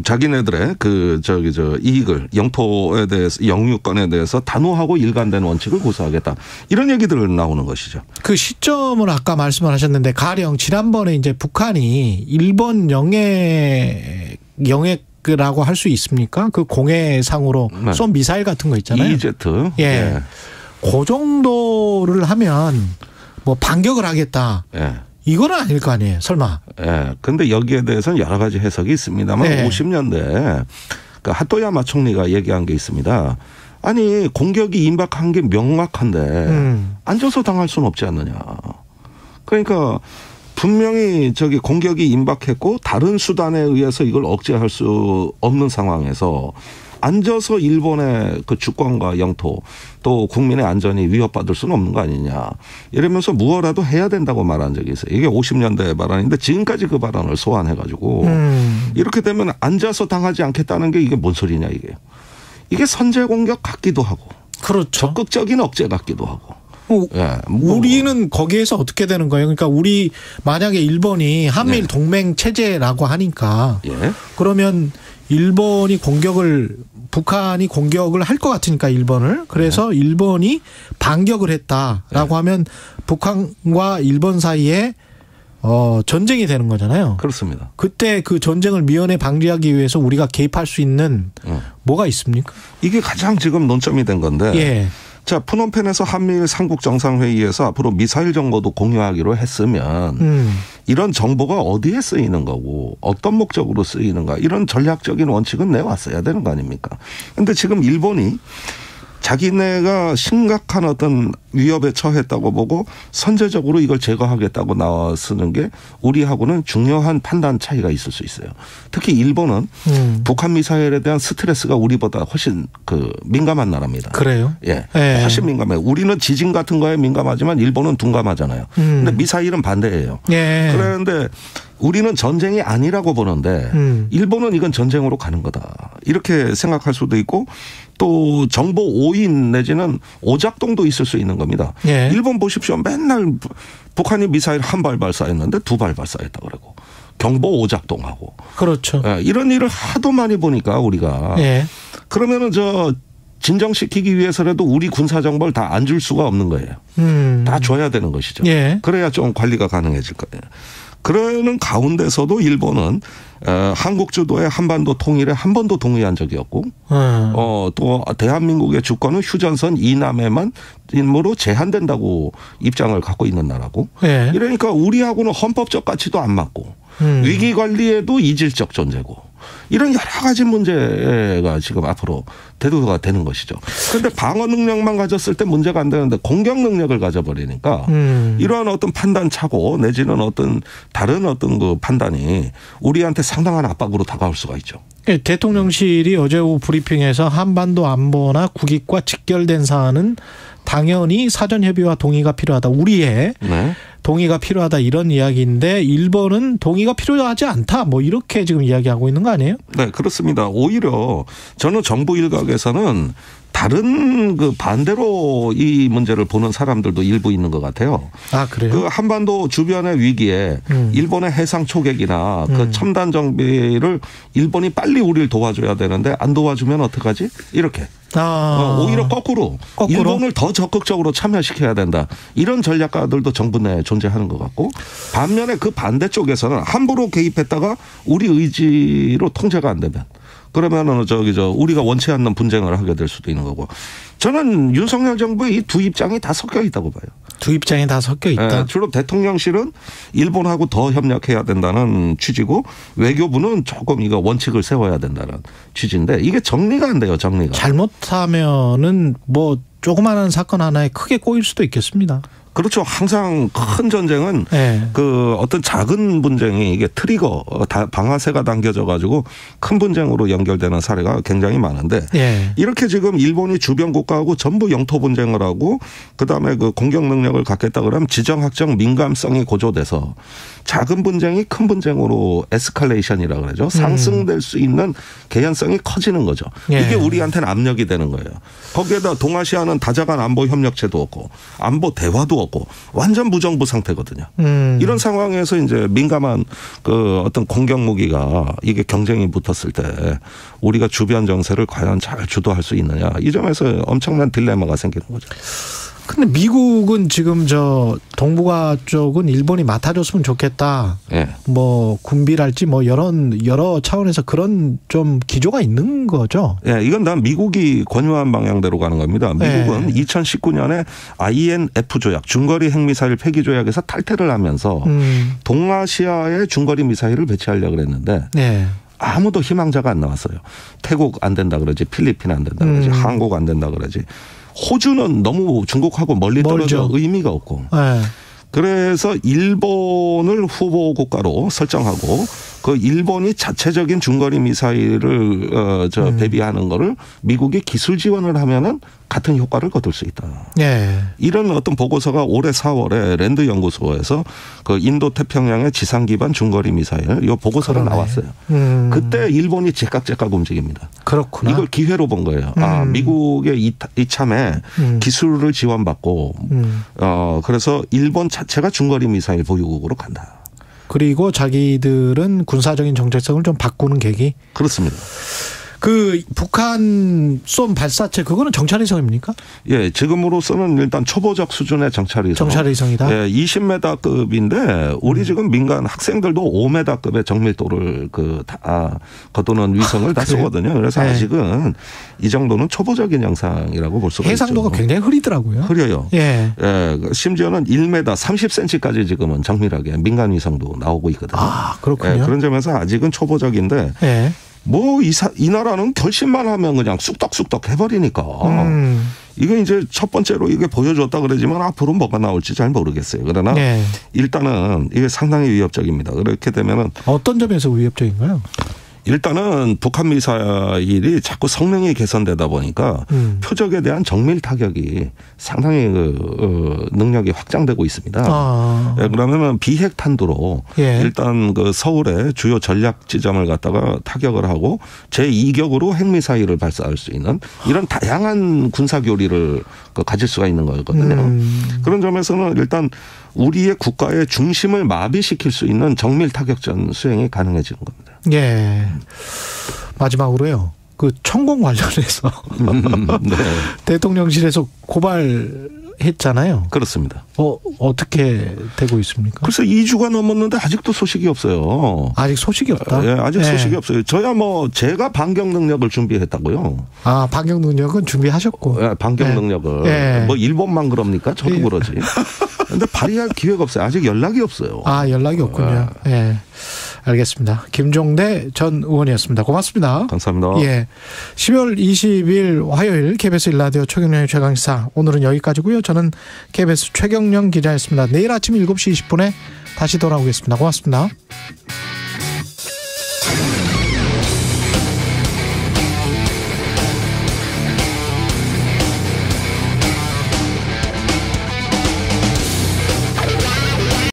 Speaker 13: 자기네들의 이익을 영토에 대해서 영유권에 대해서 단호하고 일관된 원칙을 고수하겠다. 이런 얘기들 나오는 것이죠.
Speaker 2: 그 시점을 아까 말씀을 하셨는데 가령 지난번에 이제 북한이 일본 영해라고 할 수 있습니까? 그 공해상으로 쏜 미사일 같은 거 있잖아요.
Speaker 13: EZ.
Speaker 2: 예. 그 정도를 하면 뭐 반격을 하겠다. 이건 아닐 거 아니에요. 설마.
Speaker 13: 예. 근데 여기에 대해서는 여러 가지 해석이 있습니다만 50년대 그 하토야마 총리가 얘기한 게 있습니다. 아니 공격이 임박한 게 명확한데 앉아서 당할 수는 없지 않느냐. 그러니까 분명히 저기 공격이 임박했고 다른 수단에 의해서 이걸 억제할 수 없는 상황에서 앉아서 일본의 그 주권과 영토 또 국민의 안전이 위협받을 수는 없는 거 아니냐. 이러면서 무엇라도 해야 된다고 말한 적이 있어요. 이게 50년대 발언인데 지금까지 그 발언을 소환해가지고 이렇게 되면 앉아서 당하지 않겠다는 게 이게 뭔 소리냐 이게. 이게 선제 공격 같기도 하고.
Speaker 2: 그렇죠.
Speaker 13: 적극적인 억제 같기도 하고.
Speaker 2: 예, 우리는 거기에서 어떻게 되는 거예요? 그러니까 우리 만약에 일본이 한미일 동맹 체제라고 하니까 그러면 일본이 북한이 공격을 할 것 같으니까 일본을. 그래서 일본이 반격을 했다라고 하면 북한과 일본 사이에 전쟁이 되는 거잖아요.
Speaker 13: 그렇습니다.
Speaker 2: 그때 그 전쟁을 미연에 방지하기 위해서 우리가 개입할 수 있는 뭐가 있습니까?
Speaker 13: 이게 가장 지금 논점이 된 건데.
Speaker 2: 예.
Speaker 13: 자, 프놈펜에서 한미일 삼국 정상회의에서 앞으로 미사일 정보도 공유하기로 했으면 이런 정보가 어디에 쓰이는 거고 어떤 목적으로 쓰이는가 이런 전략적인 원칙은 내왔어야 되는 거 아닙니까? 그런데 지금 일본이 자기네가 심각한 어떤 위협에 처했다고 보고 선제적으로 이걸 제거하겠다고 나서는 게 우리하고는 중요한 판단 차이가 있을 수 있어요. 특히 일본은 북한 미사일에 대한 스트레스가 우리보다 훨씬 민감한 나라입니다.
Speaker 2: 그래요?
Speaker 13: 예. 훨씬 민감해요. 우리는 지진 같은 거에 민감하지만 일본은 둔감하잖아요. 근데 미사일은 반대예요.
Speaker 2: 예.
Speaker 13: 그런데 우리는 전쟁이 아니라고 보는데 일본은 이건 전쟁으로 가는 거다. 이렇게 생각할 수도 있고 또 정보 오인 내지는 오작동도 있을 수 있는 겁니다.
Speaker 2: 예.
Speaker 13: 일본 보십시오. 맨날 북한이 미사일 한 발 발사했는데 2발 발사했다 그러고 경보 오작동하고.
Speaker 2: 그렇죠.
Speaker 13: 예, 이런 일을 하도 많이 보니까 우리가.
Speaker 2: 예.
Speaker 13: 그러면은 진정시키기 위해서라도 우리 군사 정보를 다 안 줄 수가 없는 거예요. 다 줘야 되는 것이죠.
Speaker 2: 예.
Speaker 13: 그래야 좀 관리가 가능해질 거예요. 그러는 가운데서도 일본은 한국 주도의 한반도 통일에 한 번도 동의한 적이 없고 또 대한민국의 주권은 휴전선 이남에만 임무로 제한된다고 입장을 갖고 있는 나라고.
Speaker 2: 예.
Speaker 13: 이러니까 우리하고는 헌법적 가치도 안 맞고 위기 관리에도 이질적 존재고 이런 여러 가지 문제가 지금 앞으로 대두가 되는 것이죠. 그런데 방어 능력만 가졌을 때 문제가 안 되는데 공격 능력을 가져버리니까 이러한 어떤 판단 착오 내지는 어떤 다른 어떤 그 판단이 우리한테 상당한 압박으로 다가올 수가 있죠.
Speaker 2: 대통령실이 어제 오후 브리핑에서 한반도 안보나 국익과 직결된 사안은 당연히 사전 협의와 동의가 필요하다. 우리의 동의가 필요하다 이런 이야기인데 일본은 동의가 필요하지 않다. 뭐 이렇게 지금 이야기하고 있는 거 아니에요?
Speaker 13: 네, 그렇습니다. 오히려 저는 정부 일각에서는 다른 반대로 이 문제를 보는 사람들도 일부 있는 것 같아요.
Speaker 2: 아, 그래요?
Speaker 13: 한반도 주변의 위기에 일본의 해상 초계기나 첨단 정비를 일본이 빨리 우리를 도와줘야 되는데 안 도와주면 어떡하지? 이렇게. 오히려 거꾸로 일본을 더 적극적으로 참여시켜야 된다. 이런 전략가들도 정부 내에 존재하는 것 같고 반면에 그 반대쪽에서는 함부로 개입했다가 우리 의지로 통제가 안 되면 그러면은 우리가 원치 않는 분쟁을 하게 될 수도 있는 거고. 저는 윤석열 정부의 이 두 입장이 다 섞여 있다고 봐요.
Speaker 2: 두 입장이 다 섞여 있다.
Speaker 13: 주로 대통령실은 일본하고 더 협력해야 된다는 취지고 외교부는 조금 이거 원칙을 세워야 된다는 취지인데 이게 정리가 안 돼요. 정리가.
Speaker 2: 잘못하면은 뭐 조그마한 사건 하나에 크게 꼬일 수도 있겠습니다.
Speaker 13: 그렇죠. 항상 큰 전쟁은 어떤 작은 분쟁이 이게 트리거 방아쇠가 당겨져 가지고 큰 분쟁으로 연결되는 사례가 굉장히 많은데 이렇게 지금 일본이 주변 국가하고 전부 영토 분쟁을 하고 그다음에 공격 능력을 갖겠다 그러면 지정학적 민감성이 고조돼서 작은 분쟁이 큰 분쟁으로 에스컬레이션이라고 그러죠. 상승될 수 있는 개연성이 커지는 거죠. 이게 우리한테는 압력이 되는 거예요. 거기에다 동아시아는 다자간 안보 협력체도 없고 안보 대화도 없고 완전 무정부 상태거든요. 이런 상황에서 이제 민감한 어떤 공격 무기가 이게 경쟁이 붙었을 때 우리가 주변 정세를 과연 잘 주도할 수 있느냐 이 점에서 엄청난 딜레마가 생기는 거죠.
Speaker 2: 근데 미국은 지금 동북아 쪽은 일본이 맡아줬으면 좋겠다. 뭐 군비랄지 뭐 여러 차원에서 그런 좀 기조가 있는 거죠.
Speaker 13: 이건 다 미국이 권유한 방향대로 가는 겁니다. 미국은 2019년에 INF 조약 중거리 핵미사일 폐기 조약에서 탈퇴를 하면서 동아시아에 중거리 미사일을 배치하려고 그랬는데 아무도 희망자가 안 나왔어요. 태국 안 된다 그러지, 필리핀 안 된다 그러지, 한국 안 된다 그러지. 호주는 너무 중국하고 멀리 떨어져 의미가 없고. 그래서 일본을 후보 국가로 설정하고 그 일본이 자체적인 중거리 미사일을 배비하는 거를 미국이 기술 지원을 하면은 같은 효과를 거둘 수 있다.
Speaker 2: 예.
Speaker 13: 이런 어떤 보고서가 올해 4월에 랜드 연구소에서 그 인도 태평양의 지상 기반 중거리 미사일 이 보고서가 나왔어요. 그때 일본이 제깍제깍 움직입니다.
Speaker 2: 그렇구나.
Speaker 13: 이걸 기회로 본 거예요. 아, 미국의 이참에 기술을 지원받고 그래서 일본 자체가 중거리 미사일 보유국으로 간다.
Speaker 2: 그리고 자기들은 군사적인 정체성을 좀 바꾸는 계기?
Speaker 13: 그렇습니다.
Speaker 2: 그 북한 쏜 발사체 그거는 정찰위성입니까?
Speaker 13: 예, 지금으로서는 일단 초보적 수준의 정찰위성.
Speaker 2: 정찰위성이다.
Speaker 13: 예, 20m급인데 우리 지금 민간 학생들도 5m급의 정밀도를 거두는 위성을 다 쏘거든요. 그래서
Speaker 2: 네.
Speaker 13: 아직은 이 정도는 초보적인 영상이라고 볼 수가
Speaker 2: 해상도가
Speaker 13: 있죠.
Speaker 2: 굉장히 흐리더라고요.
Speaker 13: 흐려요.
Speaker 2: 예.
Speaker 13: 예, 심지어는 1m 30cm까지 지금은 정밀하게 민간 위성도 나오고 있거든요.
Speaker 2: 아, 그렇군요.
Speaker 13: 예, 그런 점에서 아직은 초보적인데.
Speaker 2: 예.
Speaker 13: 뭐 이 나라는 결심만 하면 그냥 쑥덕쑥덕 해버리니까 이게 이제 첫 번째로 이게 보여줬다 그러지만 앞으로 뭐가 나올지 잘 모르겠어요. 그러나
Speaker 2: 네.
Speaker 13: 일단은 이게 상당히 위협적입니다. 그렇게 되면은
Speaker 2: 어떤 점에서 위협적인가요?
Speaker 13: 일단은 북한 미사일이 자꾸 성능이 개선되다 보니까 표적에 대한 정밀 타격이 상당히 능력이 확장되고 있습니다.
Speaker 2: 아.
Speaker 13: 예, 그러면은 비핵 탄두로
Speaker 2: 예.
Speaker 13: 일단 그 서울의 주요 전략 지점을 갖다가 타격을 하고 제2격으로 핵미사일을 발사할 수 있는 이런 다양한 군사 교리를 가질 수가 있는 거거든요. 그런 점에서는 일단 우리의 국가의 중심을 마비시킬 수 있는 정밀 타격전 수행이 가능해지는 겁니다.
Speaker 2: 예. 마지막으로요. 그 천공 관련해서
Speaker 13: 네.
Speaker 2: 대통령실에서 고발했잖아요.
Speaker 13: 그렇습니다.
Speaker 2: 어떻게 되고 있습니까?
Speaker 13: 글쎄 2주가 넘었는데 아직도 소식이 없어요.
Speaker 2: 아직 소식이 없다?
Speaker 13: 예, 아직
Speaker 2: 네.
Speaker 13: 소식이 없어요. 저야 뭐 제가 반격 능력을 준비했다고요.
Speaker 2: 아, 반격 능력은 준비하셨고.
Speaker 13: 예, 반격 능력을.
Speaker 2: 예.
Speaker 13: 뭐 일본만 그럽니까? 저도
Speaker 2: 예.
Speaker 13: 그러지. 근데 발휘할 기회가 없어요. 아직 연락이 없어요.
Speaker 2: 아, 연락이 없군요. 예. 알겠습니다. 김종대 전 의원이었습니다. 고맙습니다.
Speaker 13: 감사합니다.
Speaker 2: 예. 10월 20일 화요일 KBS 1라디오 최경영의 최강시사 오늘은 여기까지고요. 저는 KBS 최경영 기자였습니다. 내일 아침 7시 20분에 다시 돌아오겠습니다. 고맙습니다.